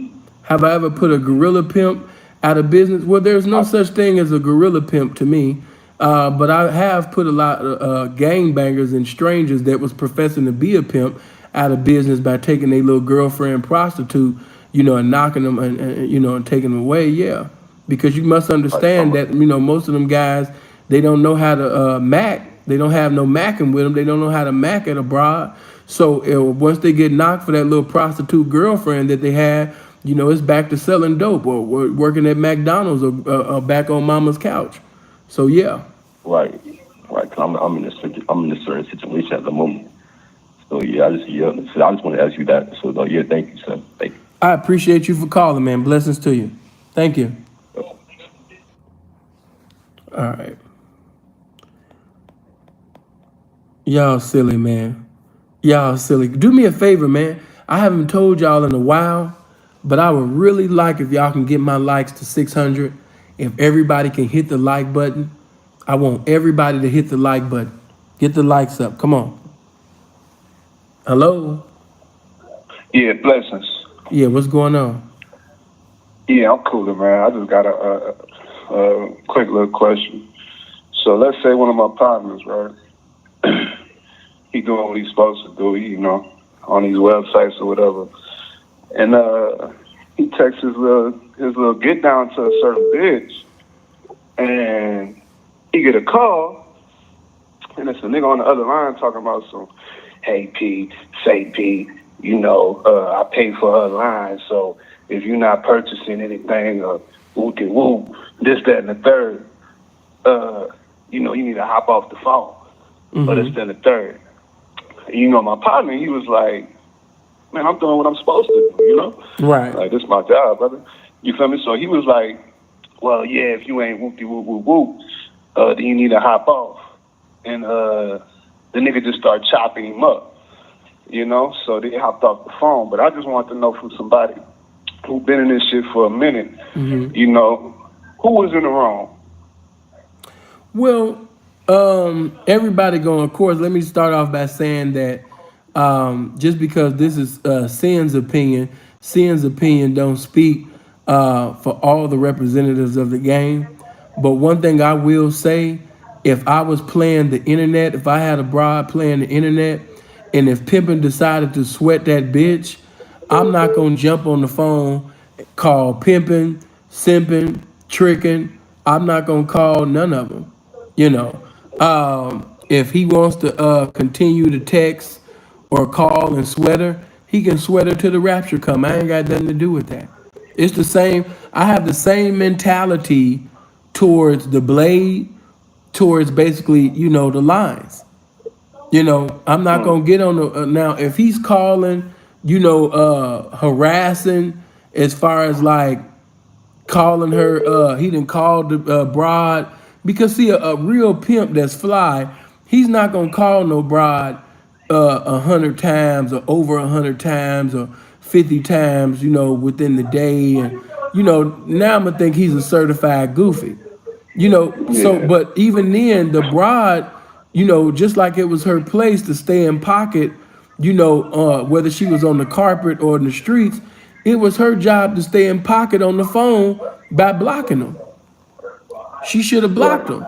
Have I ever put a gorilla pimp out of business? Well, there's no such thing as a gorilla pimp to me. But I have put a lot of gangbangers and strangers that was professing to be a pimp out of business by taking their little girlfriend prostitute, and knocking them and taking them away. Yeah, because you must understand that most of them guys, they don't know how to mac. They don't have no macking with them. They don't know how to mac at a broad. So once they get knocked for that little prostitute girlfriend that they had, it's back to selling dope or working at McDonald's or back on mama's couch. So yeah. Right. 'Cause I'm in a certain situation at the moment. So yeah, I just want to ask you that. So yeah, thank you, sir. Thank you. I appreciate you for calling, man. Blessings to you. Thank you. All right. Y'all silly, man. Y'all silly. Do me a favor, man. I haven't told y'all in a while, but I would really like if y'all can get my likes to 600. If everybody can hit the like button, I want everybody to hit the like button. Get the likes up. Come on. Hello? Yeah, blessings. Yeah, what's going on? Yeah, I'm cooler, man. I just got a quick little question. So let's say one of my partners, right? He doing what he's supposed to do, on these websites or whatever, and he texts his little get down to a certain bitch, and he get a call, and it's a nigga on the other line talking about some, hey P, say P, I pay for her line, so if you're not purchasing anything, whoop, this, that, and the third, you need to hop off the phone. Mm-hmm. But it's then the third. My partner, he was like, man, I'm doing what I'm supposed to do, Right. Like, this is my job, brother. You feel me? So he was like, well, yeah, if you ain't whoop, then you need to hop off. And the nigga just started chopping him up, So they hopped off the phone. But I just wanted to know from somebody who been in this shit for a minute, Mm-hmm. Who was in the wrong? Well, everybody going, of course, let me start off by saying that just because this is Sin's opinion don't speak for all the representatives of the game. But one thing I will say, if I was playing the internet, if I had a broad playing the internet, and if Pimpin' decided to sweat that bitch, I'm not going to jump on the phone, call Pimpin', Simpin', Trickin'. I'm not going to call none of them. If he wants to continue to text or call and sweat her, he can sweat her till the rapture come. I ain't got nothing to do with that. It's the same. I have the same mentality towards the blade, towards basically, the lines. I'm not gonna get on the now. If he's calling, harassing, as far as like calling her, he didn't call the broad. Because see, a real pimp that's fly, he's not gonna call no broad 100 times or over 100 times or 50 times, within the day. And now I'm gonna think he's a certified goofy. So but even then, the broad, just like it was her place to stay in pocket, whether she was on the carpet or in the streets, it was her job to stay in pocket on the phone by blocking them. She should have blocked him.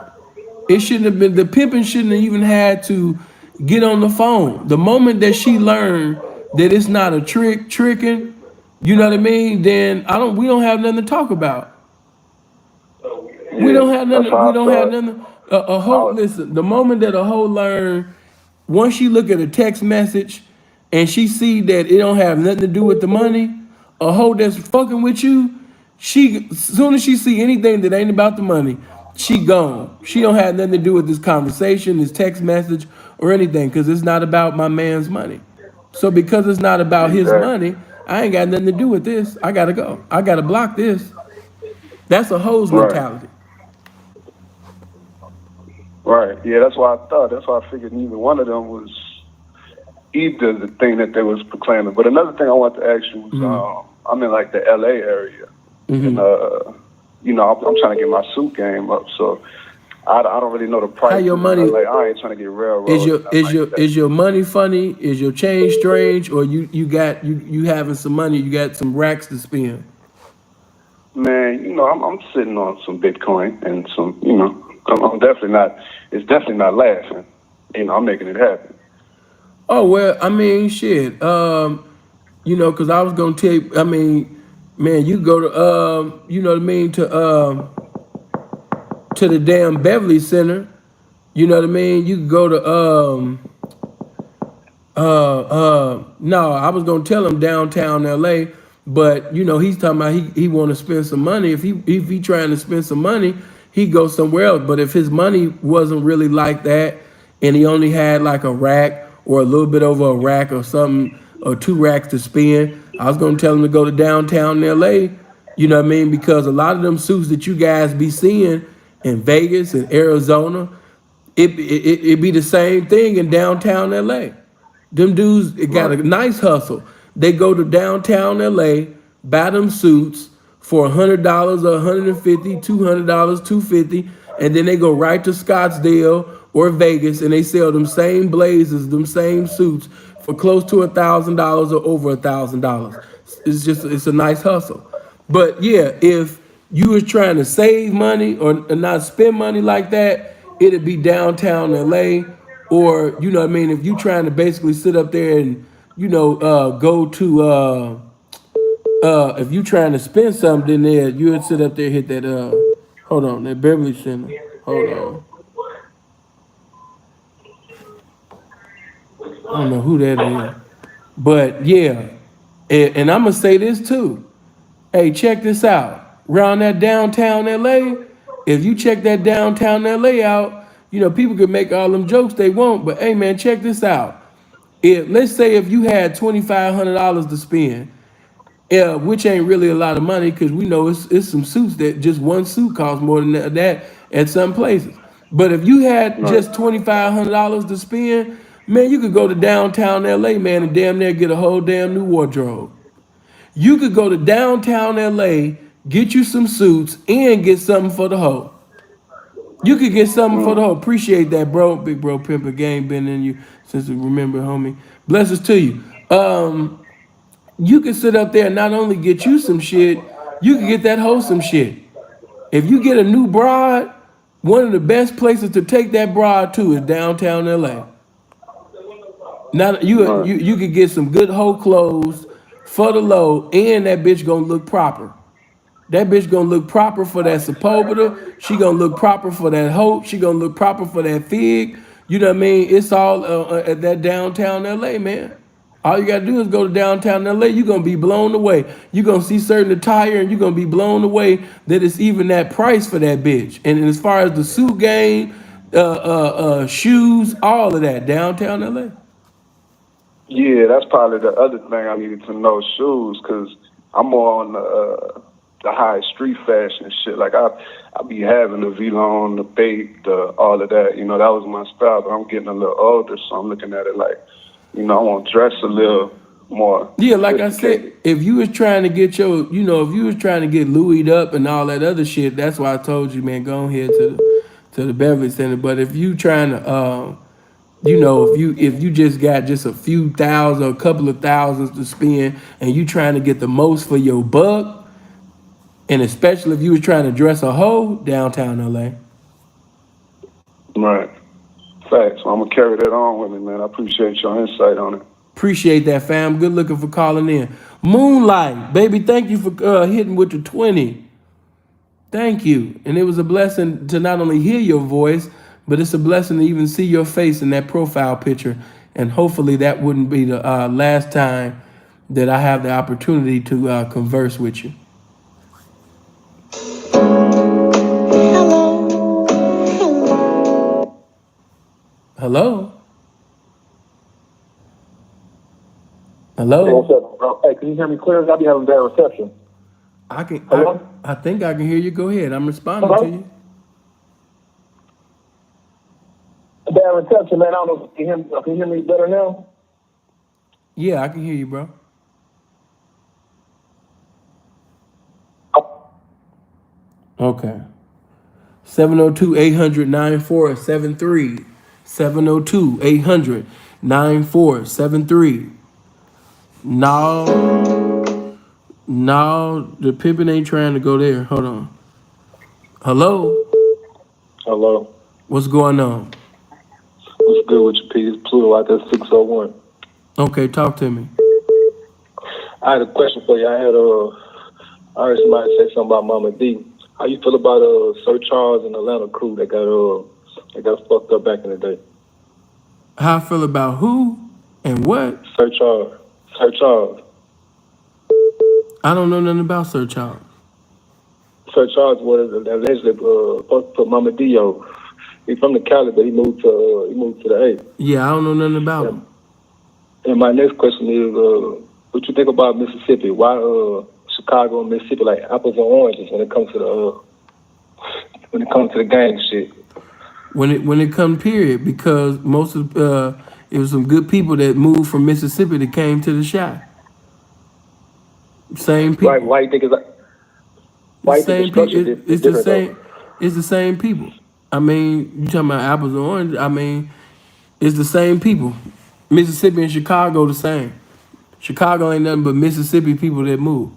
It shouldn't have been, the pimping shouldn't have even had to get on the phone. The moment that she learned that it's not a tricking, you know what I mean? Then we don't have nothing to talk about. We don't have nothing. A hoe, listen, the moment that a hoe learn, once she look at a text message and she see that it don't have nothing to do with the money, a hoe that's fucking with you, as soon as she see anything that ain't about the money, she gone. She don't have nothing to do with this conversation, this text message, or anything, because it's not about my man's money. So because it's not about his money, I ain't got nothing to do with this. I gotta go. I gotta block this. That's a hoe's mentality. Right. Yeah, that's why I thought. That's why I figured neither one of them was either the thing that they was proclaiming. But another thing I wanted to ask you was, I'm in like the LA area. And, I'm trying to get my suit game up. So I don't really know the price. How your money? Like, I ain't trying to get railroaded. Is your money funny? Is your change strange? Or you having some money? You got some racks to spend? Man, you know, I'm sitting on some Bitcoin and some, you know, I'm definitely not. It's definitely not laughing. You know, I'm making it happen. Oh well, I mean, shit. You know, because I was gonna tell you. I mean, man, you go to you know what I mean, to the damn Beverly Center. You know what I mean. You could go to no, I was gonna tell him downtown LA, but you know, he's talking about he want to spend some money. If he trying to spend some money, he go somewhere else. But if his money wasn't really like that, and he only had like a rack or a little bit over a rack or something, or 2 racks to spend, I was gonna tell him to go to downtown LA. You know what I mean? Because a lot of them suits that you guys be seeing in Vegas and Arizona, it be the same thing in downtown LA. Them dudes got a nice hustle. They go to downtown LA, buy them suits for $100, $150, $200, $250, and then they go right to Scottsdale or Vegas and they sell them same blazers, them same suits for close to $1,000 or over $1,000. It's a nice hustle. But yeah, if you was trying to save money or not spend money like that, it'd be downtown LA. Or, you know what I mean, if you trying to basically sit up there and, you know, go to if you trying to spend something there, you would sit up there and hit that hold on, that Beverly Center. Hold on. I don't know who that is. But yeah. And I'm gonna say this too. Hey, check this out. Around that downtown LA, if you check that downtown LA out, you know, people can make all them jokes they want, but hey man, check this out. Let's say if you had $2,500 to spend, which ain't really a lot of money because we know it's some suits that just one suit costs more than that at some places. But if you had just $2,500 to spend, man, you could go to downtown LA, man, and damn near get a whole damn new wardrobe. You could go to downtown LA, get you some suits, and get something for the hoe. You could get something for the hoe. Appreciate that, bro. Big bro, pimp game been in you since we remember, homie. Blessings to you. You can sit up there and not only get you some shit, you can get that hoe some shit. If you get a new broad, one of the best places to take that broad to is downtown LA. Now you could get some good hoe clothes for the low, and that bitch gonna look proper. That bitch gonna look proper for that Sepulveda. She gonna look proper for that Hope. She gonna look proper for that Fig. You know what I mean? It's all at that downtown LA, man. All you gotta do is go to downtown LA. You're gonna be blown away. You're gonna see certain attire, and you're gonna be blown away that it's even that price for that bitch. And as far as the suit game, shoes, all of that, downtown LA. Yeah, that's probably the other thing I needed to know, shoes, because I'm more on the high street fashion shit. Like I be having the V-Lone, the Bait, all of that. You know, that was my style. But I'm getting a little older, so I'm looking at it like, you know, I want to dress a little more. Yeah, like I said, if you was trying to get your, you know, if you was trying to get Louis'd up and all that other shit, that's why I told you, man, go ahead to the Beverly Center. But if you trying to, you know, if you just got just a few thousand or a couple of thousands to spend, and you trying to get the most for your buck, and especially if you was trying to dress a hoe, downtown LA. Right. Facts. So I'm gonna carry that on with me, man. I appreciate your insight on it. Appreciate that, fam. Good looking for calling in. Moonlight, baby, thank you for hitting with the 20. Thank you. And it was a blessing to not only hear your voice, but it's a blessing to even see your face in that profile picture. And hopefully that wouldn't be the last time that I have the opportunity to converse with you. Hello? Hello? Hey, what's up, bro? Hey, can you hear me clear? I'll be having bad reception. I can. Hello? I think I can hear you. Go ahead. I'm responding Hello? to you. Bad reception, man. I don't know if you can hear me. Can you hear me better now? Yeah, I can hear you, bro. Okay. 702-800-9473. 702-800-9473. Now, No, the Pippin ain't trying to go there. Hold on. Hello? Hello. What's going on? What's good with you, P? It's Pluto out there, 601. Okay, talk to me. I had a question for you. I heard somebody say something about Mama D. How you feel about Sir Charles and Atlanta crew that got fucked up back in the day? How I feel about who and what? Sir Charles. Sir Charles. I don't know nothing about Sir Charles. Sir Charles was allegedly supposed to put Mama D on. He's from the Cali, but he moved to the A. Yeah, I don't know nothing about him. And my next question is, what you think about Mississippi? Why Chicago and Mississippi like apples and oranges when it comes to the gang shit? When it come period, because most of it was some good people that moved from Mississippi that came to the shop. Same people. Right? Why you think it's like? Why you think the structure It's different, the same. though? It's the same people. I mean, you talking about apples and oranges? I mean, it's the same people. Mississippi and Chicago the same. Chicago ain't nothing but Mississippi people that move.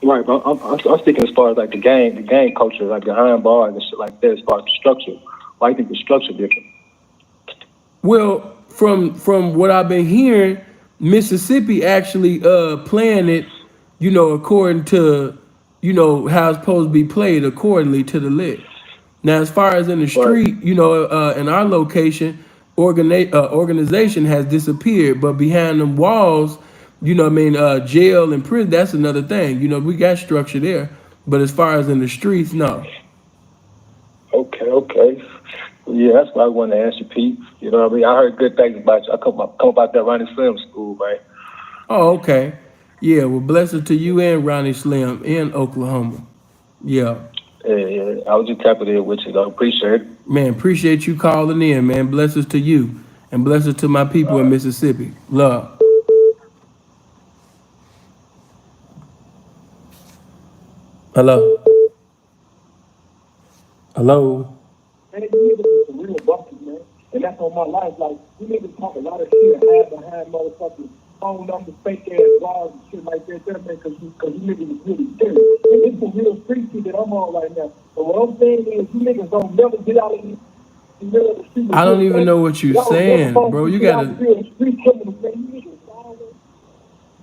Right, but I'm speaking as far as like the gang culture, like behind bars and shit like that. As far as the structure, why you think the structure different? Well, from what I've been hearing, Mississippi actually playing it, according to, how it's supposed to be played accordingly to the lick. Now, as far as in the street, in our location, organization has disappeared, but behind them walls, jail and prison, that's another thing. We got structure there, but as far as in the streets, no. Okay. Yeah, that's what I wanted to ask you, Pete. You know what I mean? I heard good things about you. I come about that Ronnie Slim school, right? Oh, okay. Yeah, well, blessings to you and Ronnie Slim in Oklahoma. Yeah. Yeah. I was just tapping in with you, though. Appreciate it. Man, appreciate you calling in, man. Blessings to you and blessings to my people in Mississippi. Love. Hello. Man, you niggas is some real buckets, man. And that's on my life. Like, you niggas talk a lot of shit and hide behind motherfucking phone numbers, fake ass bars and shit like that, man, because you niggas is really serious. And it's some real street shit that I'm on right now. But what I'm saying is, you niggas don't never get out of the middle of the street. I don't even know what you're saying, bro. You gotta. Street criminals, man. You niggas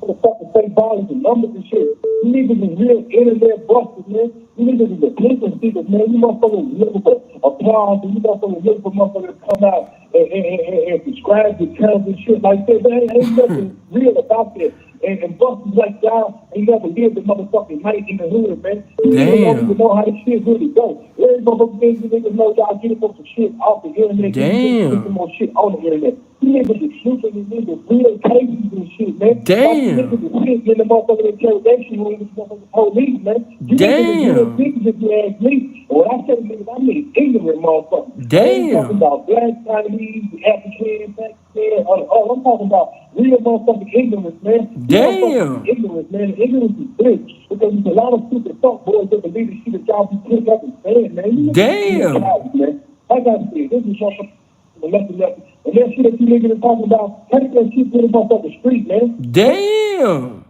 motherfucking fake bars and numbers and shit. You niggas is real internet busters, man. You niggas is attention seekers, man. You motherfuckers looking for applause, and you motherfuckers looking for motherfuckers to come out and subscribe to channels and shit like that. Man, ain't nothing real about that. And busters like y'all ain't never lived the motherfucking night in the hood, man. You niggas don't even know how this shit really go. Every motherfucking niggas know y'all getting some shit off the internet. Damn. Some more shit on the internet. You niggas is shooting these niggas real cases and shit, man. Damn. Like, niggas is sitting in the motherfucking interrogation room with the motherfucking police, man. You Damn. niggas is if you ask me. And when I say niggas, I mean ignorant motherfuckers. Damn. I'm talking about black Chinese, African, Pakistan, I'm talking about real motherfucking ignorance, man. Damn. Ignorance, man. Ignorance is big. Because there's a lot of stupid fuck boys that believe the shit that y'all be putting up and saying, man. You Damn. man. I gotta say, this is motherfucking left. And that shit that you niggas are talking about, take that shit to the motherfucking street, man. Damn.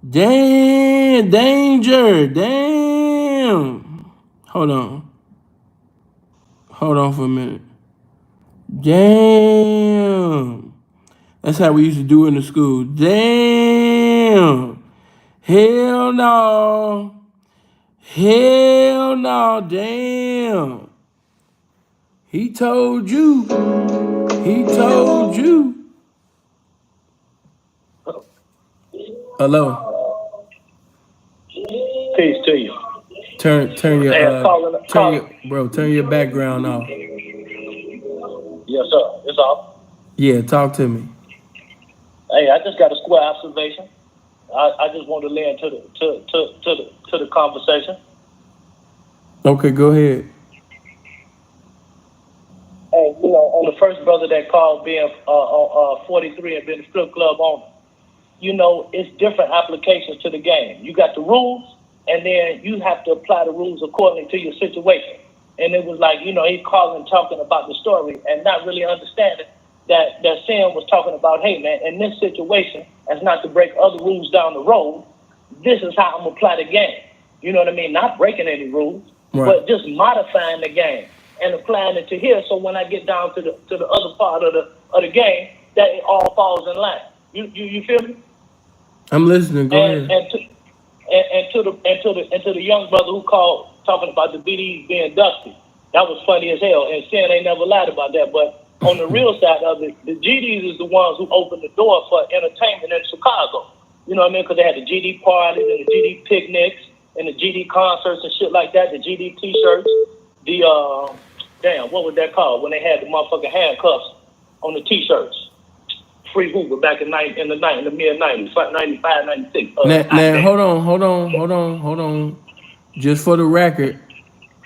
Danger. Damn. Hold on for a minute. Damn. That's how we used to do in the school. Damn. Hell no. Damn. He told you. Hello. Peace to you. Turn your calling. turn your background off. Yes, sir. It's off. Yeah, talk to me. Hey, I just got a square observation. I just want to lend to the conversation. Okay, go ahead. Hey, on the first brother that called being 43 and been a strip club owner, it's different applications to the game. You got the rules, and then you have to apply the rules according to your situation. And it was like, he's calling, talking about the story and not really understanding that Sam was talking about, hey man, in this situation, as not to break other rules down the road, this is how I'm gonna play the game. You know what I mean? Not breaking any rules, but just modifying the game and applying it to here. So when I get down to the other part of the game, that it all falls in line. You feel me? I'm listening. Go ahead. And to the young brother who called talking about the BDs being dusty, that was funny as hell. And Sam ain't never lied about that. But on the real side of it, the GDs is the ones who opened the door for entertainment in Chicago. You know what I mean? Because they had the GD parties and the GD picnics and the GD concerts and shit like that. The GD T-shirts. The what was that called when they had the motherfucking handcuffs on the T-shirts? Free Hoover back in the mid 90s, 95, 96. Now hold on. Just for the record,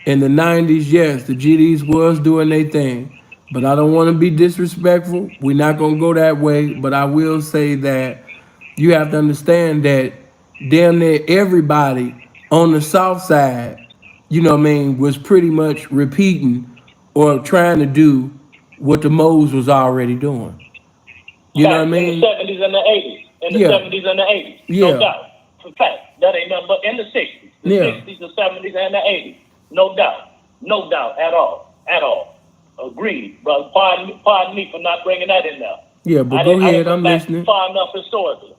in the 90s, yes, the GDs was doing their thing. But I don't want to be disrespectful. We're not going to go that way. But I will say that you have to understand that damn near everybody on the South Side, you know what I mean, was pretty much repeating or trying to do what the Moes was already doing. You know what I mean? In the 70s and the 80s. In the 70s and the 80s. No doubt. For fact, that ain't nothing but in the 60s. The 60s, the 70s, and the 80s. No doubt. No doubt at all. At all. Agreed, brother. Pardon me for not bringing that in there. Yeah, but go ahead. I'm listening. Far enough historically.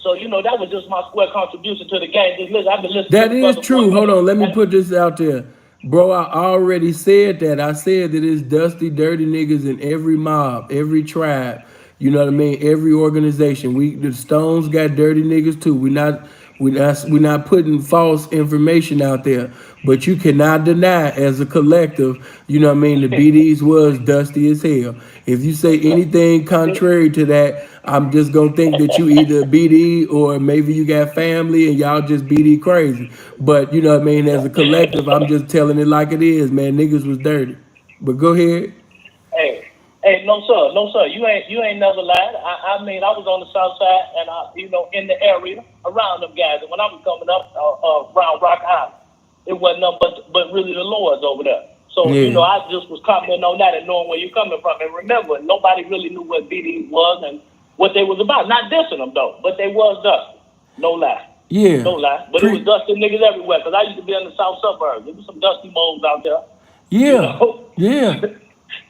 So, you know, that was just my square contribution to the game. Just listen, I've been listening. That is true. Hold on. Let me put this out there. Bro, I already said that. I said that it's dusty, dirty niggas in every mob, every tribe. You know what I mean? Every organization. The Stones got dirty niggas too. We're not putting false information out there. But you cannot deny as a collective, you know what I mean, the BDs was dusty as hell. If you say anything contrary to that, I'm just gonna think that you either a BD or maybe you got family and y'all just BD crazy. But you know what I mean, as a collective, I'm just telling it like it is, man. Niggas was dirty. But go ahead. Hey, no sir. You ain't never lied. I mean, I was on the South Side and in the area around them guys. And when I was coming up around Rock Island, it wasn't nothing but really the Lords over there. So, I just was commenting on that and knowing where you're coming from. And remember, nobody really knew what BD was and what they was about. Not dissing them, though, but they was dusty. No lie. Yeah. No lie. But it was dusty niggas everywhere because I used to be in the South suburbs. There was some dusty moles out there. Yeah. Yeah.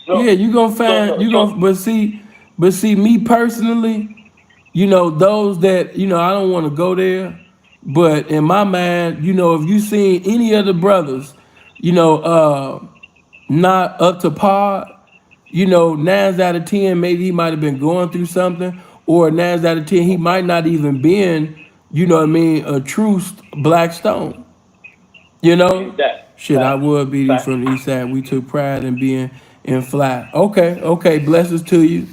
So, you gonna find, but see, me personally, those that, I don't want to go there. But in my mind, if you seen any of the brothers, not up to par, 9 out of 10, maybe he might have been going through something, or 9 out of 10, he might not even been, a true Black Stone. Shit, I would be from the East Side. We took pride in being in fly. Okay, blessings to you,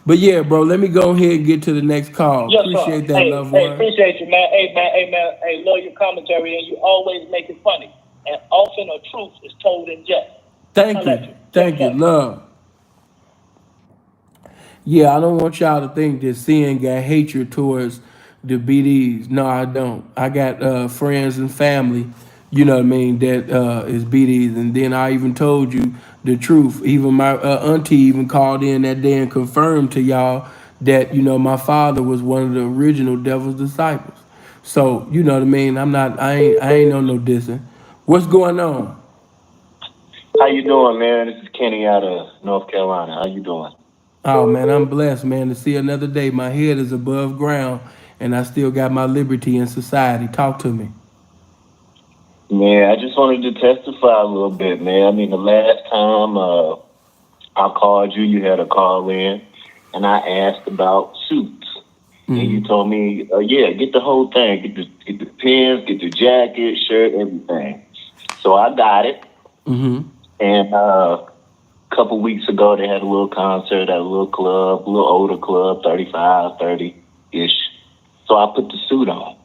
But yeah, bro, let me go ahead and get to the next call. Yes, appreciate sir. that, loved one. Hey, appreciate you, man. Hey, man. Hey, love your commentary, and you always make it funny. And often a truth is told in jest. Thank you, love. Yeah, I don't want y'all to think that CN got hatred towards the BDs. No, I don't. I got friends and family, that is BDs. And then I even told you the truth. Even my auntie even called in that day and confirmed to y'all that, my father was one of the original Devil's disciples. So, you know what I mean? I ain't on no dissing. What's going on? How you doing, man? This is Kenny out of North Carolina. How you doing? Oh, man, I'm blessed, man, to see another day. My head is above ground, and I still got my liberty in society. Talk to me. Man, I just wanted to testify a little bit, man. I mean, the last time I called you, you had a call in, and I asked about suits. Mm-hmm. And you told me, get the whole thing. Get the pins, get the jacket, shirt, everything. So I got it. Mm-hmm. And a couple weeks ago, they had a little concert at a little club, a little older club, 35, 30-ish. So I put the suit on.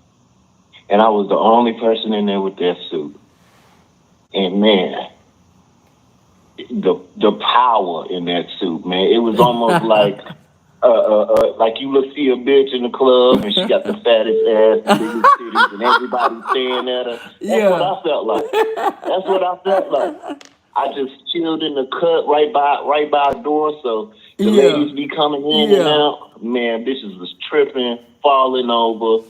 And I was the only person in there with that suit. And, man, the power in that suit, man, it was almost like you look see a bitch in the club and she got the fattest ass, the biggest titties, and everybody staring at her. That's what I felt like. I just chilled in the cut right by our door, so the Yeah. ladies be coming in and out. Man, bitches was tripping, falling over.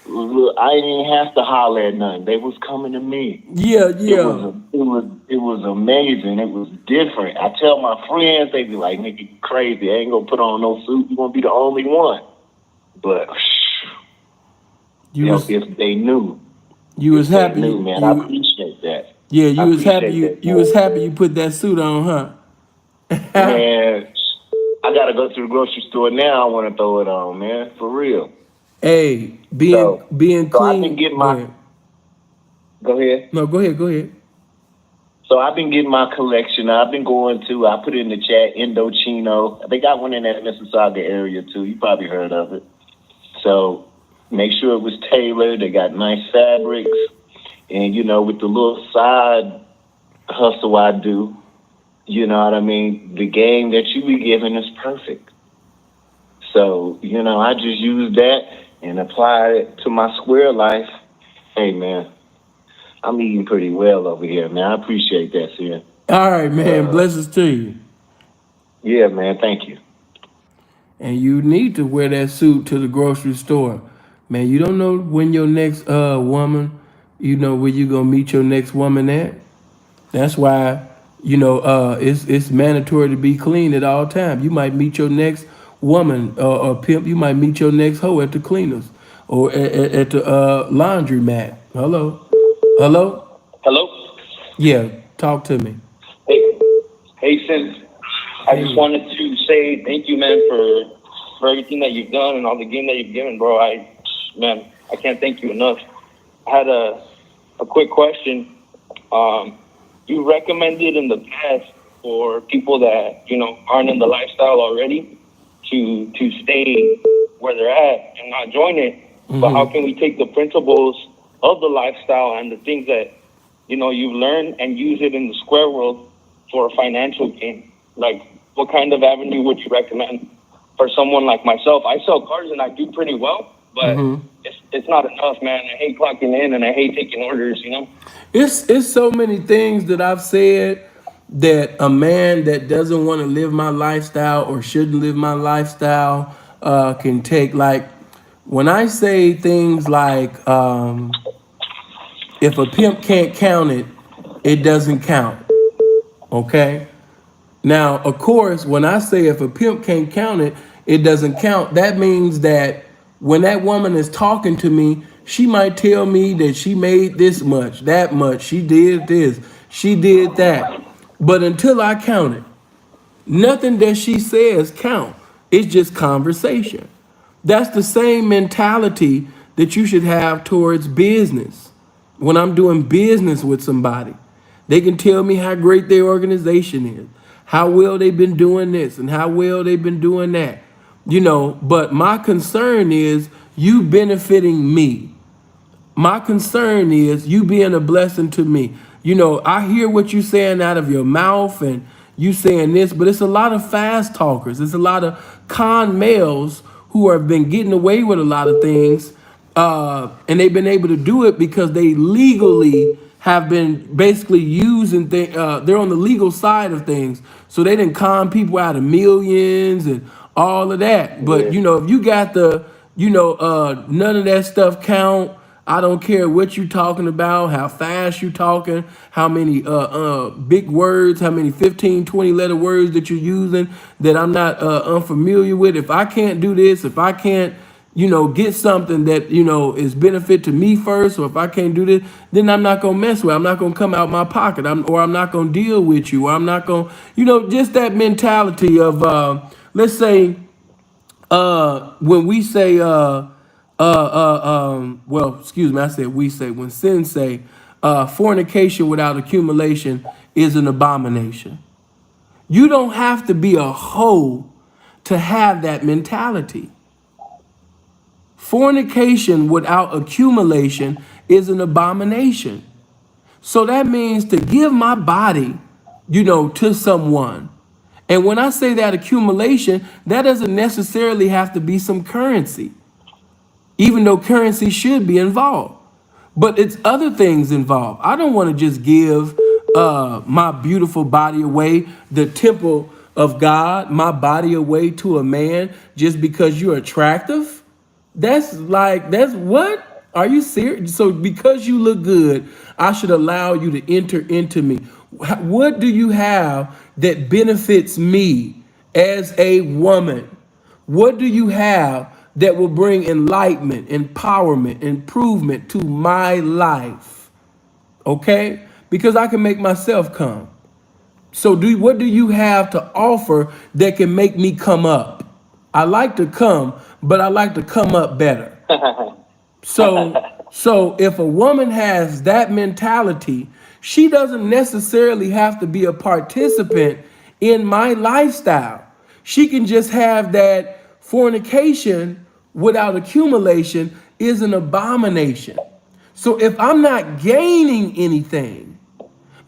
Look, I didn't even have to holler at nothing. They was coming to me. Yeah, It yeah. was amazing. It was different. I tell my friends, they be like, "Nigga, you crazy. I ain't gonna put on no suit. You gonna be the only one." But You was if they knew, you was they happy. knew, man. I appreciate that. Yeah, you I was happy. appreciate that, You man. was happy you put that suit on, huh? Man, I gotta go to the grocery store now. I want to throw it on, man, for real. Hey, being So I've clean. been getting Go my. ahead. Go ahead. No, go ahead. Go ahead. So I've been getting my collection. I've been going to. I put it in the chat. Indochino. They got one in that Mississauga area too. You probably heard of it. So make sure it was tailored. They got nice fabrics, and with the little side hustle I do, you know what I mean. The game that you be giving is perfect. So I just use that and apply it to my square life. Hey man, I'm eating pretty well over here, man. I appreciate that, sir. All right, man. Blessings to you. Yeah, man. Thank you. And you need to wear that suit to the grocery store, man. You don't know when your next woman, where you gonna meet your next woman at. That's why it's mandatory to be clean at all times. You might meet your next woman or pimp. You might meet your next hoe at the cleaners or at the laundry mat. Hello. Hello? Yeah, talk to me. Hey, Sim. I just wanted to say thank you, man, for everything that you've done and all the game that you've given, bro. I can't thank you enough. I had a quick question. You recommended in the past for people that, aren't in the lifestyle already to stay where they're at and not join it. Mm-hmm. But how can we take the principles of the lifestyle and the things that, you've learned and use it in the square world for a financial gain? Like, what kind of avenue would you recommend for someone like myself? I sell cars and I do pretty well, but it's not enough, man. I hate clocking in and I hate taking orders, It's so many things that I've said that a man that doesn't want to live my lifestyle or shouldn't live my lifestyle can take. Like when I say things like, if a pimp can't count it, it doesn't count. Okay? Now, of course, when I say if a pimp can't count it, it doesn't count, that means that when that woman is talking to me, she might tell me that she made this much, that much, she did this, she did that. But until I count it, nothing that she says count. It's just conversation. That's the same mentality that you should have towards business. When I'm doing business with somebody, they can tell me how great their organization is, how well they've been doing this and how well they've been doing that. But my concern is you benefiting me. My concern is you being a blessing to me. I hear what you're saying out of your mouth and you saying this, but it's a lot of fast talkers. It's a lot of con males who have been getting away with a lot of things. And they've been able to do it because they legally have been basically using things. They're on the legal side of things. So they didn't con people out of millions and all of that. But, if you got the, none of that stuff count. I don't care what you talking about, how fast you talking, how many big words, how many 15, 20 letter words that you're using that I'm not unfamiliar with. If I can't do this, if I can't, get something that, is benefit to me first, or if I can't do this, then I'm not going to mess with it. I'm not going to come out my pocket, or I'm not going to deal with you, or I'm not going to, just that mentality of, let's say, when we say, I said we say, when sin say, fornication without accumulation is an abomination. You don't have to be a hoe to have that mentality. Fornication without accumulation is an abomination. So that means to give my body, to someone. And when I say that accumulation, that doesn't necessarily have to be some currency, even though currency should be involved. But it's other things involved. I don't want to just give my beautiful body away, the temple of God, my body away to a man just because you're attractive? That's what? Are you serious? So because you look good, I should allow you to enter into me. What do you have that benefits me as a woman? What do you have that will bring enlightenment, empowerment, improvement to my life? Okay? Because I can make myself come. So what do you have to offer that can make me come up? I like to come, but I like to come up better. So if a woman has that mentality, she doesn't necessarily have to be a participant in my lifestyle. She can just have that fornication without accumulation is an abomination. So if I'm not gaining anything,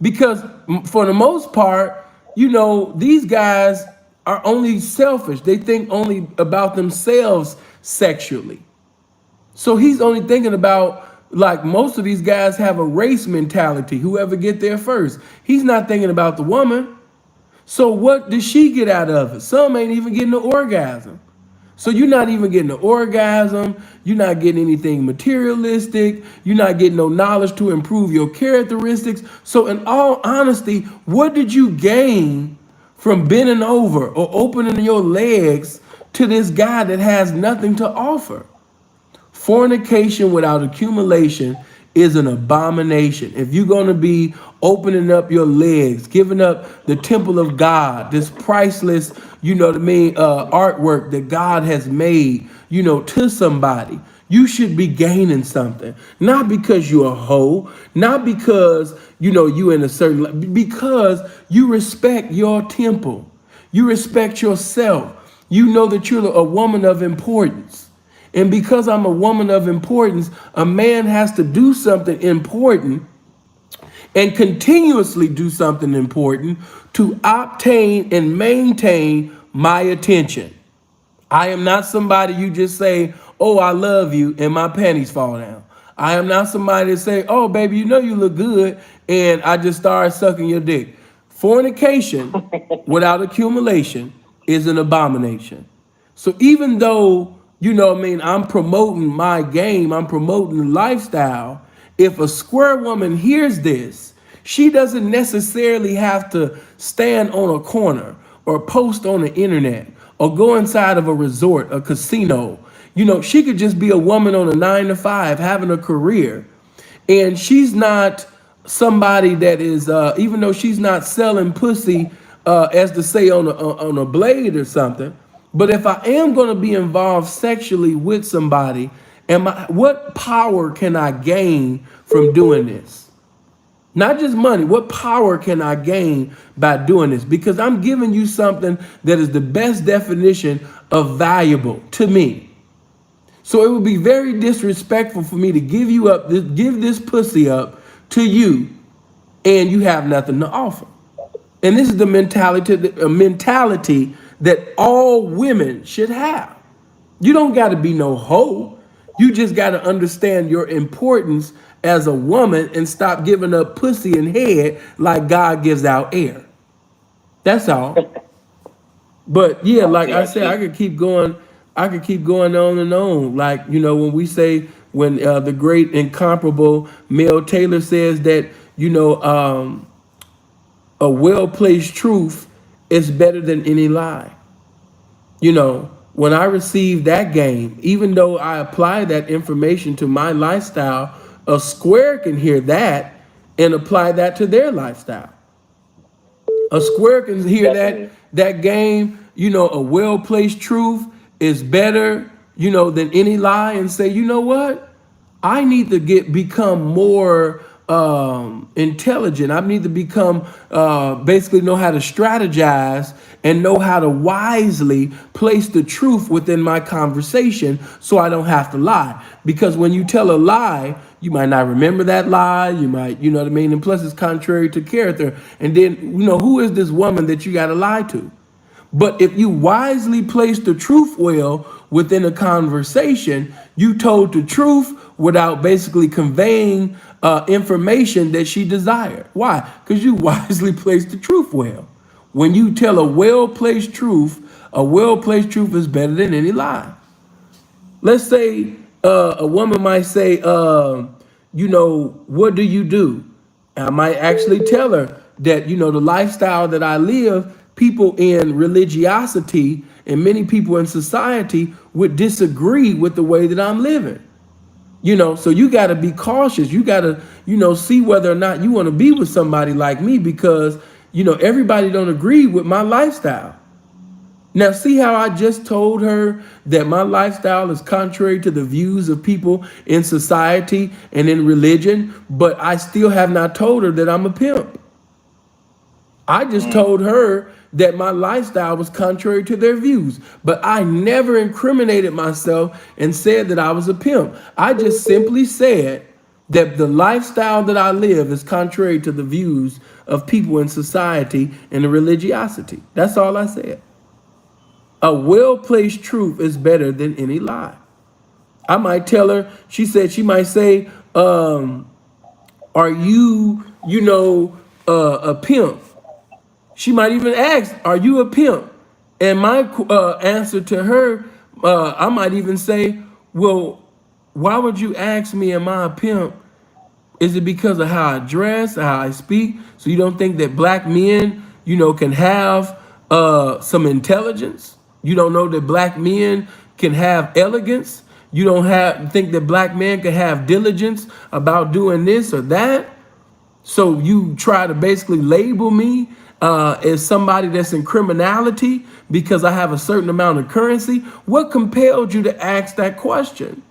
because for the most part, these guys are only selfish. They think only about themselves sexually. So he's only thinking about, like, most of these guys have a race mentality, whoever get there first. He's not thinking about the woman. So what does she get out of it? Some ain't even getting an orgasm. So you're not even getting an orgasm. You're not getting anything materialistic. You're not getting no knowledge to improve your characteristics. So in all honesty, what did you gain from bending over or opening your legs to this guy that has nothing to offer? Fornication without accumulation is an abomination. If you're going to be opening up your legs, giving up the temple of God, this priceless, artwork that God has made, to somebody, you should be gaining something. Not because you're a hoe, not because, you in a certain, because you respect your temple. You respect yourself. You know that you're a woman of importance. And because I'm a woman of importance, a man has to do something important and continuously do something important to obtain and maintain my attention. I am not somebody you just say, oh, I love you, and my panties fall down. I am not somebody that say, oh, baby, you look good, and I just start sucking your dick. Fornication without accumulation is an abomination. So even though, I'm promoting my game, I'm promoting the lifestyle, if a square woman hears this, she doesn't necessarily have to stand on a corner or post on the internet or go inside of a resort, a casino. She could just be a woman on a 9-to-5 having a career. And she's not somebody that is, even though she's not selling pussy, as to say on a blade or something. But if I am going to be involved sexually with somebody, what power can I gain from doing this? Not just money. What power can I gain by doing this? Because I'm giving you something that is the best definition of valuable to me. So it would be very disrespectful for me to give this pussy up to you, and you have nothing to offer. And this is the mentality that all women should have. You don't got to be no hoe. You just got to understand your importance as a woman and stop giving up pussy and head like God gives out air. That's all. But yeah, like I said, I could keep going on and on. Like, when we say, when the great incomparable Mel Taylor says that, a well-placed truth is better than any lie. When I receive that game, even though I apply that information to my lifestyle, a square can hear that and apply that to their lifestyle. A square can hear that game, a well-placed truth is better, than any lie, and say, you know what? I need to become more intelligent. I need to become basically know how to strategize and know how to wisely place the truth within my conversation so I don't have to lie. Because when you tell a lie, you might not remember that lie. You might, And plus it's contrary to character. And then, who is this woman that you got to lie to? But if you wisely place the truth well within a conversation, you told the truth without basically conveying information that she desired. Why? Because you wisely placed the truth well. When you tell a well-placed truth is better than any lie. Let's say a woman might say, what do you do? I might actually tell her that, the lifestyle that I live, people in religiosity and many people in society would disagree with the way that I'm living. So you got to be cautious. You got to, see whether or not you want to be with somebody like me, because, everybody don't agree with my lifestyle. Now, see how I just told her that my lifestyle is contrary to the views of people in society and in religion, but I still have not told her that I'm a pimp. I just told her that my lifestyle was contrary to their views, but I never incriminated myself and said that I was a pimp. I just simply said that the lifestyle that I live is contrary to the views of people in society and the religiosity. That's all I said. A well-placed truth is better than any lie. I might tell her, she might say, are you, a pimp? She might even ask, are you a pimp? And my answer to her, I might even say, well, why would you ask me, am I a pimp? Is it because of how I dress, how I speak? So you don't think that black men, can have some intelligence? You don't know that black men can have elegance? You don't think that black men can have diligence about doing this or that? So you try to basically label me as somebody that's in criminality because I have a certain amount of currency? What compelled you to ask that question?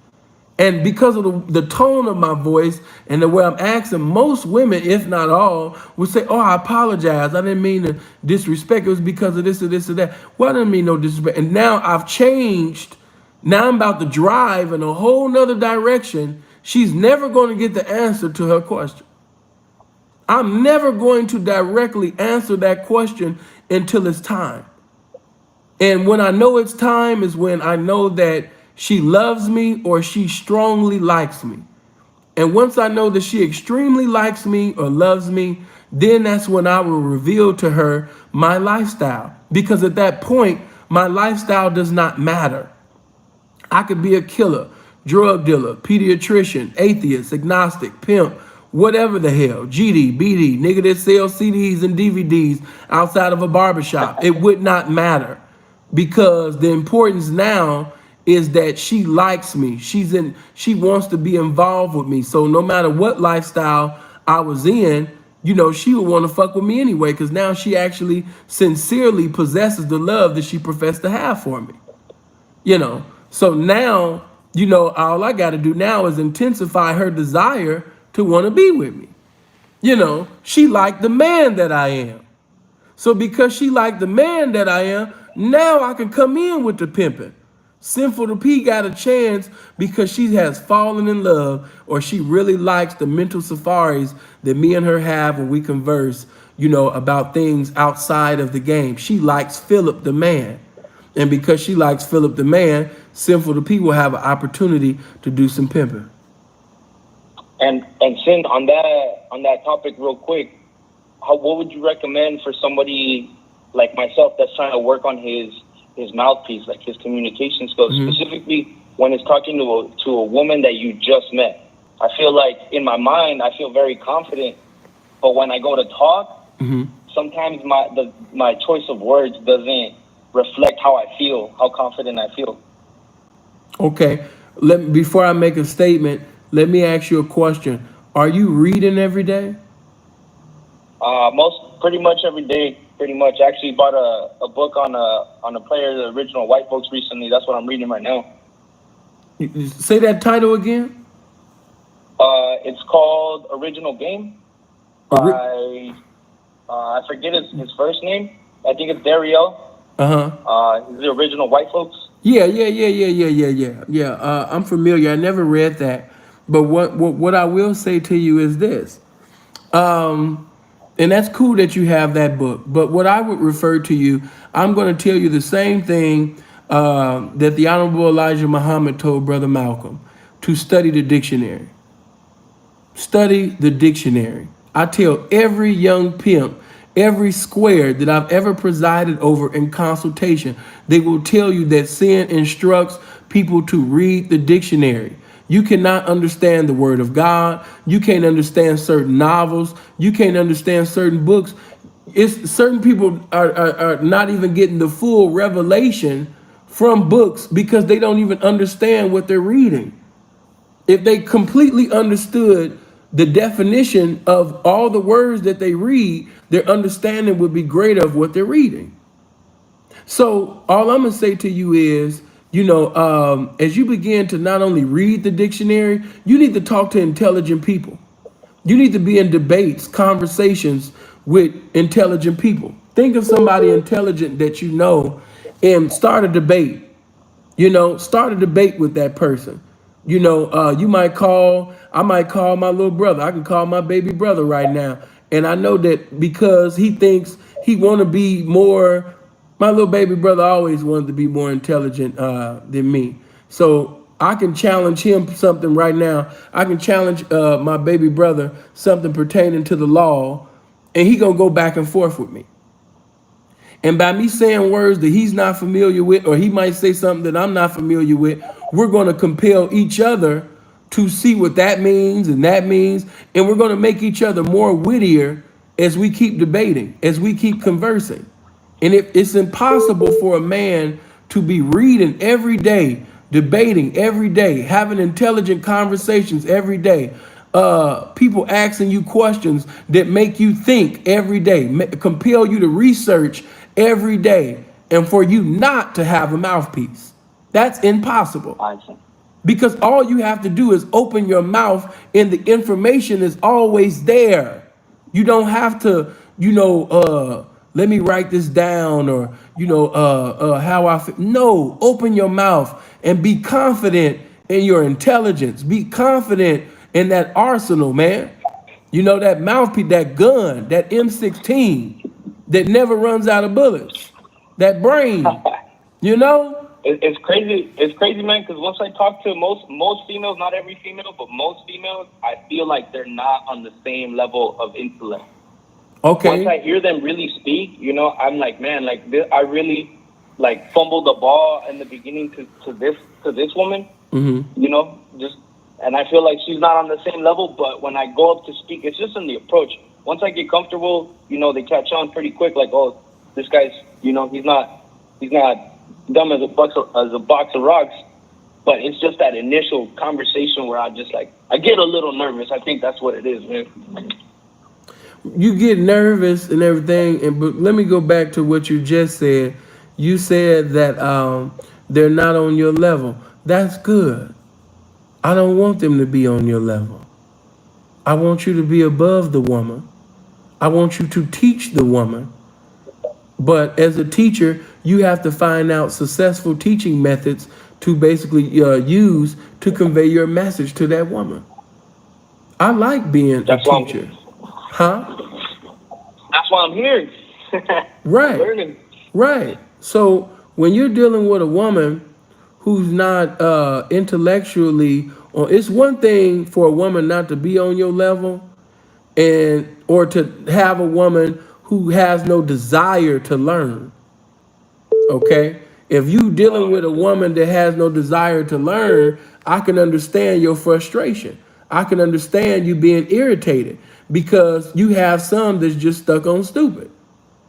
And because of the tone of my voice and the way I'm asking, most women, if not all, would say, oh, I apologize. I didn't mean to disrespect. It was because of this or this or that. Well, I didn't mean no disrespect. And now I've changed. Now I'm about to drive in a whole nother direction. She's never going to get the answer to her question. I'm never going to directly answer that question until it's time. And when I know it's time is when I know that she loves me or she strongly likes me. And once I know that she extremely likes me or loves me, then that's when I will reveal to her my lifestyle. Because at that point, my lifestyle does not matter. I could be a killer, drug dealer, pediatrician, atheist, agnostic, pimp, whatever the hell, GD, BD, nigga that sells CDs and DVDs outside of a barbershop. It would not matter, because the importance now is that she likes me. She wants to be involved with me. So no matter what lifestyle I was in, she would want to fuck with me anyway, because now she actually sincerely possesses the love that she professed to have for me. So now, all I got to do now is intensify her desire to want to be with me. She liked the man that I am. So because she liked the man that I am, now I can come in with the pimping. Sinful to P got a chance because she has fallen in love, or she really likes the mental safaris that me and her have when we converse, about things outside of the game. She likes Philip the man. And because she likes Philip the man, Sinful to P will have an opportunity to do some pimping. And Sin, on that topic real quick, what would you recommend for somebody like myself that's trying to work on his mouthpiece, like his communication skills, specifically when it's talking to a woman that you just met? I feel like in my mind, I feel very confident, but when I go to talk, sometimes my choice of words doesn't reflect how I feel, how confident I feel. Okay, before I make a statement, let me ask you a question. Are you reading every day? Pretty much every day. Pretty much. I actually bought a book on a player of the original White Folks recently. That's what I'm reading right now. Say that title again. It's called Original Game by I forget his first name. I think it's Dariel. He's the original White Folks. Yeah. I'm familiar. I never read that, but what I will say to you is this. And that's cool that you have that book. But what I would refer to you, I'm going to tell you the same thing that the Honorable Elijah Muhammad told Brother Malcolm. to study the dictionary. Study the dictionary. I tell every young pimp, every square that I've ever presided over in consultation, they will tell you that sin instructs people to read the dictionary. You cannot understand the word of God. You can't understand certain novels. You can't understand certain books. It's certain people are not even getting the full revelation from books because they don't even understand what they're reading. If they completely understood the definition of all the words that they read, their understanding would be greater of what they're reading. So all I'm gonna say to you is, as you begin to not only read the dictionary, you need to talk to intelligent people. You need to be in debates, conversations with intelligent people. Think of somebody intelligent that you know and start a debate. Start a debate with that person. I might call my little brother. I can call my baby brother right now. And I know that because he thinks he want to be more, my little baby brother always wanted to be more intelligent than me. So I can challenge him something right now. I can challenge my baby brother something pertaining to the law, and he gonna go back and forth with me. And by me saying words that he's not familiar with, or he might say something that I'm not familiar with, we're going to compel each other to see what that means and that means. And we're going to make each other more wittier as we keep debating, as we keep conversing. And it's impossible for a man to be reading every day, debating every day, having intelligent conversations every day, people asking you questions that make you think every day, compel you to research every day, and for you not to have a mouthpiece. That's impossible. Because all you have to do is open your mouth and the information is always there. You don't have to, let me write this down, or, how I feel. No, open your mouth and be confident in your intelligence. Be confident in that arsenal, man. That mouthpiece, that gun, that M16 that never runs out of bullets, that brain, It's crazy, man, because once I talk to most females, not every female, but most females, I feel like they're not on the same level of intellect. Okay. Once I hear them really speak, I'm like, man, like this, I really fumbled the ball in the beginning to this woman, and I feel like she's not on the same level, but when I go up to speak, it's just in the approach. Once I get comfortable, they catch on pretty quick, like, oh, this guy's, he's not dumb as a box of rocks, but it's just that initial conversation where I get a little nervous. I think that's what it is, man. You get nervous and everything, but let me go back to what you just said. You said that they're not on your level. That's good. I don't want them to be on your level. I want you to be above the woman. I want you to teach the woman. But as a teacher, you have to find out successful teaching methods to basically use to convey your message to that woman. I like being a teacher. That's why I'm here. Right. Learning. Right. So when you're dealing with a woman who's not intellectually, or it's one thing for a woman not to be on your level, or to have a woman who has no desire to learn. Okay? If you dealing with a woman that has no desire to learn, I can understand your frustration. I can understand you being irritated because you have some that's just stuck on stupid.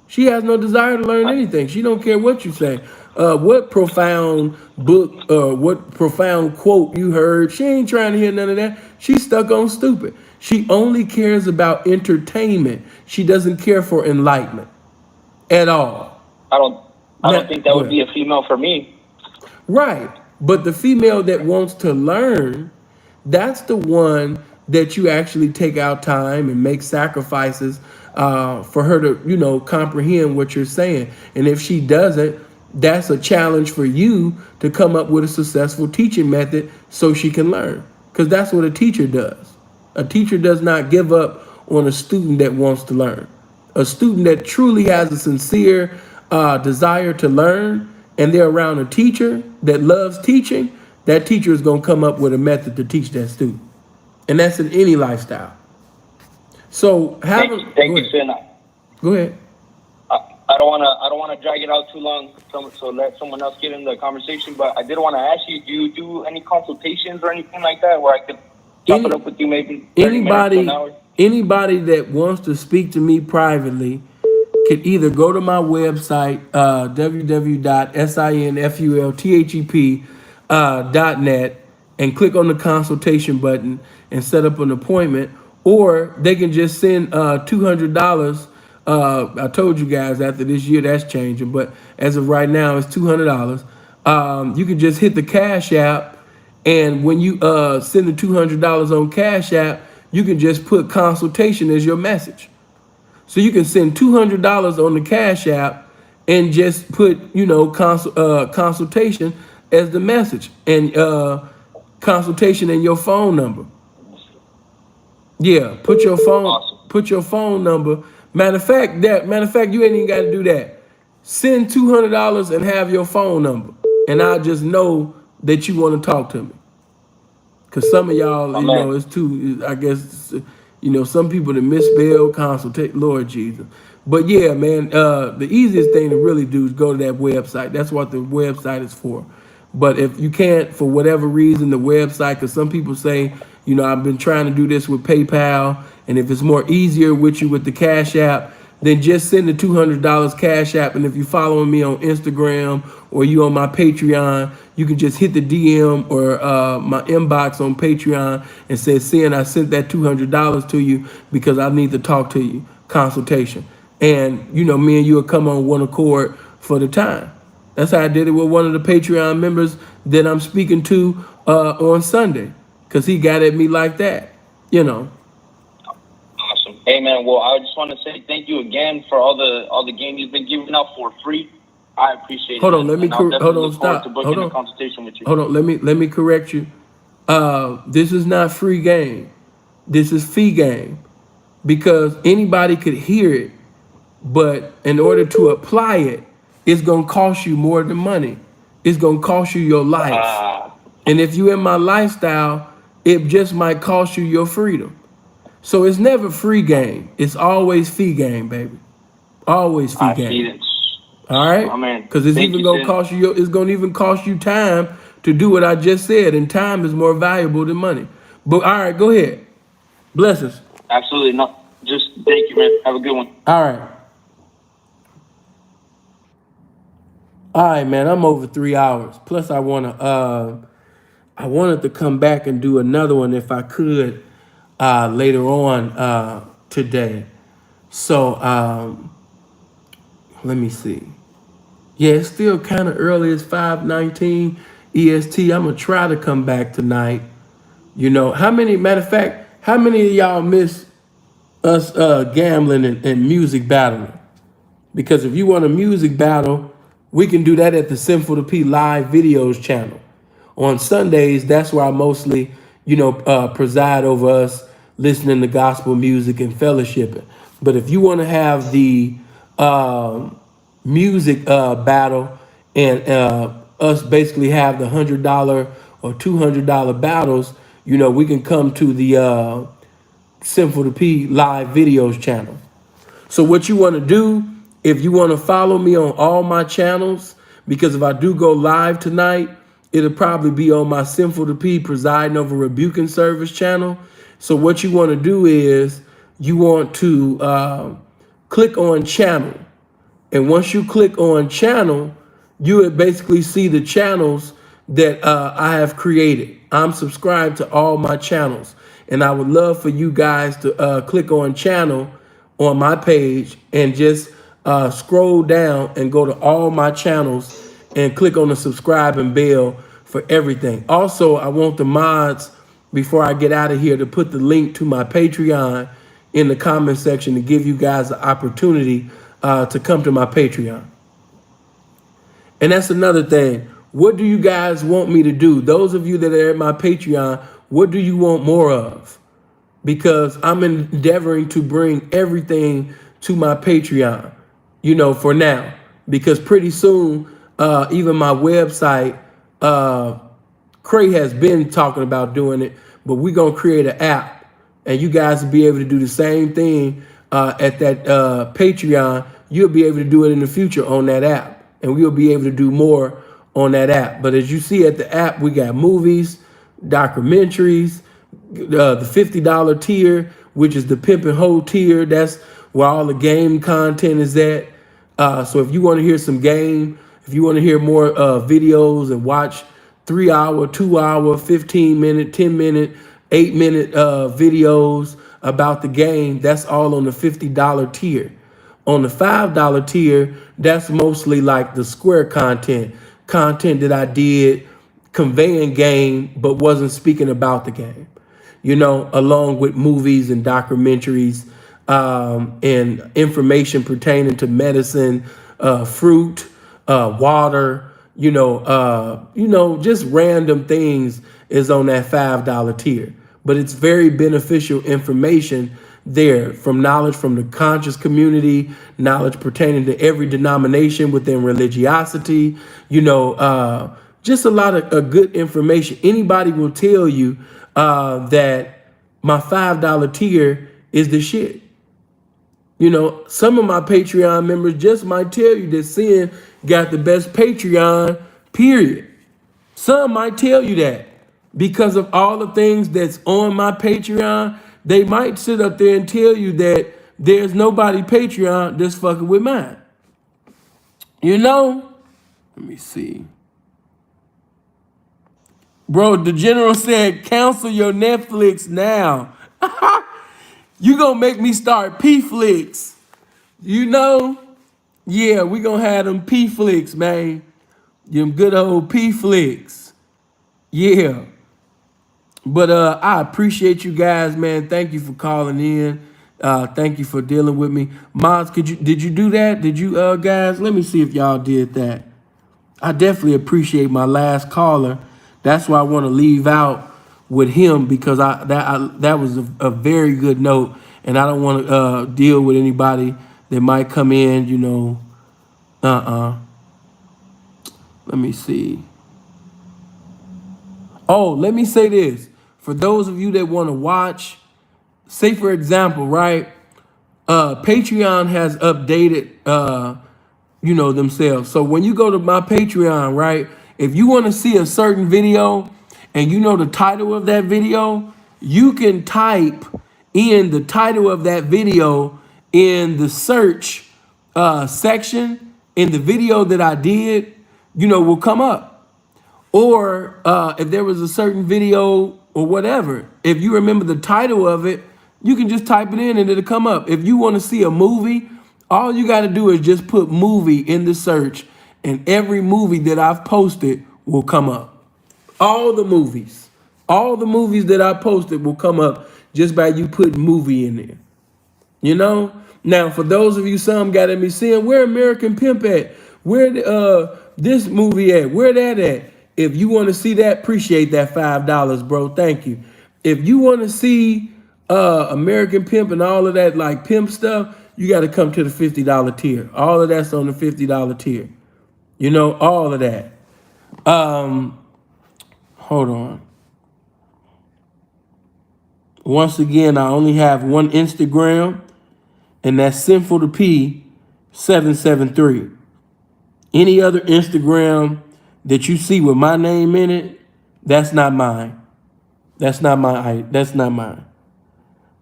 She has no desire to learn anything. She don't care what you say. What profound book or what profound quote you heard. She ain't trying to hear none of that. She's stuck on stupid. She only cares about entertainment. She doesn't care for enlightenment at all. I don't think that would be a female for me. Right. But the female that wants to learn, that's the one that you actually take out time and make sacrifices for her to, comprehend what you're saying. And if she doesn't, that's a challenge for you to come up with a successful teaching method so she can learn. Because that's what a teacher does. A teacher does not give up on a student that wants to learn. A student that truly has a sincere desire to learn, and they're around a teacher that loves teaching, that teacher is going to come up with a method to teach that student. And that's in any lifestyle. So Thank you, Sin. Go ahead. I don't want to drag it out too long, so let someone else get in the conversation. But I did want to ask you: do you do any consultations or anything like that, where I could chop it up with you, maybe 30 minutes to an hour? Anybody that wants to speak to me privately can either go to my website, www.sinfulthep.net, and click on the consultation button and set up an appointment, or they can just send $200. I told you guys after this year that's changing, but as of right now it's $200. You can just hit the Cash App, and when you send the $200 on Cash App, you can just put consultation as your message. So you can send $200 on the Cash App and just put, consultation as the message, and consultation and your phone number. Yeah, put your phone number. Matter of fact, you ain't even got to do that. Send $200 and have your phone number, and I'll just know that you want to talk to me. Cause some of y'all, it's too. I guess, some people that misspell consultate. Lord Jesus. But yeah, man, the easiest thing to really do is go to that website. That's what the website is for. But if you can't, for whatever reason, the website, because some people say, I've been trying to do this with PayPal, and if it's more easier with you with the Cash App, then just send the $200 Cash App. And if you're following me on Instagram or you on my Patreon, you can just hit the DM or my inbox on Patreon and say, Sin, I sent that $200 to you because I need to talk to you, consultation. And, me and you will come on one accord for the time. That's how I did it with one of the Patreon members that I'm speaking to on Sunday, because he got at me like that, Awesome. Hey, man, well, I just want to say thank you again for all the games you've been giving out for free. I appreciate it. Hold on, stop. Hold on, let me correct you. This is not free game. This is fee game, because anybody could hear it, but in order to apply it, it's gonna cost you more than money. It's gonna cost you your life. And if you in my lifestyle, it just might cost you your freedom. So it's never free game. It's always fee game, baby. Always fee game. All right? Because it's even gonna cost you. It's gonna even cost you time to do what I just said, and time is more valuable than money. But all right, go ahead. Blessings. Absolutely not. Just thank you, man. Have a good one. All right. All right, man. I'm over 3 hours. Plus, I wanted to come back and do another one if I could later on today. So let me see. Yeah, it's still kind of early. It's 5:19 EST. I'm gonna try to come back tonight. Matter of fact, how many of y'all miss us gambling and music battling? Because if you want a music battle, we can do that at the Sinful to P live videos channel. On Sundays, that's where I mostly, preside over us listening to gospel music and fellowshipping. But if you want to have the music battle and us basically have the $100 or $200 battles, we can come to the Sinful to P live videos channel. So what you want to do, if you want to follow me on all my channels, because if I do go live tonight, it'll probably be on my Sinful to P Presiding Over Rebuking Service channel. So what you want to do is you want to click on channel. And once you click on channel, you would basically see the channels that I have created. I'm subscribed to all my channels. And I would love for you guys to click on channel on my page and just scroll down and go to all my channels and click on the subscribe and bell for everything. Also, I want the mods, before I get out of here, to put the link to my Patreon in the comment section to give you guys the opportunity to come to my Patreon. And that's another thing. What do you guys want me to do? Those of you that are at my Patreon, what do you want more of? Because I'm endeavoring to bring everything to my Patreon, for now. Because pretty soon, even my website Cray has been talking about doing it, but we're gonna create an app, and you guys will be able to do the same thing at that Patreon. You'll be able to do it in the future on that app, and we'll be able to do more on that app. But as you see at the app, we got movies, documentaries, the $50 tier, which is the Pimp and Hoe tier. That's where all the game content is at. So if you want to hear some game, if you want to hear more videos and watch 3 hour, 2 hour, 15 minute, 10 minute, 8 minute videos about the game, that's all on the $50 tier. On the $5 tier, that's mostly like the Square content that I did conveying game, but wasn't speaking about the game, you know, along with movies and documentaries and information pertaining to medicine, fruit, water, just random things is on that $5 tier. But it's very beneficial information there, from knowledge from the conscious community, knowledge pertaining to every denomination within religiosity, just a lot of good information. Anybody will tell you that my $5 tier is the shit. Some of my Patreon members just might tell you that Sin got the best Patreon, period. Some might tell you that because of all the things that's on my Patreon. They might sit up there and tell you that there's nobody Patreon that's fucking with mine. Let me see. Bro, the general said, cancel your Netflix now. You gonna make me start P-Flix. Yeah, we gonna have them P-Flix, man. Them good old P-Flix. Yeah. But I appreciate you guys, man. Thank you for calling in. Thank you for dealing with me. Mods, did you do that? Did you guys? Let me see if y'all did that. I definitely appreciate my last caller. That's why I want to leave out with him, because that was a very good note, and I don't want to deal with anybody that might come in, Let me see. Oh, let me say this. For those of you that want to watch, say for example, right? Patreon has updated, themselves. So when you go to my Patreon, right? If you want to see a certain video and you know the title of that video, you can type in the title of that video in the search section, and the video that I did, will come up. Or if there was a certain video or whatever, if you remember the title of it, you can just type it in and it'll come up. If you want to see a movie, all you got to do is just put movie in the search, and every movie that I've posted will come up. All the movies that I posted will come up just by you putting movie in there. Now, for those of you, some got at me saying, where American Pimp at? Where this movie at? Where that at? If you want to see that, appreciate that $5, bro. Thank you. If you want to see American Pimp and all of that, like pimp stuff, you got to come to the $50 tier. All of that's on the $50 tier. All of that. Hold on. Once again, I only have one Instagram, and that's Sinful to P 773. Any other Instagram that you see with my name in it, that's not mine. That's not mine.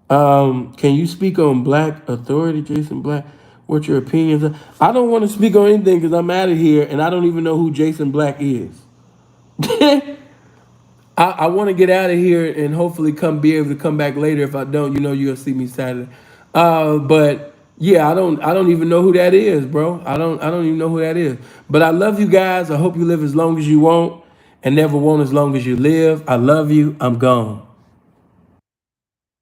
Can you speak on Black Authority, Jason Black? What your opinions are? I don't want to speak on anything because I'm out of here and I don't even know who Jason Black is. I want to get out of here and hopefully be able to come back later. If I don't, you'll see me Saturday. But yeah, I don't even know who that is, bro. I don't even know who that is. But I love you guys. I hope you live as long as you want and never want as long as you live. I love you. I'm gone.